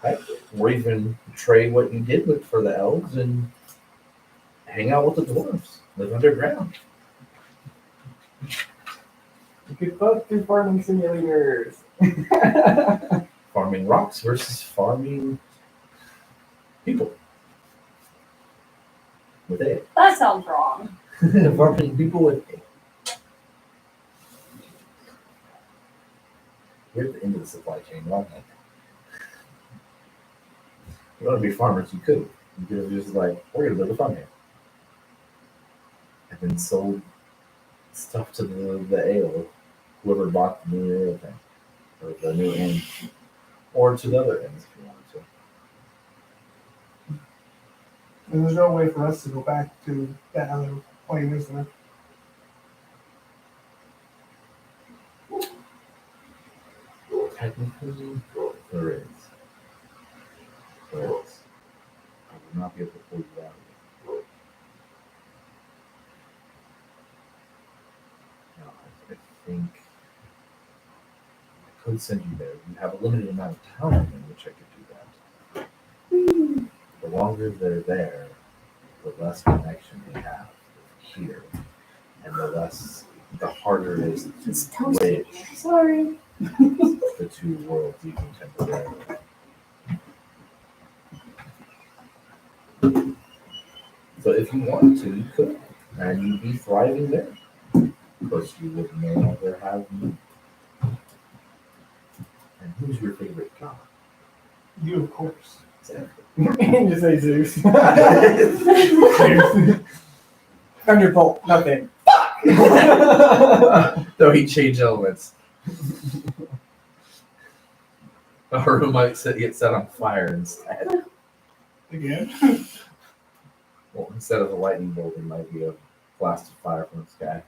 Right? Or even trade what you did for the elves and hang out with the dwarves, live underground. You could both do farming simulators. Farming rocks versus farming people. With A. That sounds wrong. Farming people with A. You're at the end of the supply chain, aren't you? You want to be farmers, you could. You could have just like, we're going to build a farm here. And then sold stuff to the ale, whoever bought the new ale thing, or the new inn, or to the other ends if you wanted to. And there's no way for us to go back to that other plane, is there? Technically, there is. But I will not be able to pull you out of it. Now, I think I could send you there. You have a limited amount of time in which I could do that. The longer they're there, the less connection they have here, and the harder it is It's to toasted. bridge Sorry. the two worlds even temporarily. So if you wanted to, you could, and you'd be thriving there. Because you would no longer have me. And who's your favorite god? You, of course. And you say Zeus. Thunderbolt, nothing. No, he changed elements. Or who might get set on fire instead. Again. Well, instead of a lightning bolt, it might be a blast of fire from the sky.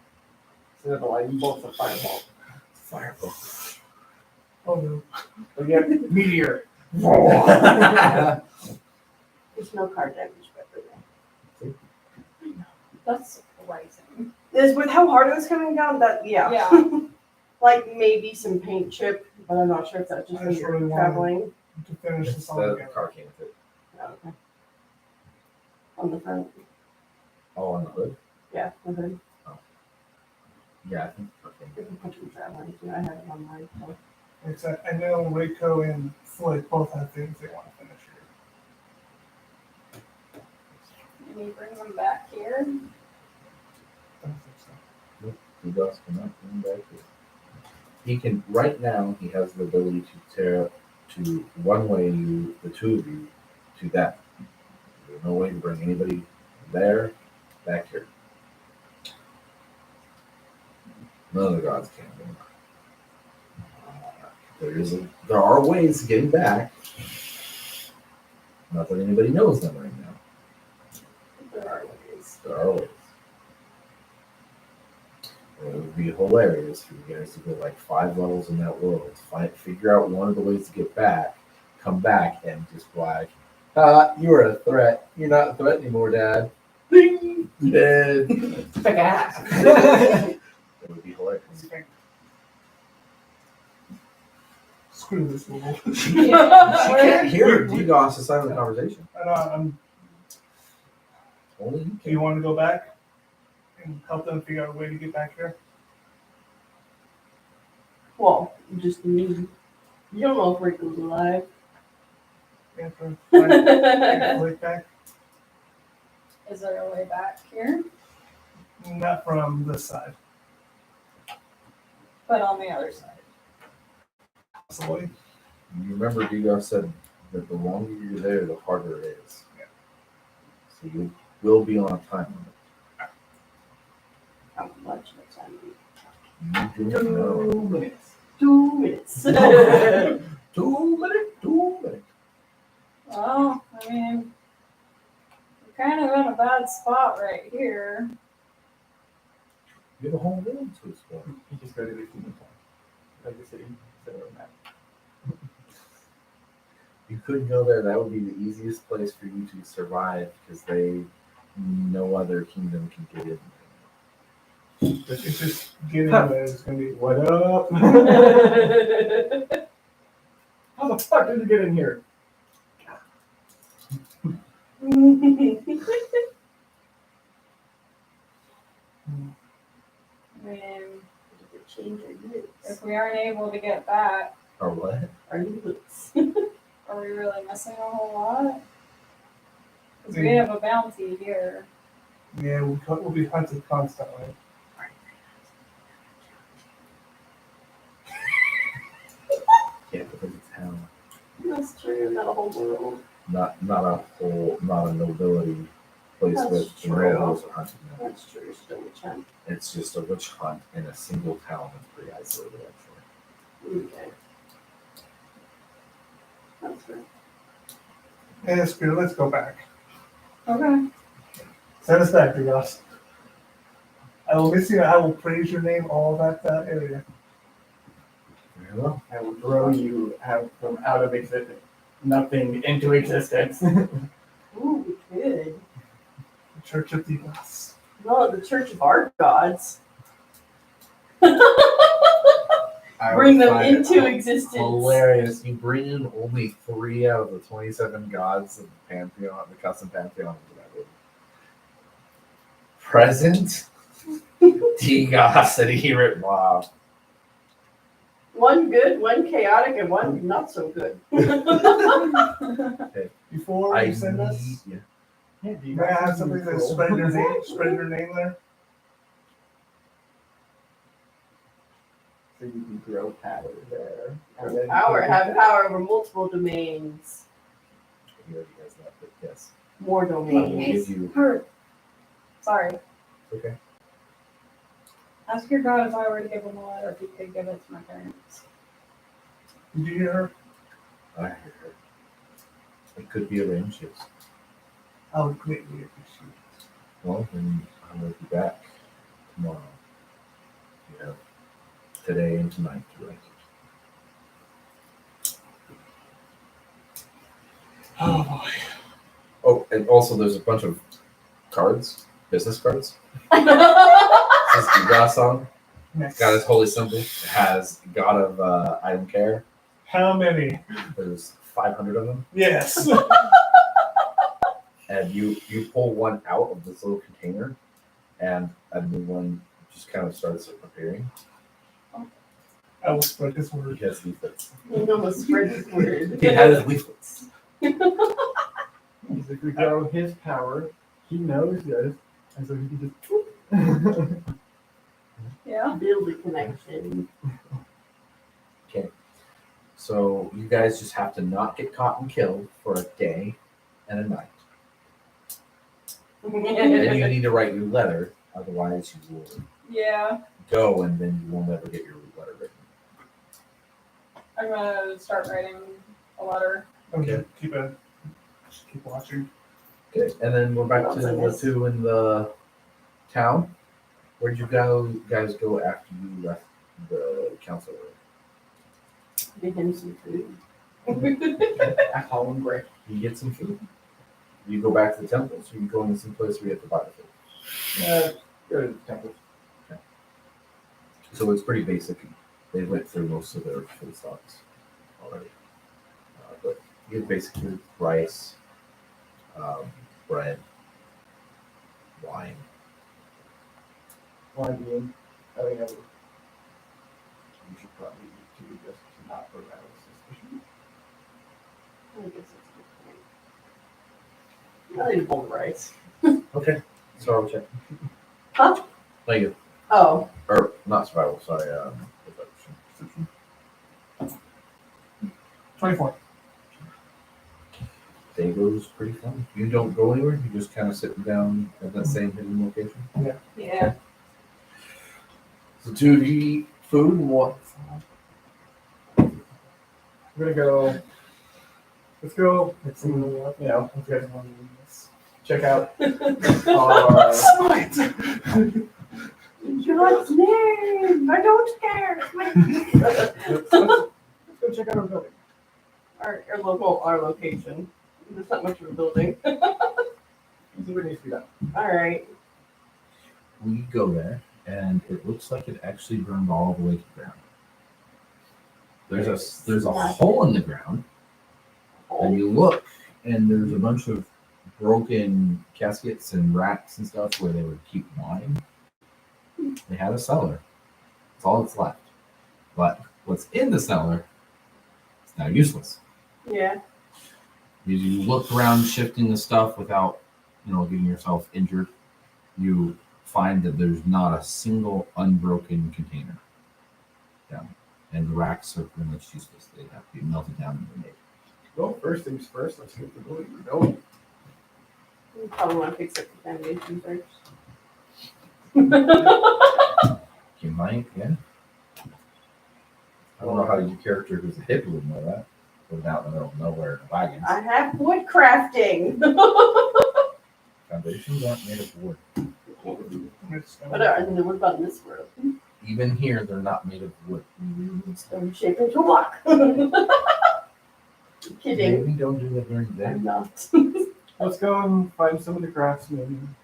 Instead of a lightning bolt, a fireball. Fireball. Oh no. Again, meteor. There's no card damage, but That's surprising. is with how hard it was coming down. That Yeah. like maybe some paint chip, but I'm not sure if that's just I when just you're really wanted- traveling. To finish It's this all the together. car came with it. Oh, okay. On the front, Oh, on the hood? yeah, the hood. Yeah, I think okay. You can put them traveling too. I have it on mine. So. Except I know Reiko and Flick both have things they want to finish here. Can you bring them back here? I don't think so. He does cannot bring back here. He can right now. He has the ability to tear to one way you, the two of you, to that. There's no way to bring anybody there back here. None of the gods can. There are ways to getting back. Not that anybody knows them right now. There are ways. There are ways. It would be hilarious for you guys to go like 5 levels in that world, figure out one of the ways to get back, come back, and just like, you are a threat. You're not a threat anymore, Dad. Ding! Dead. It would be hilarious. Screw this world. She can't hear Degos aside of the conversation. I know, Only you do can. you want to go back and help them figure out a way to get back here? Well, just me. You don't know if Rico's alive. After find Flick back? Is there a way back here? Not from this side. But on the other side. Possibly. You remember Degos said that the longer you're there, the harder it is. Yeah. So you will be on a time limit. How much next time? You don't know. 2 minutes. 2 minutes. 2 minutes, 2 minutes. Well, I mean, we're kind of in a bad spot right here. You have a whole world to explore. You just go to the human town. Like the city, set a map. You could go there. That would be the easiest place for you to survive because no other kingdom can get in. It's just getting there is going to be. What up? How the fuck did you get in here? I mean, Change your roots. if we aren't able to get back, Or what? Are you roots? are we really missing a whole lot? Because we have a bounty here. Yeah, we'll be hunted constantly. Yeah, because it's hell. That's true. Not a whole world. Not a nobility place That's with true. nobles or hunting. No. That's true. Still a chance. It's just a witch hunt in a single town that's pretty isolated, actually. Okay. That's fair. Yeah, screw it, let's go back. Okay. Send us back, Degos. I will miss you. I will praise your name all that area. Very well. I will grow you out from out of existence, nothing into existence. Ooh, we could. The Church of the Gods. No, the Church of our gods. I Bring would them find it into existence. hilarious. You bring in only 3 out of the 27 gods of the pantheon, the custom pantheon. Present. Digosity. Wow. One good, one chaotic, and one not so good. Before I you send us, need- Yeah, do you may I guys have something control? to spread your name? Spread your name there. So you can grow power there. And Have then power, take have it power over multiple domains. He already has that, but yes. More I will domains. give you. Her. Sorry. Okay. Ask your god if I were to give him a letter, if he could give it to my parents. Did you hear her? I heard her. It could be arranged, yes. I would greatly appreciate it. Well, then I will be back tomorrow. You have today and tonight to write it. Oh boy. Oh, and also there's a bunch of cards, business cards. This is the God song. Next. God is holy symbol. It has God of I don't care. How many? There's 500 of them. Yes. And you pull one out of this little container, and a new one just kind of starts appearing. I will spread this word. It has leaflets. You almost spread this word. It has leaflets. He's like, we grow his power. He knows this, and so he can just. Yeah. Build a connection. Okay. So you guys just have to not get caught and killed for a day and a night. And then you need to write your letter, otherwise you will Yeah. go and then you will never get your letter written. I'm gonna start writing a letter. Okay. Keep watching. Okay, and then we're back to the 2 in the town. Where'd you guys go after you left the council room? Give him some food. I call him Greg. You get some food. You go back to the temple, so you go into some place where you have to buy the food. Go to the temple. So it's pretty basic. They went through most of their food stocks already. But you get basic food, rice, bread, wine. Wine being, I mean, you should probably eat too, just to not arouse suspicion. I guess that's a good point. I need a bowl of rice. Okay. Survival check. Huh? Thank you. Oh, Or not survival, sorry. Perception. 24. Day goes pretty fun. You don't go anywhere. You just kind of sitting down at that same hidden location. Yeah. So, do you eat food and what? I'm gonna go. Let's go. Let's see. You know, let's go check out our. God's name! I don't care. Let's go check out our building. Our location. There's not much of a building. See what needs to be done. All right. We go there, and it looks like it actually burned all the way to the ground. There's a hole in the ground, and you look, and there's a bunch of broken caskets and racks and stuff where they would keep wine. They had a cellar. That's all that's left. But what's in the cellar is now useless. Yeah. You look around shifting the stuff without, getting yourself injured. You find that there's not a single unbroken container down. And the racks are pretty much useless. They have to be melted down and remade. Well, first things first, let's get the building we're going. You probably want to fix up the foundation first. You might, yeah. I don't know how your character who's a hippie would know that. Living out in the middle of nowhere in wagons. I have wood crafting. Foundations aren't made of wood. What about in this world? even here, they're not made of wood. Stone shaped into a block. Kidding. Maybe don't do that during the day. I'm not. Let's go and find some of the craftsmen.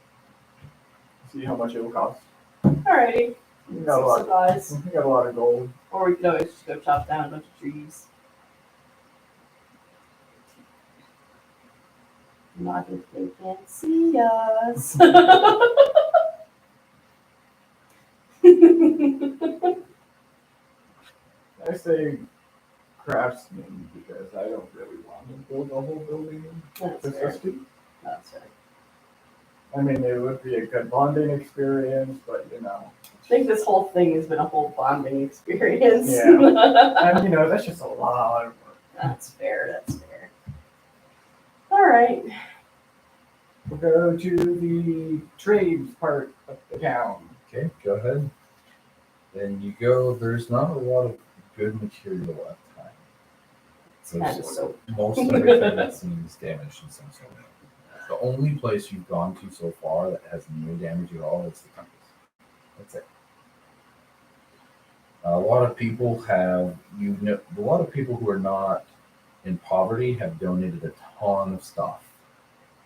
See how much it will cost. Alrighty. We got a lot. Supplies. We got a lot of gold. Or we could always just go chop down a bunch of trees. Not if they can't see us. I say craftsmen because I don't really want to build a whole building That's to fair. system. That's fair. I mean, it would be a good bonding experience, but you know, I think this whole thing has been a whole bonding experience. and you know, that's just a lot of work. That's fair. That's fair. All right. We'll go to the trades part of the town. Okay, go ahead. Then you go. There's not a lot of good material at the time. Kind of There's so. most everything that seems damaged in some sort. The only place you've gone to so far that has no damage at all is the compass. That's it. A lot of people have, a lot of people who are not in poverty have donated a ton of stuff,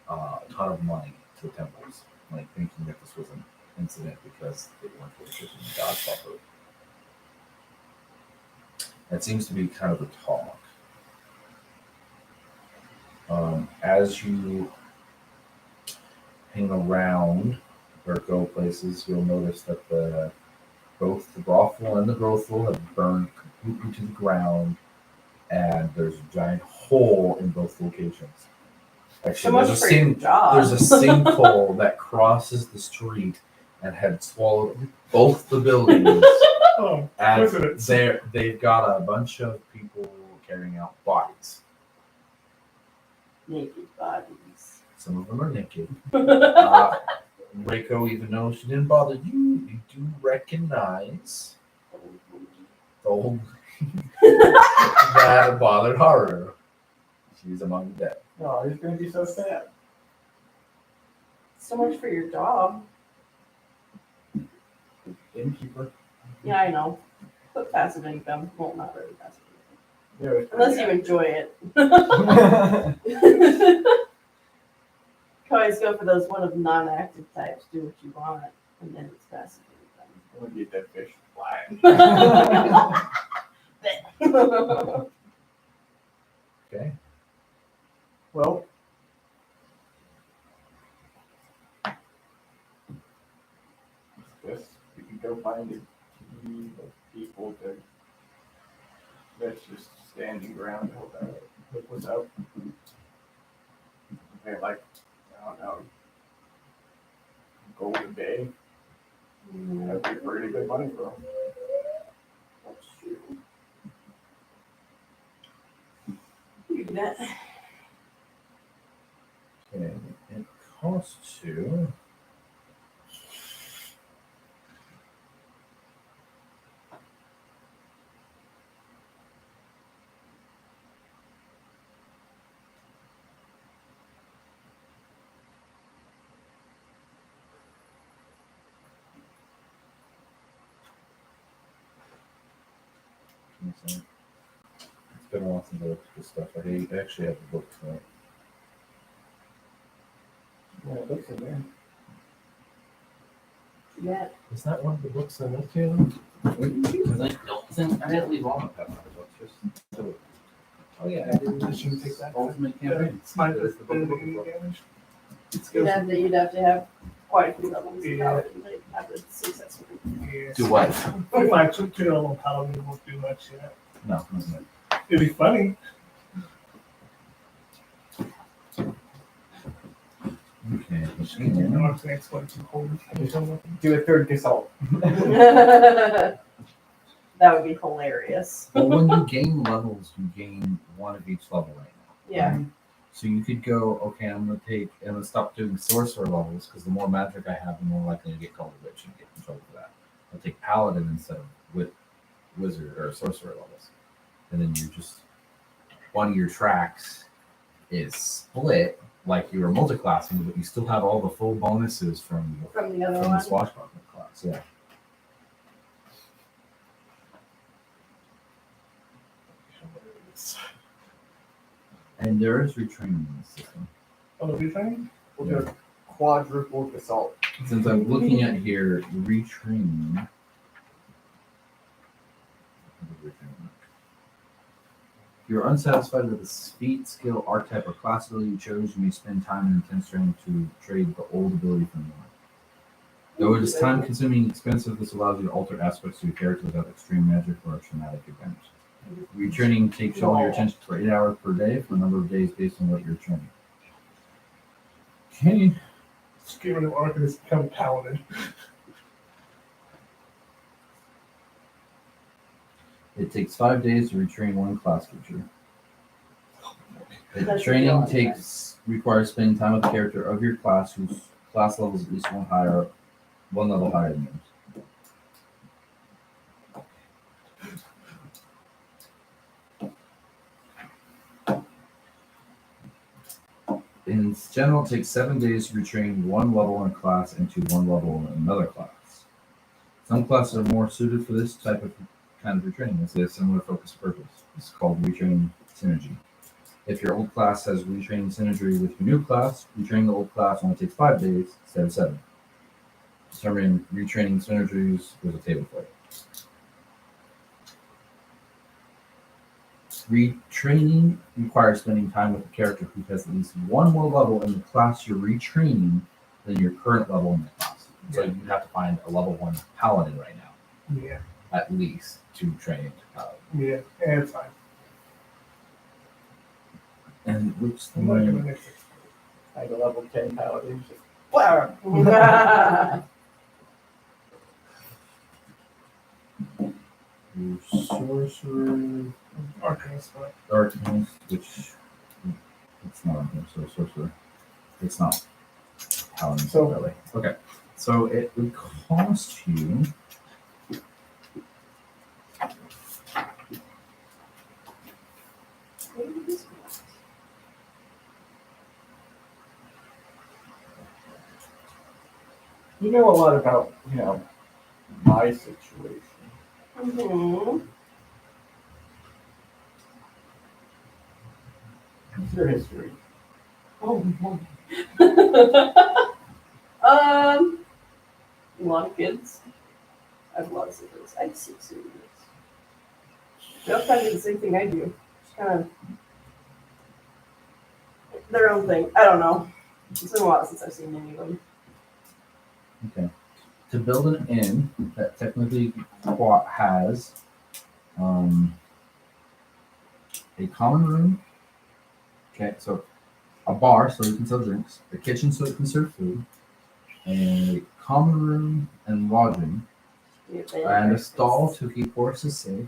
a ton of money to the temples, like thinking that this was an incident because they weren't worshiping God properly. That seems to be kind of the talk. As you hang around or go places, you'll notice that both the brothel and the brothel have burned completely to the ground, and there's a giant hole in both locations. So Actually, much for your job. there's a sinkhole that crosses the street and had swallowed both the buildings. Oh, And coincidence. they've got a bunch of people carrying out bodies. Naked bodies. Some of them are naked. Reiko, even though she didn't bother you, you do recognize the old that bothered Haru. She's among the dead. Oh, he's gonna be so sad. So much for your job. Innkeeper. Yeah, I know. But passive income. Well, not really passive income. Yeah, it's Unless you enjoy it. Can always go for those one of non-active types. Do what you want, and then it's passive I'm gonna get that fish flying. income. Okay. Well, guess we can go find a team of people that's just standing around and help us out. Okay, like, I don't know, gold a day. That'd be pretty good money for them. That's true. You do that. Okay. It costs you. It's been a while since I looked at this stuff. I actually have the book tonight. Yeah, it looks in there. Yeah. Is that one of the books I looked at? Because I don't think I didn't leave all of that books. Just so, oh yeah, I didn't I shouldn't take that. Ultimate Yeah, Campaign. it's mine. That's the book I'm looking for. You'd have to have quite a few levels. Yeah. To have a successful. Yeah. Do what? If I took to a little paladin, won't do much yet. No, not yet. It'd be funny. Okay. Norse next one to hold. Do a third assault. That would be hilarious. Well, when you gain levels, you gain one of each level right now. Yeah. So you could go, okay, I'm gonna stop doing sorcerer levels because the more magic I have, the more likely to get called a witch and get in trouble for that. I'll take paladin instead of wizard or sorcerer levels, and then you just one of your tracks is split like you were multiclassing, but you still have all the full bonuses from From the other the one. swashbuckling class. Yeah. And there is retraining in the system. Oh, the retraining? We'll do a quadruple assault. Since I'm looking at here, retraining. If you're unsatisfied with the speed, skill, archetype, or class ability you chose, you may spend time and intense training to trade the old ability for the new one. Though it is time consuming and expensive, this allows you to alter aspects of your character without extreme magic or traumatic advantage. Retraining takes all your attention for 8 hours per day for a number of days based on what you're training. Okay. Just get rid of Arcanist, become Paladin. It takes 5 days to retrain one class feature. The That's a training long time. requires spending time with the character of your class whose class level is at least one level higher than yours. In general, it takes 7 days to retrain one level in a class into one level in another class. Some classes are more suited for this type of kind of retraining, as they have similar focus purpose. It's called retraining synergy. If your old class has retraining synergy with your new class, retraining the old class only takes 5 days instead of 7. Determining retraining synergies, there's a table for it. Retraining requires spending time with a character who has at least one more level in the class you're retraining than your current level in the class. So you have to find a level 1 paladin right now, Yeah. at least, to train into paladin. Yeah, it's fine. And which I'm not gonna one? mix it. I go level 10 paladin, just flower. Your sorcerer, Arcanist, but darkness, which it's not on here, so sorcerer. It's not paladin, So- really. Okay, so it would cost you. You know a lot about, my situation. Mhm. What's your history? Oh boy. A lot of kids. I have a lot of siblings. I have 6 siblings. They all kind of do the same thing I do. Just kind of their own thing. I don't know. It's been a while since I've seen any of them. Okay. To build an inn that technically has a common room. Okay, so a bar so you can sell drinks, a kitchen so you can serve food, a common room and lodging, and a stall to keep horses safe.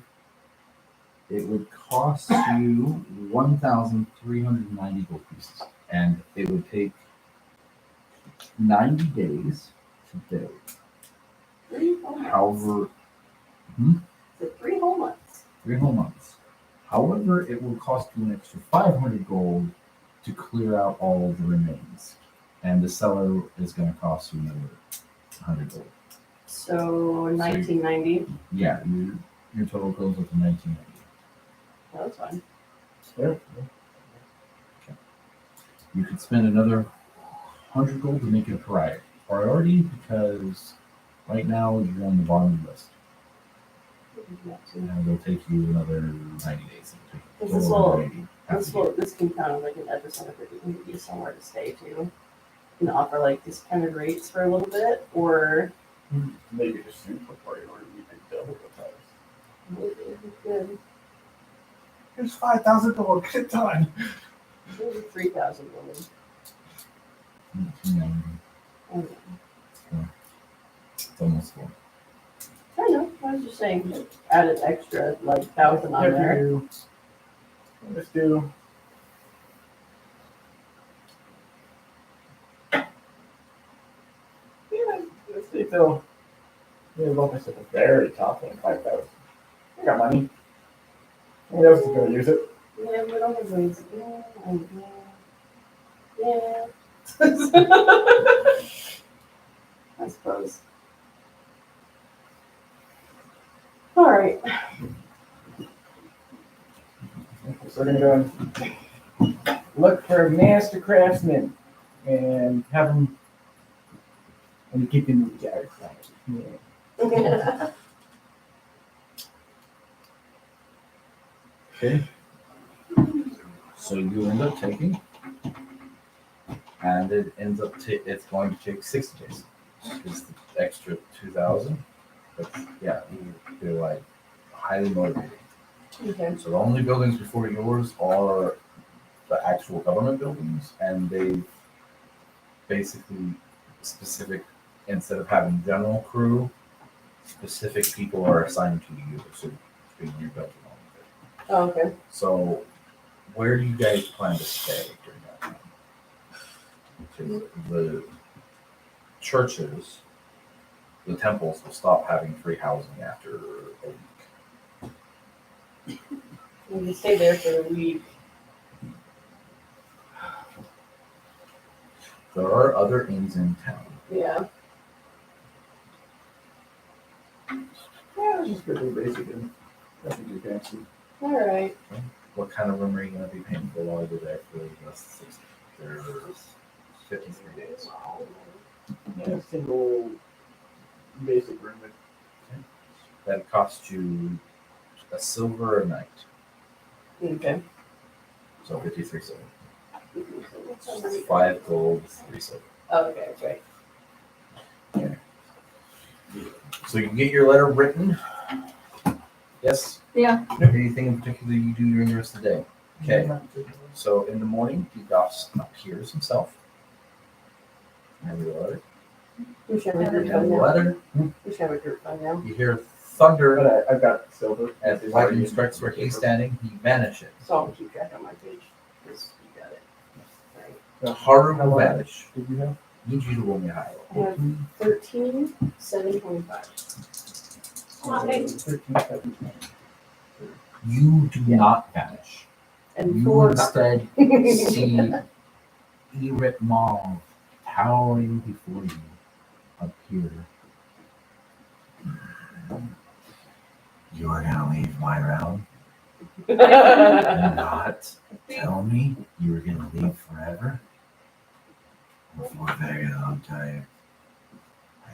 It would cost you 1,390 gold pieces, and it would take 90 days to build. 3 whole months. However, So 3 whole months. 3 whole months. However, it will cost you an extra 500 gold to clear out all of the remains, and the cellar is going to cost you another 100 gold. So 1990. Yeah, your total goes up to 1990. That's fine. Yeah. You could spend another 100 gold to make it a priority because right now you're on the bottom of the list, and it'll take you another 90 days. Because this can count like an epicenter if it can give you somewhere to stay too. You can offer like discounted rates for a little bit, or Maybe the super priority, we could double the price. maybe good. here's 5,000 gold. Get it done. Maybe 3,000 women. 1990. It's almost full. I know. I was just saying, add an extra like 1,000 on there. Let's do. Let's see till. Yeah, well, this at the very top one, 5,000. I got money. Who else is going to use it? Yeah, we don't have ways. Yeah. I suppose. All right. So we're gonna go and look for master craftsmen and have them and keep them in the jar. Yeah. Okay. So you end up taking, and it ends up it's going to take 60 days. It's the extra 2,000. But yeah, you're like highly motivated. Okay. So the only buildings before yours are the actual government buildings, and they basically specific instead of having general crew, specific people are assigned to you. So being your building. Oh, okay. So where do you guys plan to stay during that time? Because the churches, the temples will stop having free housing after a week. We can stay there for a week. There are other inns in town. Yeah. Yeah, it's just pretty basic and nothing too fancy. All right. What kind of room are you going to be paying for while you're there for the rest of 60? There's 53 days. Yeah, single basic room. That costs you a silver a night. Okay. So 53 silver. What's that money? 5 gold, 3 silver. Oh, okay, that's right. So you can get your letter written. Yes? Yeah. Anything in particular you do during the rest of the day? Okay. So in the morning, Goss appears himself. Have your letter. We should have a You group have fund the now. letter. We should have a group fund now. You hear thunder But I've got silver. as the lightning strikes where he's standing. He vanishes. So I'll keep track on my page. Yes, you got it. Right. Haru How will much vanish. did you have? Need you to roll me a high I roll. have 13, 725. 13, 17. You do not vanish. And You 4 instead see Erit Maul towering before you appear. You are gonna leave my realm and not tell me you were gonna leave forever? For a very long time.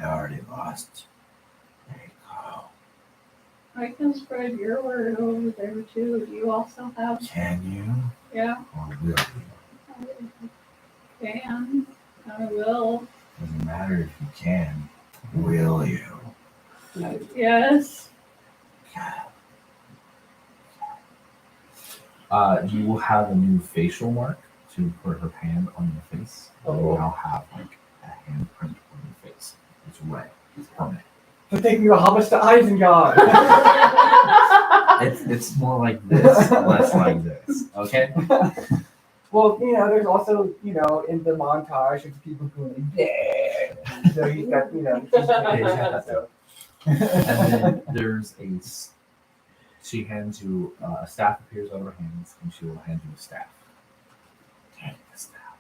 I already lost. There you go. I can spread your word over there too. Do you also have? Can you Yeah, or will you? I can. I will. Doesn't matter if you can. Will you? Yes. You will have a new facial mark to put her hand on your face. You will now have like a handprint on your face. It's red. It's permanent. For taking you how much to Isengard? It's more like this, less like this. Okay. Well, there's also, in the montage, it's people going, yeah. So he's got, so. And then there's she hands you a staff appears on her hands, and she will hand you a staff. Take the staff.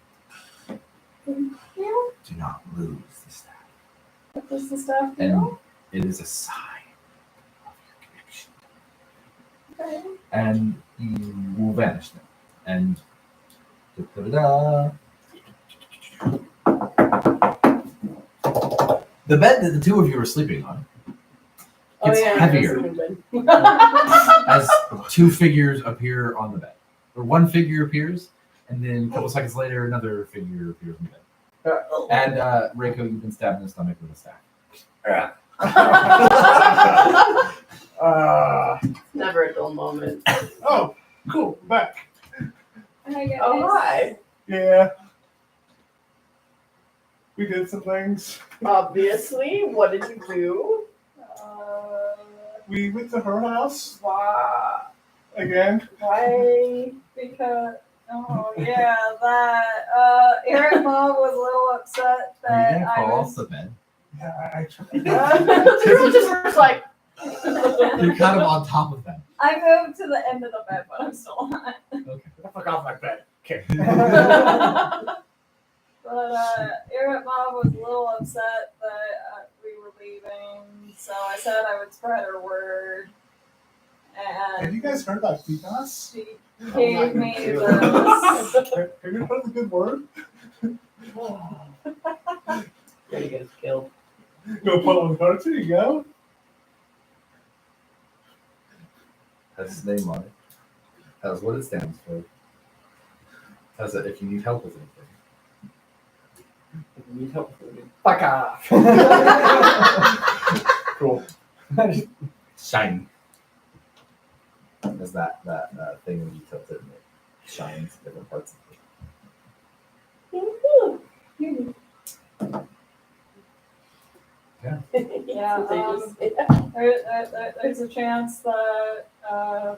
You? Do not lose the staff. What does the stuff And do? it is a sign of your connection. Okay. And you will vanish then. And da-da-da-da. The bed that the two of you are sleeping on gets heavier as 2 figures appear on the bed. Or 1 figure appears, and then a couple seconds later, another figure appears on the bed. And Reiko, you've been stabbed in the stomach with a staff. Never a dull moment. Oh, cool. Back. Hi, guys. Oh, hi. Yeah. We did some things. Obviously. What did you do? We went to her house Why? again. Why? Because, oh yeah, Eric Mom was a little upset Are you that going to I call was. off the bed? Yeah, I tried. Drew just like. You're kind of on top of them. I moved to the end of the bed, but I'm still on. Okay. Get the fuck off my bed. Okay. But Eric Mom was a little upset that we were leaving, so I said I would spread her word. Have you guys heard about Vitas? She I'm gave not me gonna do this. Have you heard the good word? Gonna get us killed. Go put on the card, there you go. Has his name on it. Has what it stands for. Has it if you need help with anything. If you need help with it, fuck off. Cool. Shiny. There's that thing when you tilt it and it shines different parts of it. Yeah, there's a chance that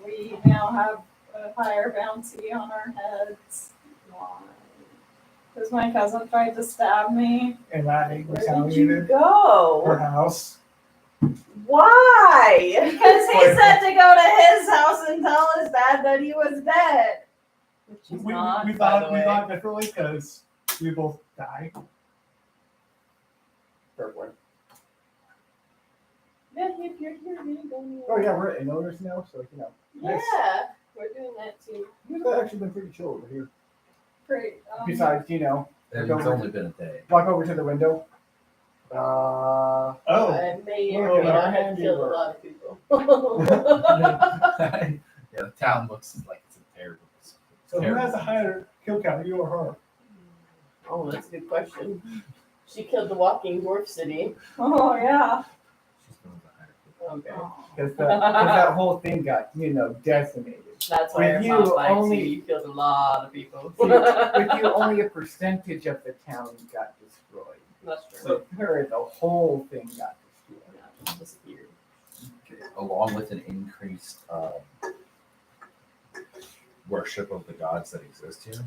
we now have a higher bounty on our heads. Because my cousin tried to stab me. And I Where did you retaliated her go? house. Why? Because he said to go to his house and tell his dad that he was dead. Which is We not, by thought the we way. thought differently because we both died. Fair point. Yeah, if you're here, you don't go anywhere. Oh yeah, we're in owners now, so you know. Yeah, we're doing that too. It's actually been pretty chill over here. Great. Besides, you know, And it's only been a day. walk over to the window. Oh. I may or may not have killed a lot of people. Yeah, the town looks like it's a terrible. So who has a higher kill count, you or her? Oh, that's a good question. She killed the walking dwarf city. Oh, yeah. She's going to hire Okay. Because that whole thing got, you know, decimated. That's why With her mom you, likes only- you. You killed a lot of people. See, with you, only a percentage of the town got destroyed. That's true. So her, the whole thing got destroyed. Yeah, just disappeared. along with an increased worship of the gods that exist here,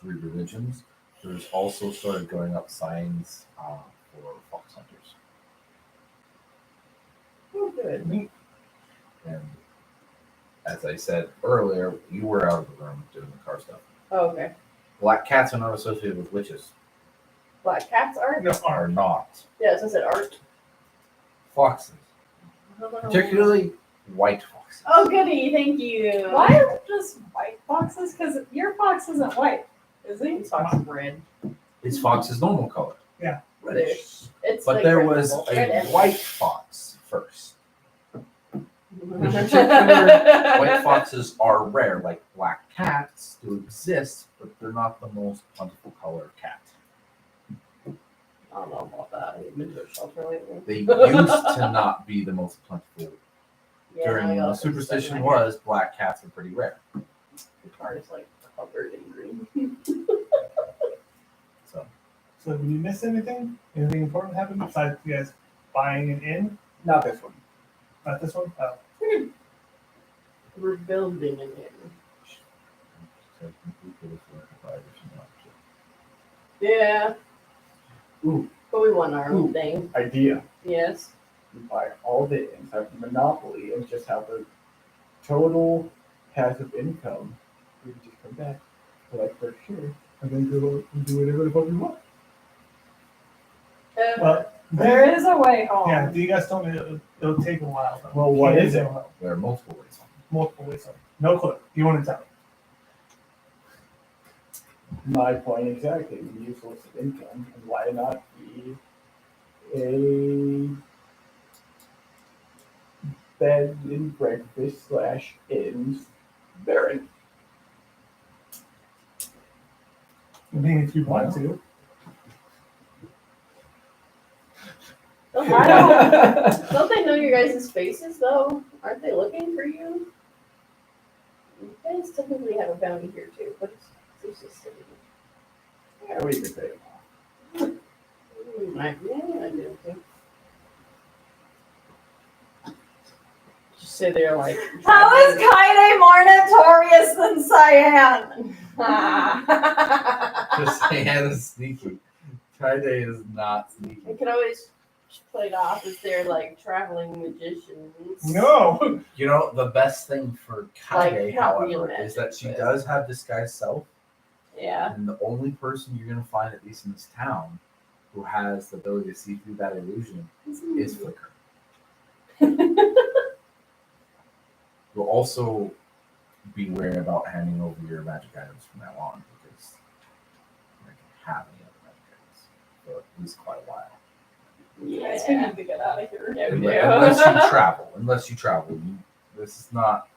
three religions, there's also started going up signs for fox hunters. Oh, good. And as I said earlier, you were out of the room doing the car stuff. Oh, okay. Black cats are not associated with witches. Black cats are? No, Are not. Yes, I said art. Foxes. Particularly white foxes. Oh, goody. Thank you. Why are it just white foxes? Because your fox isn't white, is he? These foxes red. It's fox's normal color. Reddish. It's But like there red was purple. Red a and white fox first. white. In particular, white foxes are rare. Like black cats do exist, but they're not the most plentiful color of cat. I don't know about that. I haven't been to a shelter lately. They used to not be the most plentiful. Yeah, During I when the also superstition stuck my was black cats were pretty rare. The card is like covered in green. So So did you miss anything? Anything important happened besides you guys buying an inn? Not this one. Not this one? Oh. We're building an inn. Yeah. Ooh. But we want our own Ooh. thing. Idea. Yes. You buy all the inns, have Monopoly, and just have a total passive income. You can just come back, collect their share, and then do whatever the fuck you want. Well, There is a way home. yeah, you guys told me it'll take a while. Though. Well, what Can't is say it? well. there are multiple ways. Multiple ways. Sorry. No clue. You want to tell me? My point exactly. We use source of income, and why not be a bed and breakfast / inns baron? I mean, if you want to. Don't they know your guys' faces though? Aren't they looking for you? You guys technically have a bounty here too, but it's just silly. Yeah, we could pay them off. I do too. Just say they're like. How is Kaide more notorious than Cyan? Just Cyan is sneaky. Kaide is not We sneaky. can always play it off as they're like traveling magicians. No. You know, the best thing for Kaide, Like, not real however, is magic, that she but- does have disguised self. Yeah. And the only person you're going to find, at least in this town, who has the ability to see through that illusion is Flicker. also beware about handing over your magic items from now on because you can have any other magic items for at least quite a while. Guys, we need to get out of here. Yeah, we Unless do. you travel, this is not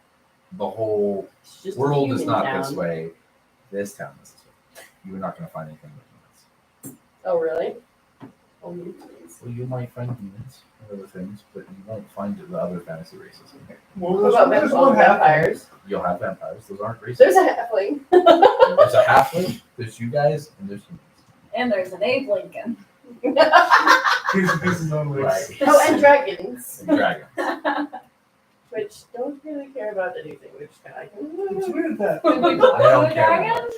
the whole It's just a world is human not town. this way. This town is this way. You're not going to find anything but humans. Oh, really? Only humans. Well, you might find demons and other things, but you won't find the other fantasy races. What about vampires? You'll have vampires. Those aren't races. There's a halfling. There's a halfling. There's you guys, and there's humans. And there's an Abe Lincoln. He's his own race. Right. Oh, and dragons, And dragons. which don't really care about anything. Which kind It's of weird that Could we They talk don't to a care dragon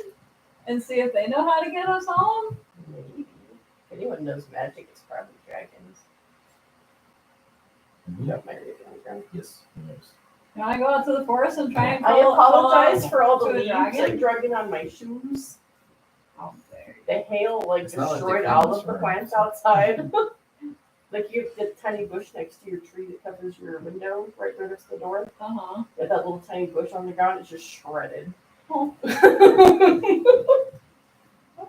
and see if they know how to get us home? maybe. If anyone knows magic, it's probably dragons. Drop my raven on the ground. Yes, who knows? Can I go out to the forest and try and I apologize for all the to a leaves dragon? I drug in on my shoes. Oh, there. The hail like It's not like destroyed they all couldn't of the burn. plants outside. Like you have the tiny bush next to your tree that covers your window right there next to the door. Uh-huh. With that little tiny bush on the ground, it's just shredded. Oh. Good thing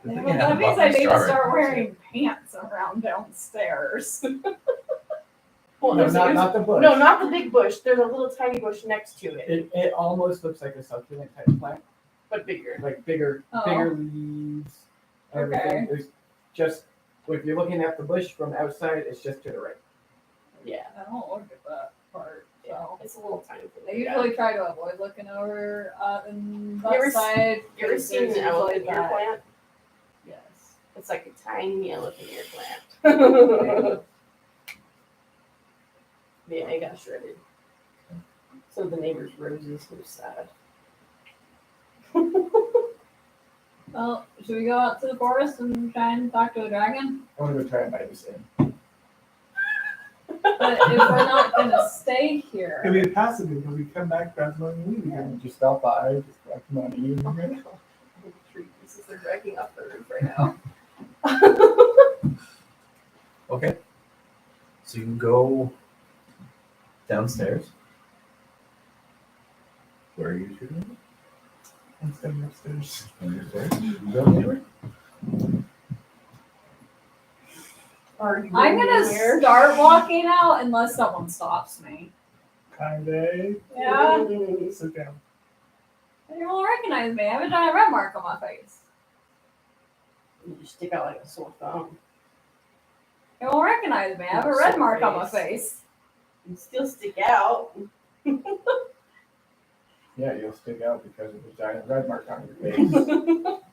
Well, you had that a means I lovely need to star start right wearing pants around downstairs. Well, No, there's not the bush. no, not the big bush. There's a little tiny bush next to it, It almost looks like a succulent type plant, but bigger. like bigger leaves, everything. There's just if you're looking at the bush from outside, it's just to the right. Yeah, I don't look at that part. So. it's a little tiny thing. I usually try to avoid looking over in You ever that side. You ever because seen there's an usually elephant ear that- plant? Yes. It's like a tiny elephant ear plant. Yeah, it got shredded. So the neighbor's roses were sad. Well, should we go out to the forest and try and talk to a dragon? I'm gonna go try and buy this in. But if we're not gonna stay it'd here, be a passive because we come back, grab money, and leave again. And just stop by, just grab some money. And we're good. Tree pieces are dragging off the roof right now. Okay. So you go downstairs. Where are you shooting? I'm standing upstairs. Downstairs. You go anywhere? Are you I'm gonna aware? start walking out unless someone stops me. Kinda. Yeah? Sit down. You won't recognize me. I have a giant red mark on my face. You just stick out like a sore thumb. You won't recognize me. I have a red mark on my face. You still stick out. Yeah, you'll stick out because of the giant red mark on your face.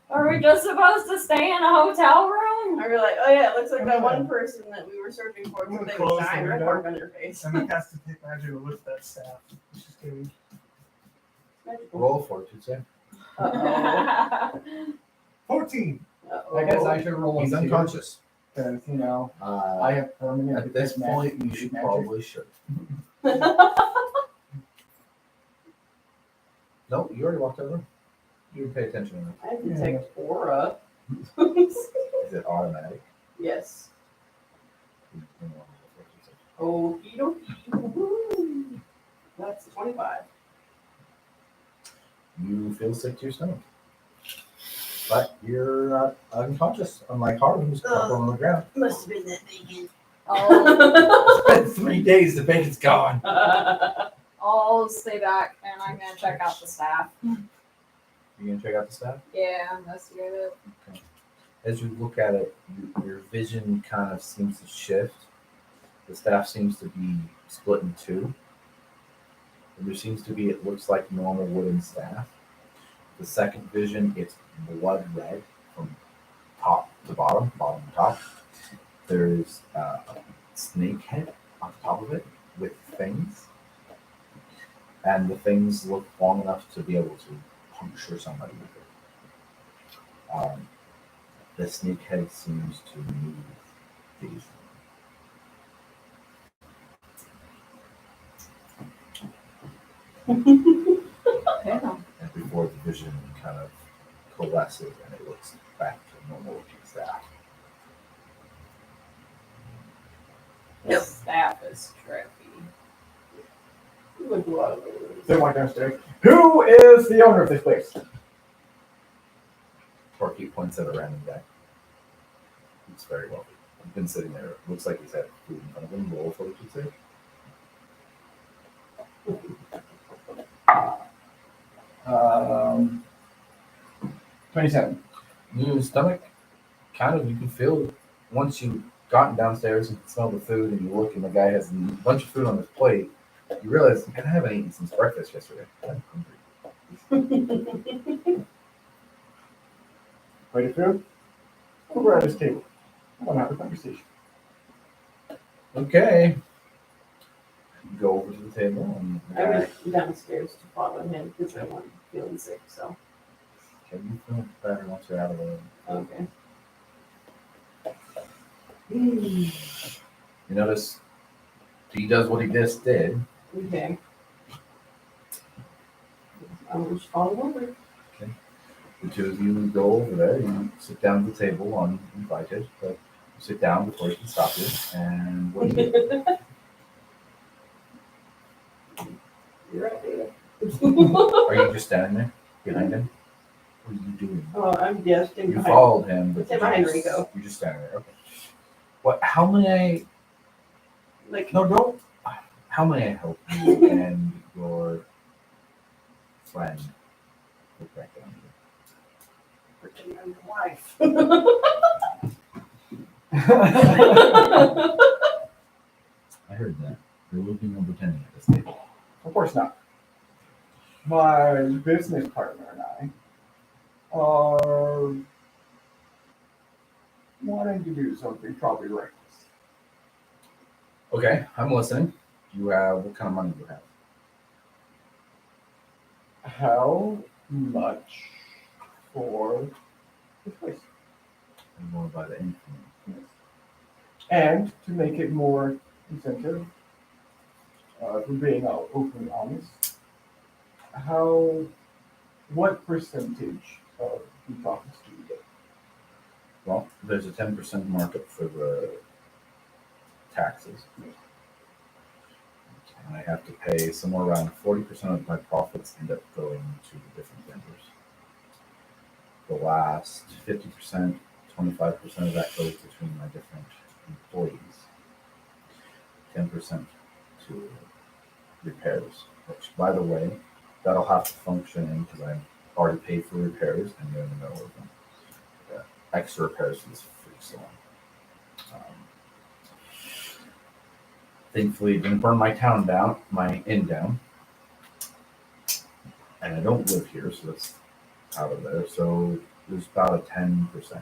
Are we just supposed to stay in a hotel room? I were like, oh yeah, it looks like that one person that we were searching for I'm gonna today close with a giant the red window. mark on their face. And I cast Detect Magic to lift that staff. It's just kidding. Roll a fortitude save. Uh-oh. 14. Uh-oh. I guess I should roll He's too, unconscious. because I I have permanent. at this detect point, magic, you should magic. probably should. No, you already walked out of the room. You didn't pay attention enough. I detect aura. Is it automatic? Yes. You can roll a fortitude save. Okie dokie. That's 25. You feel sick to your stomach. But you're not unconscious, unlike Harlan, who's crumpled on the ground. Must have been that bacon. I'll, It's been 3 days, the bacon's gone. I'll stay back and I'm gonna check out the staff. You gonna check out the staff? Yeah, investigate it. As you look at it, your vision kind of seems to shift. The staff seems to be split in two. And there seems to be, it looks like normal wooden staff. The second vision, it's blood red from top to bottom, bottom to top. There's a snake head on top of it with fangs. And the things look long enough to be able to puncture somebody with it. The snake head seems to move these. Yeah. And before the vision kind of coalesces and it looks back to normal looking staff. This staff is trippy. Look a lot of it. They walk downstairs. Who is the owner of this place? Porky points at a random guy. He's very wealthy. He's been sitting there. Looks like he's had food in front of him. Roll for what you say. 27. Your stomach, kind of, you can feel it. Once you've gotten downstairs and smell the food and you look and the guy has a bunch of food on his plate, you realize, I haven't eaten since breakfast yesterday. I'm hungry. Ready food? Over at his table. I want to have a conversation. Okay. You go over to the table and the I guy, went downstairs to follow him because I wasn't feeling sick. So can you feel better once you're out of the room? okay. You notice he does what he just did. Okay. I'm just falling over. The two of you go over there, you sit down at the table uninvited, but you sit down before he can stop you, and what do you do? You're right there. Are you just standing there behind him? What are you doing? Oh, I'm just in You behind. followed him, but It's in behind you're Rico. just standing there. Okay. What? How may Like, no, don't. How may I help you and your friend? Look back down here. pretend I'm your wife. I heard that. There will be no pretending at this table. Of course not. My business partner and I are wanting to do something probably reckless. Okay, I'm listening. You have what kind of money do you have? How much for this place? I'm going by the influence. Yes. And to make it more incentive, for being openly honest, what percentage of the profits do you get? Well, there's a 10% markup for the taxes. And I have to pay somewhere around 40% of my profits end up going to the different vendors. The last 50%, 25% of that goes between my different employees. 10% to repairs, which, by the way, that'll have to function in because I'm already paid for repairs and they're in the middle of them. Extra repairs for this free salon. Thankfully, it didn't burn my town down, my inn down. And I don't live here, so that's out of there. So there's about a 10%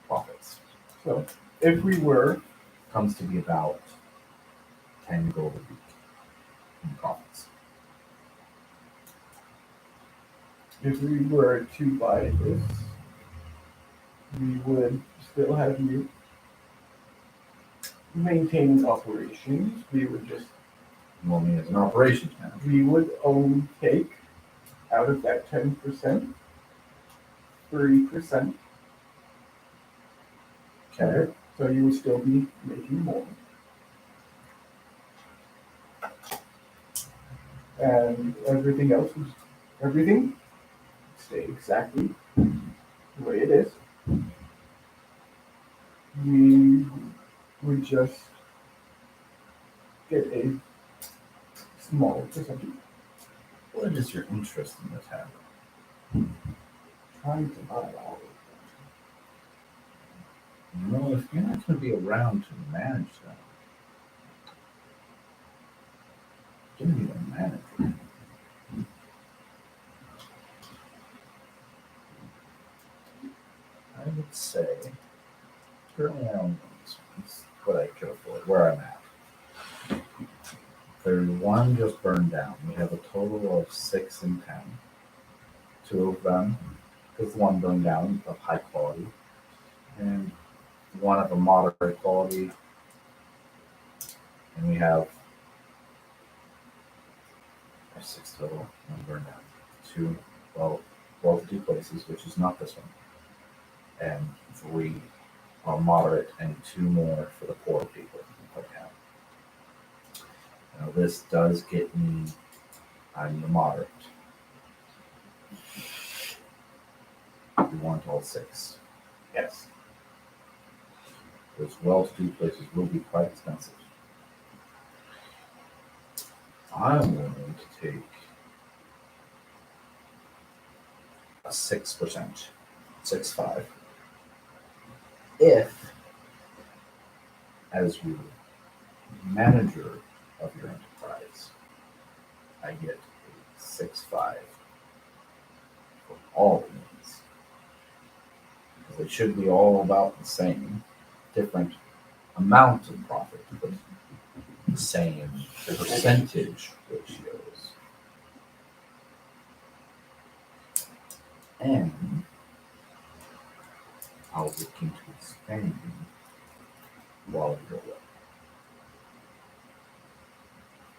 profits. So if we were, Comes to be about 10 gold a week in profits. if we were to buy this, we would still have you maintaining operations. We would just, You want me as an operations manager? we would only take out of that 10%, 3%. Okay. So you would still be making more. And everything else is, everything stay exactly the way it is. We would just get a small percentage. What is your interest in this habit? Trying to buy all of You know, if you're not going to be around to manage that, give me the manager. I would say, currently I own this. It's what I could afford, where I'm at. There's one just burned down. We have a total of 6 in town. 2 of them, because one burned down of high quality, and one of a moderate quality. And we have 6 total. One burned down. 2, well, 2 places, which is not this one. And 3 are moderate, and 2 more for the poor people of town. this does get me. I'm the moderate. We want all 6. Yes. Those well-to-do places will be quite expensive. I'm willing to take a 6%, 6.5. If, as your manager of your enterprise, I get a 6.5 for all units. Because they should be all about the same, different amount of profit, but the same percentage ratios. And I'll look into expanding while you're away.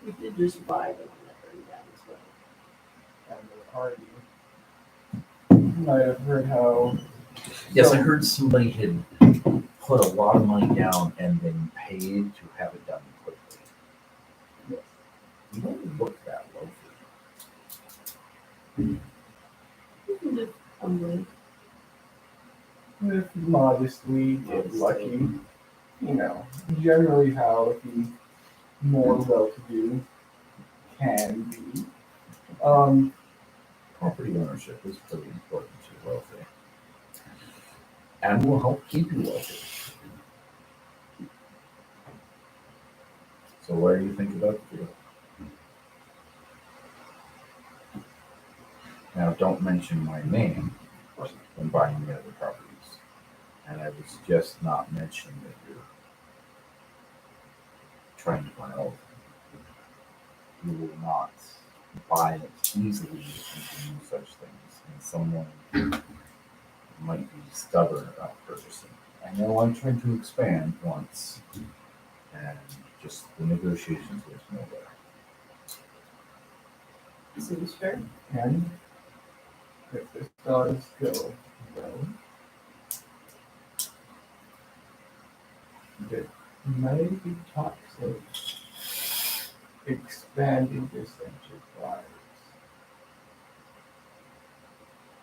We did just buy the one that burned down as well. And already, you might have heard how. Yes, I heard somebody had put a lot of money down and then paid to have it done quickly. Yes. You don't look that wealthy. We can just humbly. If modestly get lucky, you know, generally how the more well-to-do can be. Property ownership is pretty important to wealthy. And will help keep you wealthy. So what do you think about the deal? Now, don't mention my name when buying the other properties. And I would suggest not mentioning that you're trying to buy all of them. You will not buy it easily if you do such things. And someone might be stubborn about purchasing. I know I'm trying to expand once, and just the negotiations was nowhere. Seems fair. And if this does go well, there may be talks of expanding this enterprise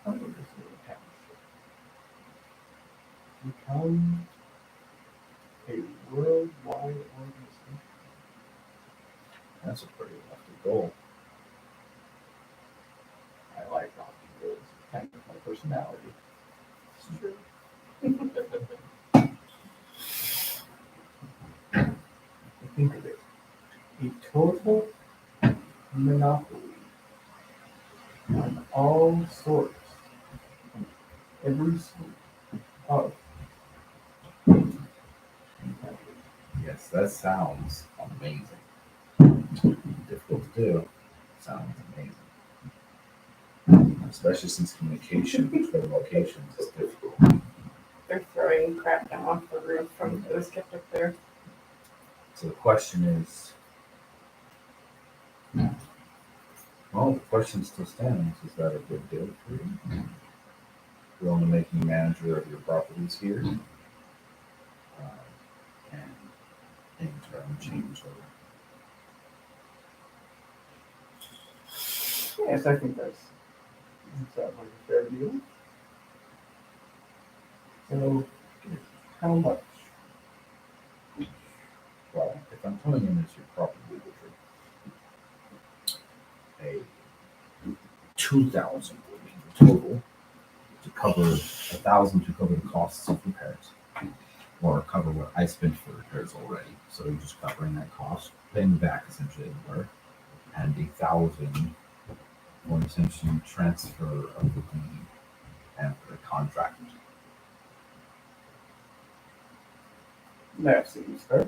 under this little township. Become a worldwide organization. That's a pretty lofty goal. I like lofty goals. It's kind of my personality. It's true. Think of it. A total monopoly on all sorts of every sort of. Yes, that sounds amazing. Difficult to do. Sounds amazing. Especially since communication between locations is difficult. They're throwing crap down off the roof from that was kept up there. So the question is, well, the question still stands. Is that a good deal for you? You're only making manager of your properties here, and in turn change over. Yes, I think that sounds like a fair deal. So, how much? Well, if I'm coming in as your property manager, a 2,000 would be the total to cover 1,000 to cover the costs of repairs, or cover what I spent for repairs already. So you're just covering that cost, paying back essentially the work, and 1,000 for essentially transfer of the deed and for the contract. That seems fair.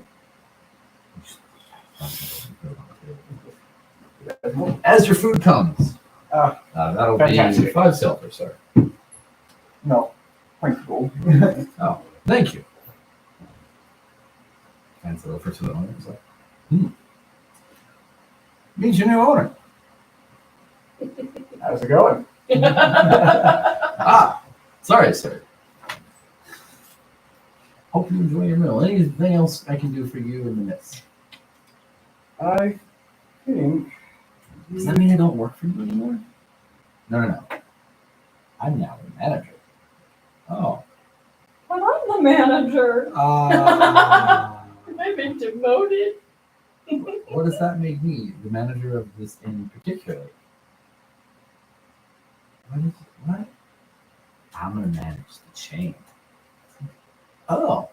As your food comes, that'll Fantastic. be 5 silver, sir. No, principle. Oh, thank you. Hands it over to the owner. He's like, meet your new owner. How's it going? Ah, sorry, sir. Hope you enjoy your meal. Anything else I can do for you in the midst? I think Does that mean I don't work for you anymore? No. I'm now the manager. Oh. But I'm the manager. I've been demoted. What does that make me? The manager of this in particular? What? I'm gonna manage the chain. Oh.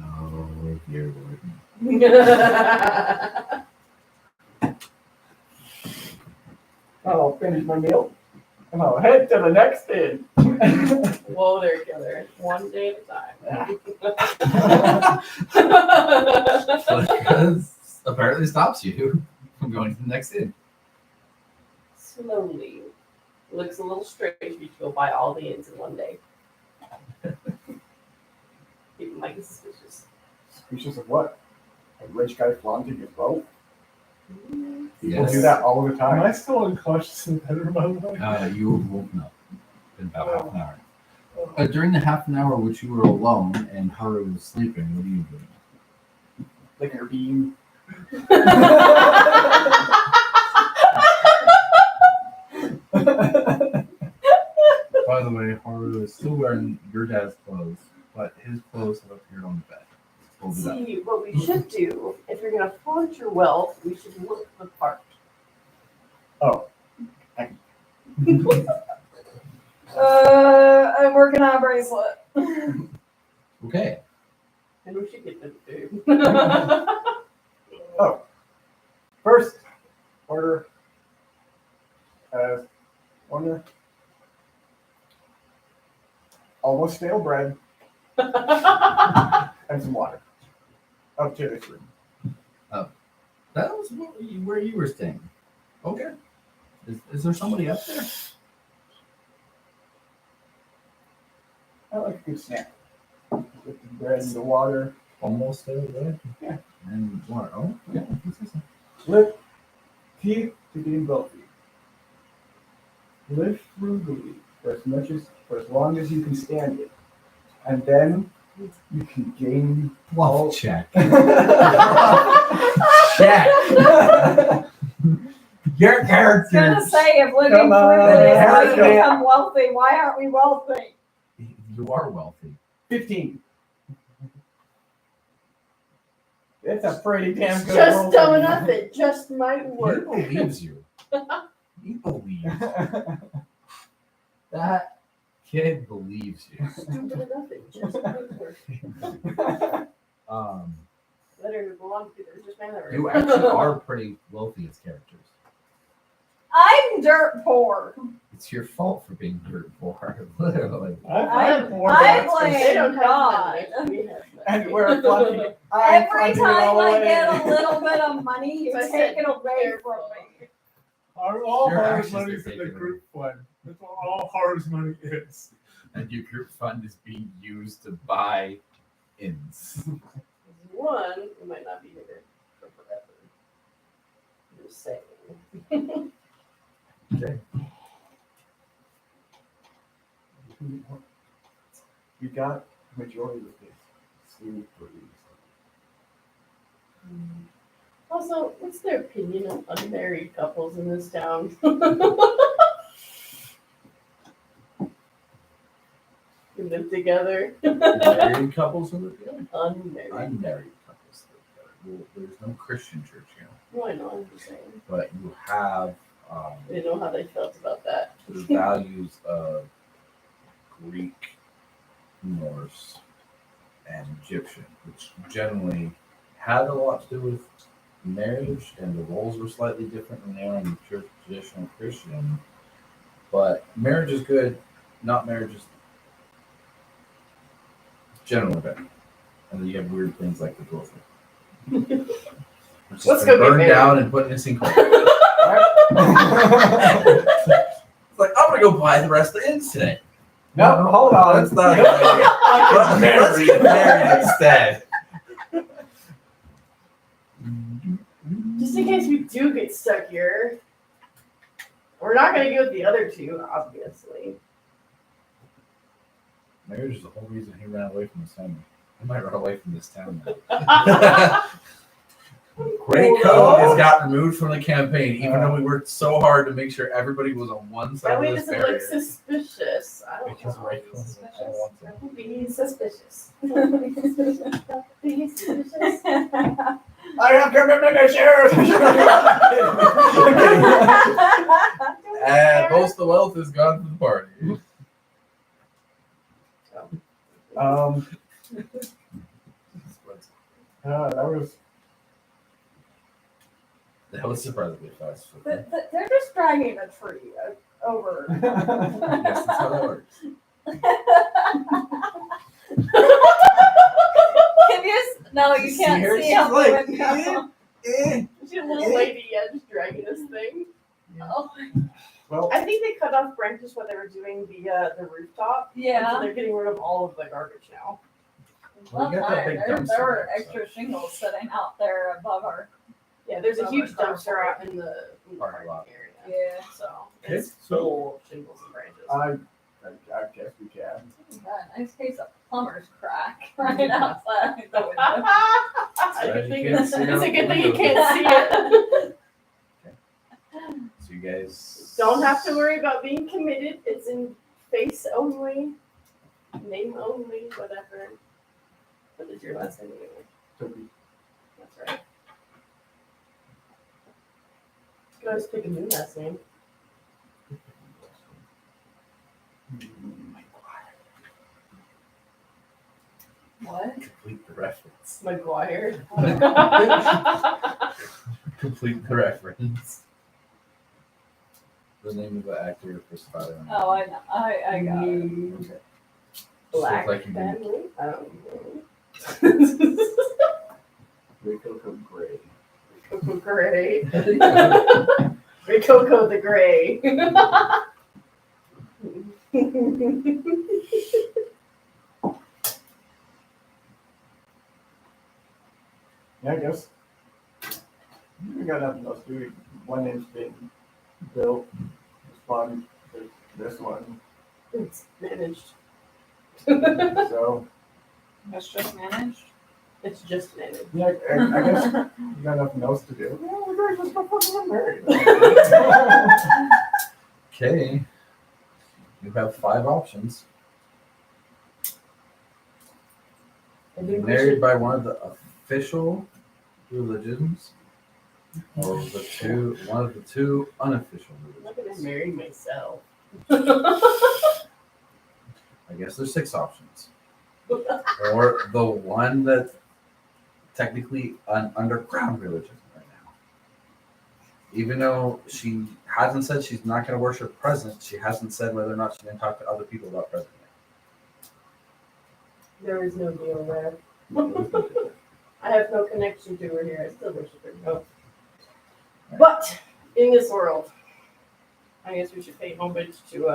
Oh, dear Lord. I'll finish my meal and I'll head to the next inn. Whoa there, together. One day at a time. Because apparently stops you from going to the next inn. Slowly. Looks a little strange if you go buy all the inns in one day. People might be suspicious. Suspicious of what? A rich guy flaunting his wealth? People Yes. do that all the Am time. I still unconscious in the bedroom, by the way? You were woken up in about half an hour. During the half an hour which you were alone and Haru was sleeping, what are you doing? Like your beam. By the way, Haru is still wearing your dad's clothes, but his clothes have appeared on the bed. Folded up. See, what we should do, if you're going to flaunt your wealth, we should look the part. Oh. I'm working on a bracelet. Okay. And we should get the food. First order as owner. Almost stale bread and some water. Up to this room. That was where you were staying. Okay. Is there somebody up there? I like a good snack. With the bread and the water. Almost there, right? Yeah. And water. Oh, yeah. Lip teeth to getting wealthy. Live frugally for as long as you can stand it. And then you can gain Wealth check. check. Your I was character. gonna say, if living Come on, frugally is how you Erica. become wealthy, why aren't we wealthy? You are wealthy. 15. It's a pretty damn good Just roll dumb for me. enough, it just might He work. believes you. He believes. That kid believes you. Stupid enough, it just might work. Better to belong to there's just manner. You actually are pretty wealthy as characters. I'm dirt poor. It's your fault for being dirt poor, literally. I They blame don't have God. money. We have money. And we're fluffing. Every time I get a little bit of money, you I take said it away careful. from me. All Your Haru's actions money are is in the taken group fund. That's what all Haru's money is. And your group fund is being used to buy inns. One, we might not be here for forever. I'm just saying. Okay. You got the majority of this. Smooth breeze. Also, what's their opinion of unmarried couples in this town? Who live together? Married couples who live together? Unmarried. Unmarried couples live together. Well, there's no Christian church here, Well, I know, I'm just saying. but you have I didn't know how they felt about that. the values of Greek, Norse, and Egyptian, which generally had a lot to do with marriage, and the roles were slightly different than they are in church traditional Christian. But marriage is good, not marriage is generally better. And then you have weird things like the girlfriend. Which Let's has go been get burned married. down and put in a sinkhole. It's like, I'm gonna go buy the rest of the inns today. No, hold on. That's not a good idea. Let's get married instead. Just in case we do get stuck here. We're not going to go with the other two, obviously. Marriage is the whole reason he ran away from his family. He might run away from this town now. Rayco has got removed from the campaign, even though we worked so hard to make sure everybody was on one side That of way it this doesn't look barrier. suspicious. I don't Because know. Rayco is all wanted. Be suspicious. Be suspicious. I have commitment issues. And most of the wealth is gone from the party. That was That was surprisingly fast. They're just dragging a tree over. Yes, that's how that works. Can you? No, you can't her? see She's out like, the window. She's a little lady, yeah, just dragging this thing. Oh, well. I think they cut off branches when they were doing the rooftop. So yeah. they're getting rid of all of the garbage now. Well, you got that big There dumpster were there, so. extra shingles sitting out there above our. Yeah, there's a Oh, huge my car. dumpster out in the Parking lot. parking area. Yeah. So Okay, it's so- full of shingles and branches. I guess we can. Got a nice case of plumber's crack right outside the window. It's a Glad good you thing can't see it's out a the good thing you window. can't see it. So you guys Don't have to worry about being committed. It's in face only, name only, whatever. What is your last name anyway? Toby. That's right. You can always pick a new last name. What? complete the reference. McGuire. Complete the reference. The name of the actor for Spider-Man. Oh, I know. I got it. Okay. Black Looks like you didn't- family. I don't know. Rico Gray. Coco Gray. Ray Coco the Gray. Yeah, I guess. We got nothing else to do. One name's been built. This one, this one. It's managed. So, That's just managed. It's just managed. yeah, I guess we got nothing else to do. Yeah, we're just fucking married. Okay. You have 5 options. I think we Married should. by one of the official religions, or one of the two unofficial I'm not gonna religions. marry myself. I guess there's 6 options. Or the one that's technically an underground religion right now. Even though she hasn't said she's not going to worship present, she hasn't said whether or not she's going to talk to other people about present There is no deal there. yet. I have no connection to her here. I still worship her. No. But in this world, I guess we should pay homage to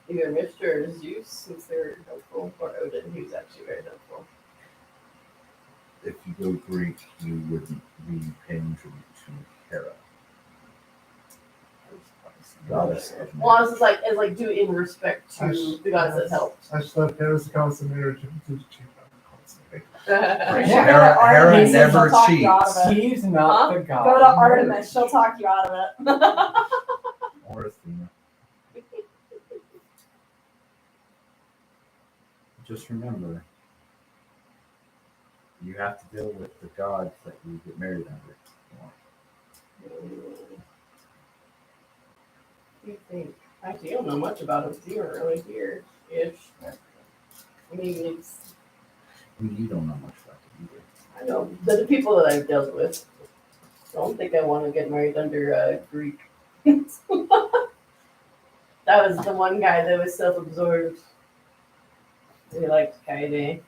either Mystra or Zeus, since they're helpful, or Odin, who's actually very helpful. If you go Greek, you wouldn't be paying tribute to Hera, goddess of Well, I was just like, as like due in respect to the goddess that helped. I just thought there was a constant marriage to cheap constantly. Hera Artemis, never she'll talk you out cheats. of it. He's not Huh? the god. Go to Artemis. She'll talk you out of it. Or Athena. Just remember, you have to deal with the gods that you get married under. You think? Actually, I don't know much about him. You weren't really here, ish. I mean, it's. I mean, you don't know much about it either. I know the people that I've dealt with. I don't think I want to get married under Greek. That was the one guy that was self-absorbed. He liked Kaede.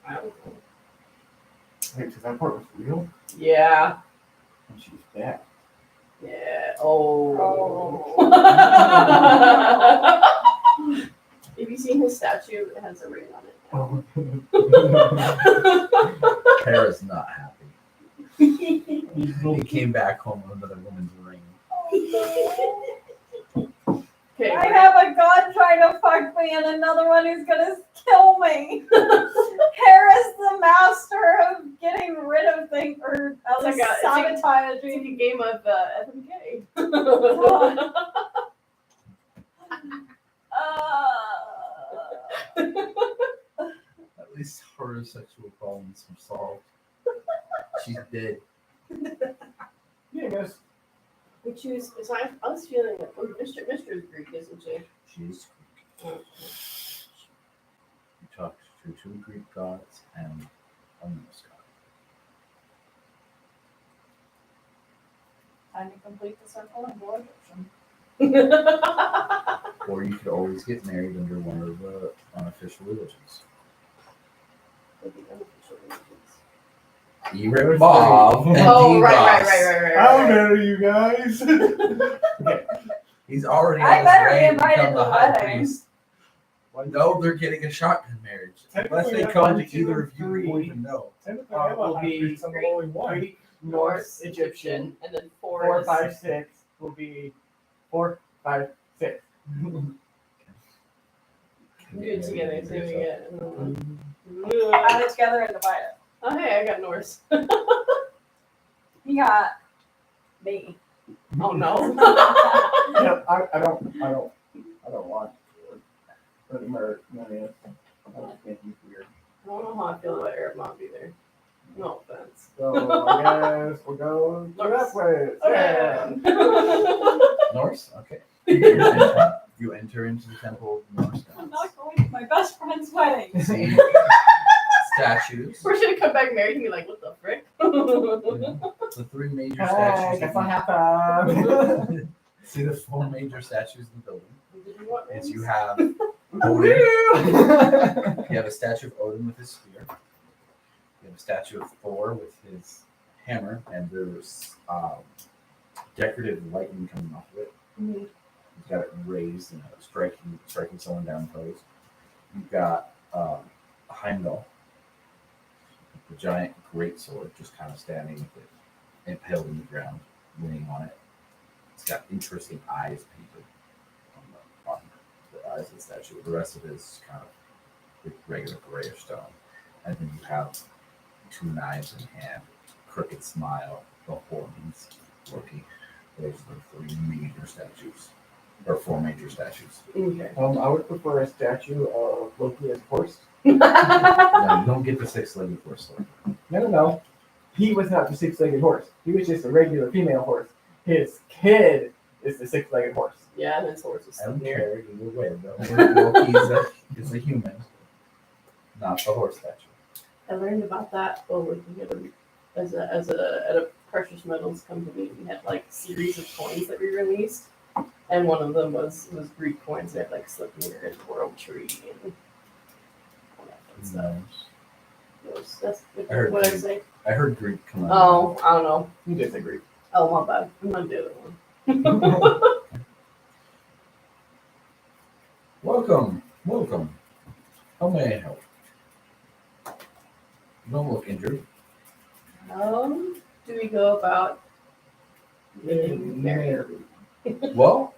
I don't know. Wait, so that part was real? Yeah. And she's back. Yeah. Oh. Have you seen his statue? It has a ring on it. Oh. Hera's not happy. He came back home with another woman's ring. Okay. I have a god trying to fuck me and another one who's gonna kill me. Hera's the master sabotaging or at It's least like it's sabotaging. a game of FMK. At least her sexual problems are solved. She's dead. Yeah, I guess. We choose. So I was feeling that Mystra is Greek, isn't she? She's Greek. You talked to two Greek gods and a Norse god. Time to complete the circle and go Egyptian. Or you could always get married under one of the unofficial religions. Eric, Bob, and Oh, D-Ross. right. I'll marry you guys. He's already I on his better way be to invited become to the the high wedding. priest. No, they're getting a shotgun marriage. Unless they Technically, come one, to two, either of you three. won't even know. Technically, will I'm be only one. Greek, Norse, Egyptian. and then 4, is 5, 6 will be 4, 5, 6. do it together. So we get. Add it together and divide it. Oh hey, I got Norse. You got me. Oh no. Yeah, I don't want to. I just think he's weird. I don't know how I feel about Arab Mom either. No offense. So I guess we'll go to that way. Yeah. Norse? Okay. You enter into the temple of Norse I'm gods. not going to my best friend's wedding. See statues. We're gonna come back married and be like, what the frick? The three major Hey, statues. guess what happened? See the four major statues in the building. Did you want Is names? you have Odin. Woo! You have a statue of Odin with his spear. You have a statue of Thor with his hammer, and there's decorative lightning coming off of it. Mhm. He's got it raised and striking someone down pose. You've got Heimdall, the giant greatsword, just kind of standing with it impaled in the ground, leaning on it. It's got interesting eyes painted on the eyes of the statue. The rest of it is kind of with regular grayish stone. And then you have two knives in hand, crooked smile, the horns, Loki. Those are the three major statues, or four major statues. Okay. I would prefer a statue of Loki as a horse. No, you don't get the six-legged horse. No. He was not the six-legged horse. He was just a regular female horse. His kid is the six-legged horse. Yeah, and his horse is I don't still here. care either way, though. Loki is a human, not the horse statue. I learned about that while working at a precious metals company. We had like a series of coins that we released, and one of them was Greek coins. They had like Slipnir and World Tree and all that fun stuff. That's I heard what I Greek. say. I heard Greek come out. Oh, I don't know. You disagree. Oh, my bad. I'm not the other one. Welcome. How may I help? You don't look injured. Do we go about getting married? Well,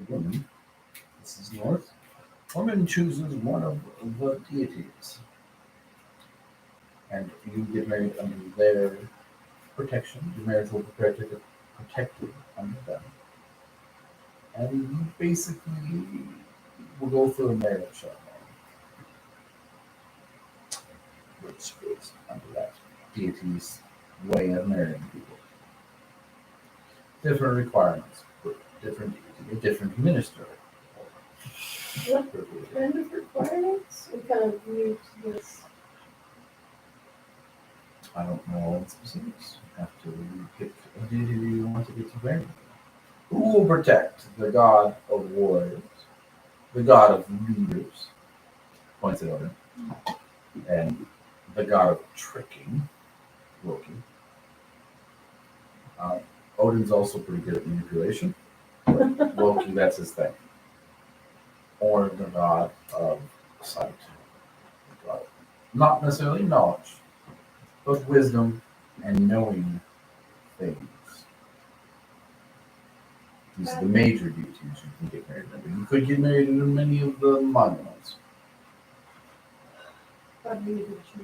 woman, this is North. Woman chooses one of the deities, and you get married under their protection. Your marriage will be protected under them, and you basically will go through a marriage ceremony, which is under that deity's way of marrying people. Different requirements, for different deity, a different minister. What kind of requirements? What kind of news this? I don't know all the specifics. You have to pick a deity you want to get to marry. Who will protect the god of warriors, the god of leaders, points at Odin, and the god of tricking, Loki. Odin's also pretty good at manipulation. But Loki, that's his thing. Or the god of sight. God, not necessarily knowledge, but wisdom and knowing things. These are the major deities you can get married under. You could get married into many of the minor ones. How do you choose?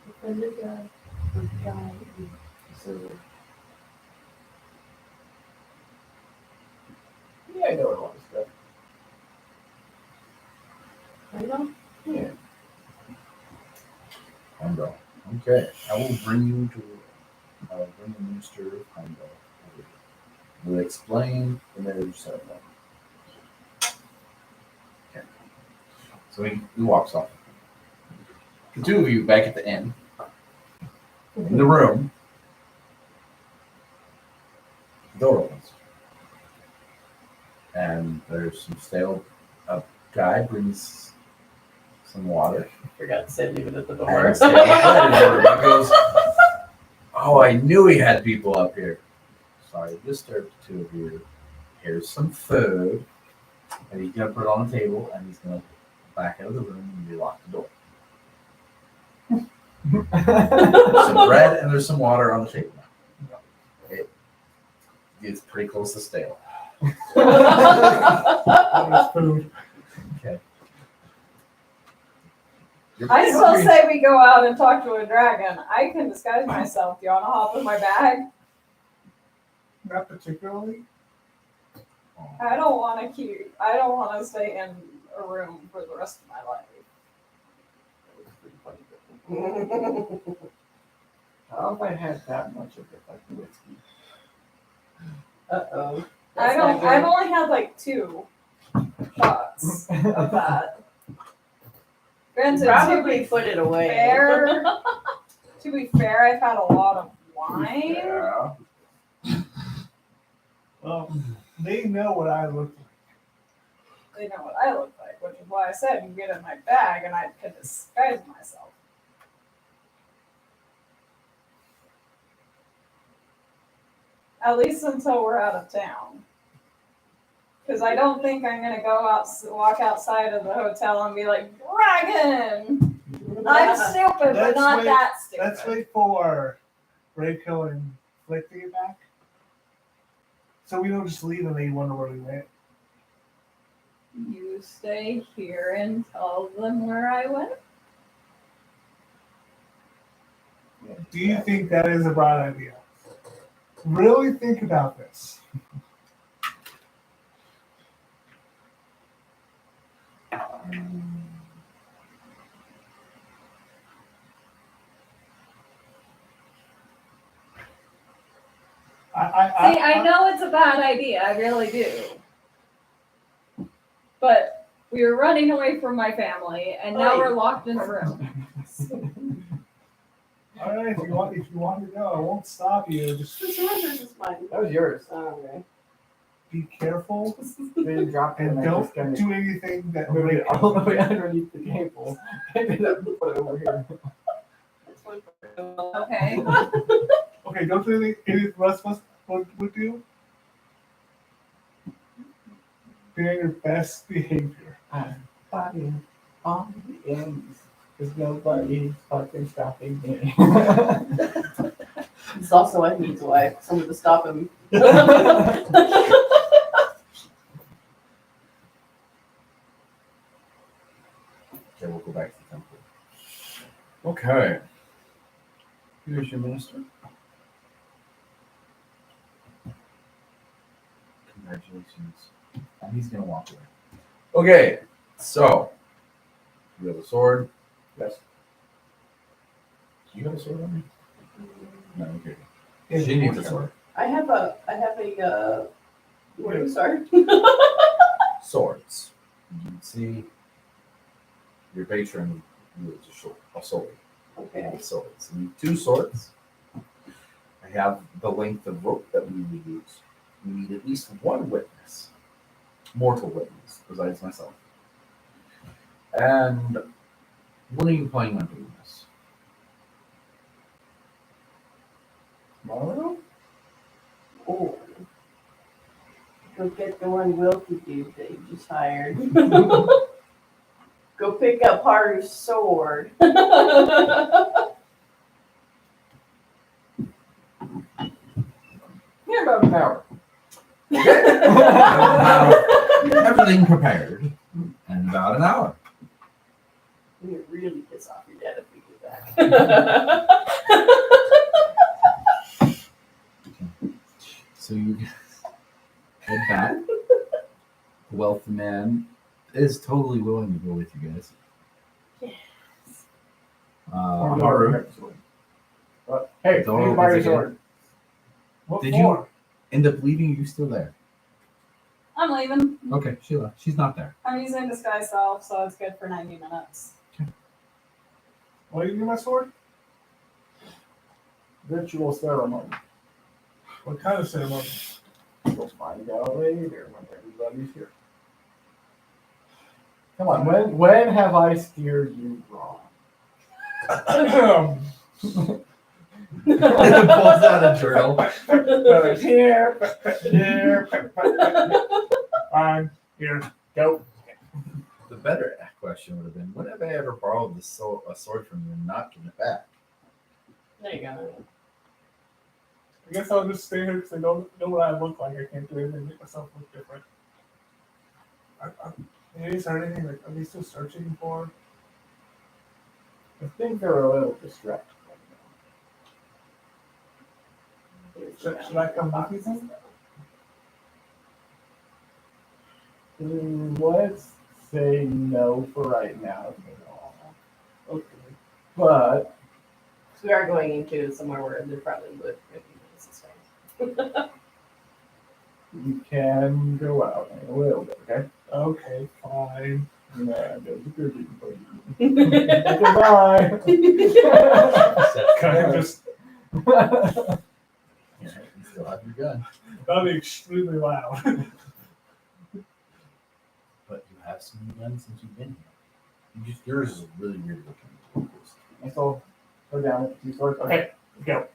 Defend the God. God. So, Yeah, I know a lot of stuff. I know. Yeah. Heimdall. Okay, I will bring you to. I will bring the minister of Heimdall over here. We'll explain the marriage ceremony. Okay. So he walks off. The two of you back at the inn. In the room, the door opens. And there's some stale. A guy brings some water. Forgot to say leave it at the door. And stale bread in order. He goes, "Oh, I knew he had people up here. Sorry to disturb the two of you. Here's some food." And he's going to put it on the table and he's going to back out of the room and relock the door. There's some bread and there's some water on the table. It's pretty close to stale. That food. Okay. I still say we go out and talk to a dragon. I can disguise myself. Do you want to hop in my bag? Not particularly. I don't want to keep. I don't want to stay in a room for the rest of my life. How have I had that much of it, like whiskey? Uh-oh. I've only had like 2 shots of that. Granted, Probably put it away. to be fair, I've had a lot of wine. Yeah. Well, they know what I look like. They know what I look like, which is why I said you get in my bag and I can disguise myself. At least until we're out of town. Because I don't think I'm going to walk outside of the hotel and be like, dragon! I'm stupid, but Let's not wait- that stupid. Let's wait for Reiko and Flick to get back. So we don't just leave and they wonder where we went. You stay here and tell them where I went? Do you think that is a bright idea? Really think about this. I know it's a bad idea, I really do. But we were running away from my family, and now we're locked in a room. All right, if you want to go, I won't stop you. Just This one is mine. That was yours. Oh, okay. be careful We didn't drop it and and I don't just kind of do anything that moved it all the Reiko. way underneath the table. Ended up put it over here. This one. Okay. Okay, don't do anything the rest of us would do. Be on your best behavior. Body on the ends. There's nobody fucking stopping me. It's also why he needs a wife. Someone to stop him. Okay, we'll go back to the temple. Okay. Here's your minister. Congratulations. And he's gonna walk away. Okay, so you have a sword. Yes. Do you have a sword on you? No, okay. Yeah, She needs a sword. I have a what are you, sorry? Swords. You can see your patron wields a sword. Okay. Swords. You need 2 swords. I have the length of rope that we will use. We need at least 1 witness. Mortal witness, besides myself. And when are you planning on doing this? Tomorrow? Oh. Go get the one Wilkie dude that you just hired. Go pick up Haru's sword. Here about an hour. Okay. I will have everything prepared in about an hour. We would really piss off your dad if we do that. So you head back. The wealthy man is totally willing to go with you guys. Yes. Haru, But, hey, Don't please open buy it your again. sword. What Did for? end up leaving? You still there? I'm leaving. Okay, she left. She's not there. I'm using disguise self, so it's good for 90 minutes. Why do you need my sword? Ritual ceremony. What kind of ceremony? You'll find out later when everybody's here. Come on, when have I steered you wrong? Pulls out a journal. Here. Fine. Here. Go. The better question would have been, when have I ever borrowed a sword from you and not given it back? There you go. I guess I'll just stay here because I don't know what I look like. I can't do anything to make myself look different. Is there anything like, are they still searching for? I think they're a little distracted right Should I come with you then? now. Let's say no for right now. Okay. But We are going into somewhere where they're probably would if you this is fine. you can go out in a little bit, okay? Okay, fine. Yeah, there's a good reason for you. Goodbye. Can I just, Yeah, you still have your gun. that'll be extremely loud. But you have some new guns since you've been here. Yours is really weird looking. And so go down with the two swords. Okay, go.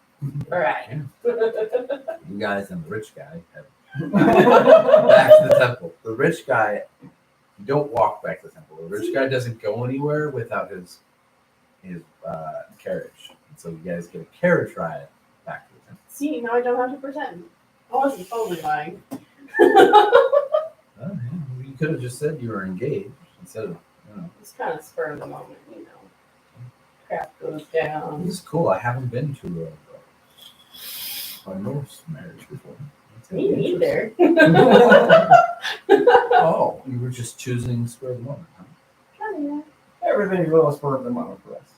All right. You guys and the rich guy have back to the temple. The rich guy, you don't walk back to the temple. The rich guy doesn't go anywhere without his carriage. And so you guys get a carriage ride back to the temple. See, now I don't have to pretend. I wasn't totally lying. Oh, yeah. You could have just said you were engaged instead of, It's kind of spur of the moment, you know. Crap goes down. This is cool. I haven't been to a Norse marriage before. That's Me gonna be neither. Oh, you were just choosing spur of the moment, huh? Kinda. Everything's a little spur of the moment for us.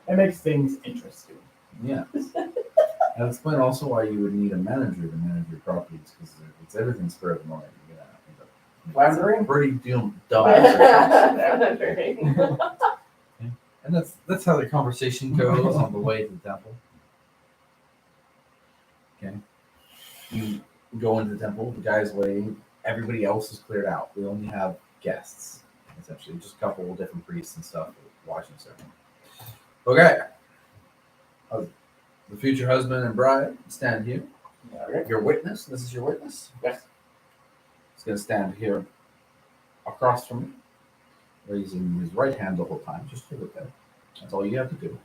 It makes things interesting. Yeah. That explains also why you would need a manager to manage your properties, because if it's everything spur of the moment, you're gonna end up Floundering? pretty dumb answers. Floundering. And that's how the conversation goes on the way to the temple. Okay. You go into the temple, the guy's waiting, everybody else is cleared out. We only have guests, essentially, just a couple of different priests and stuff watching ceremony. Okay. The future husband and bride stand here. Okay. Your witness, this is your witness. Yes. He's going to stand here across from me, raising his right hand the whole time, just hold it there. That's all you have to do.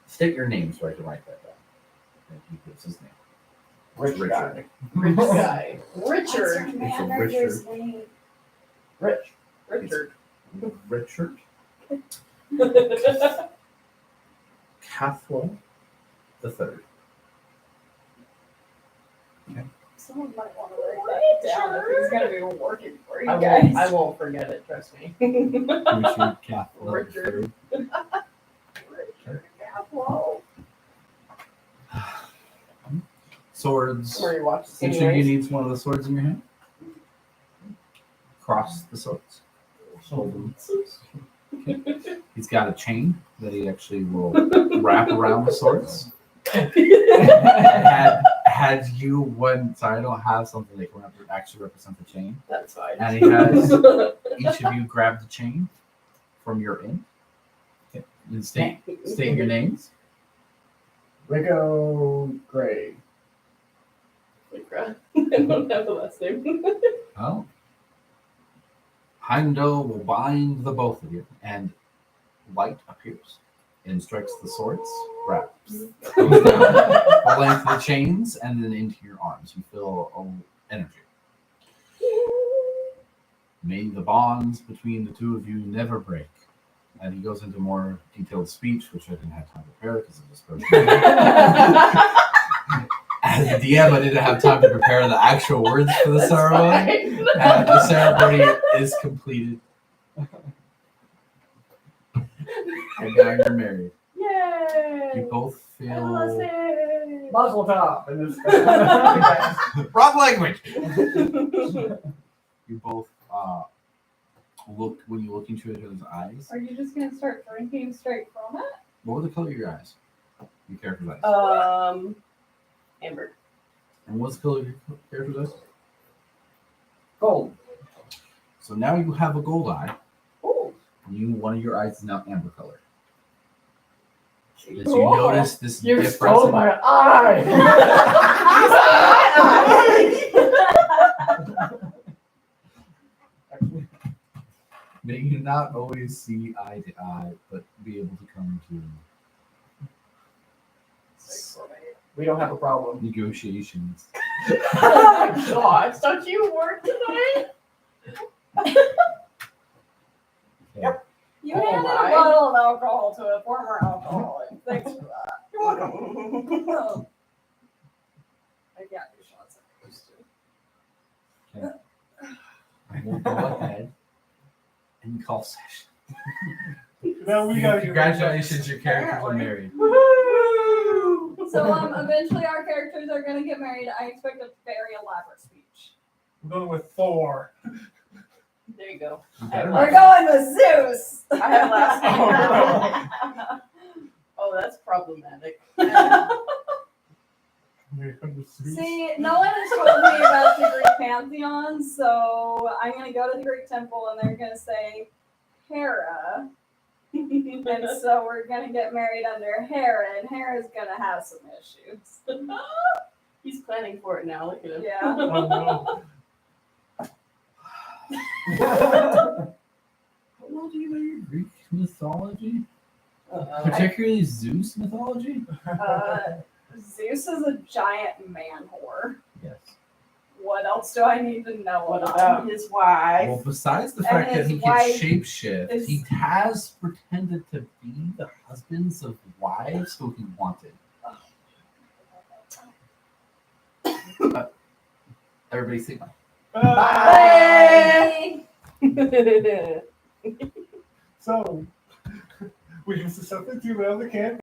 State your name so I can write that down. And he gives his name. Rich Richard. guy. Rich guy. What's your Richard. manager's name? Rich. Richard. Richard Cathwell the Third. Someone might want to write that down if he's going to be working for you guys. I won't forget it, trust me. Richard Cathwell Richard. the Third. Whoa. Swords. Where you watch this Each of you anyways. needs one of the swords in your hand. Cross the swords. Hold them. Okay. He's got a chain that he actually will wrap around the swords. Had you one, so I don't have something that can actually represent the chain. That's fine. And he has each of you grab the chain from your end. Okay. And state your names. Rico Gray. I don't have the last name. Oh. Heimdall will bind the both of you, and light appears and strikes the swords, wraps goes down the length of the chains, and then into your arms. You feel energy. May the bonds between the two of you never break. And he goes into more detailed speech, which I didn't have time to prepare because it was supposed As a DM, I didn't have time to prepare the actual words for the That's ceremony. fine. And the ceremony is completed. And now you're married. Yay! You both feel Mazel tov. And this wrong language. You both look when you look into each other's eyes. Are you just gonna start drinking straight from it? What were the color of your eyes? Your character's eyes. Amber. And what's the color of your character's eyes? gold. So now you have a gold eye. Oh. One of your eyes is now amber color. As you Cool. notice this You difference stole in- my eye. may you not always see eye to eye, but be able to come to We don't have a problem. negotiations. Oh my gosh, don't you work tonight? Okay. You Oh handed my. a bottle of alcohol to a former alcoholic. Thanks for that. You're welcome. I got your shots at least. We'll go ahead and call session. Now we gotta get Congratulations, your characters are married. Woohoo! So eventually our characters are gonna get married. I expect a very elaborate speech. We're going with Thor. There you go. You better We're not. going with Zeus. I have last name. Oh, that's problematic. See, no one has told me about the Greek pantheon, so I'm gonna go to the Greek temple and they're gonna say Hera. And so we're gonna get married under Hera, and Hera's gonna have some issues. He's planning for it now. Look at him. Yeah. Oh no. How well do you know your Greek mythology? Particularly Zeus mythology? Zeus is a giant man whore. Yes. What else do I need to know What about about him? his wife? Well, besides the And fact that his he can wife shapeshift, is- he has pretended to be the husbands of wives who he wanted. Everybody say bye. Bye. So, we can successfully do another camp.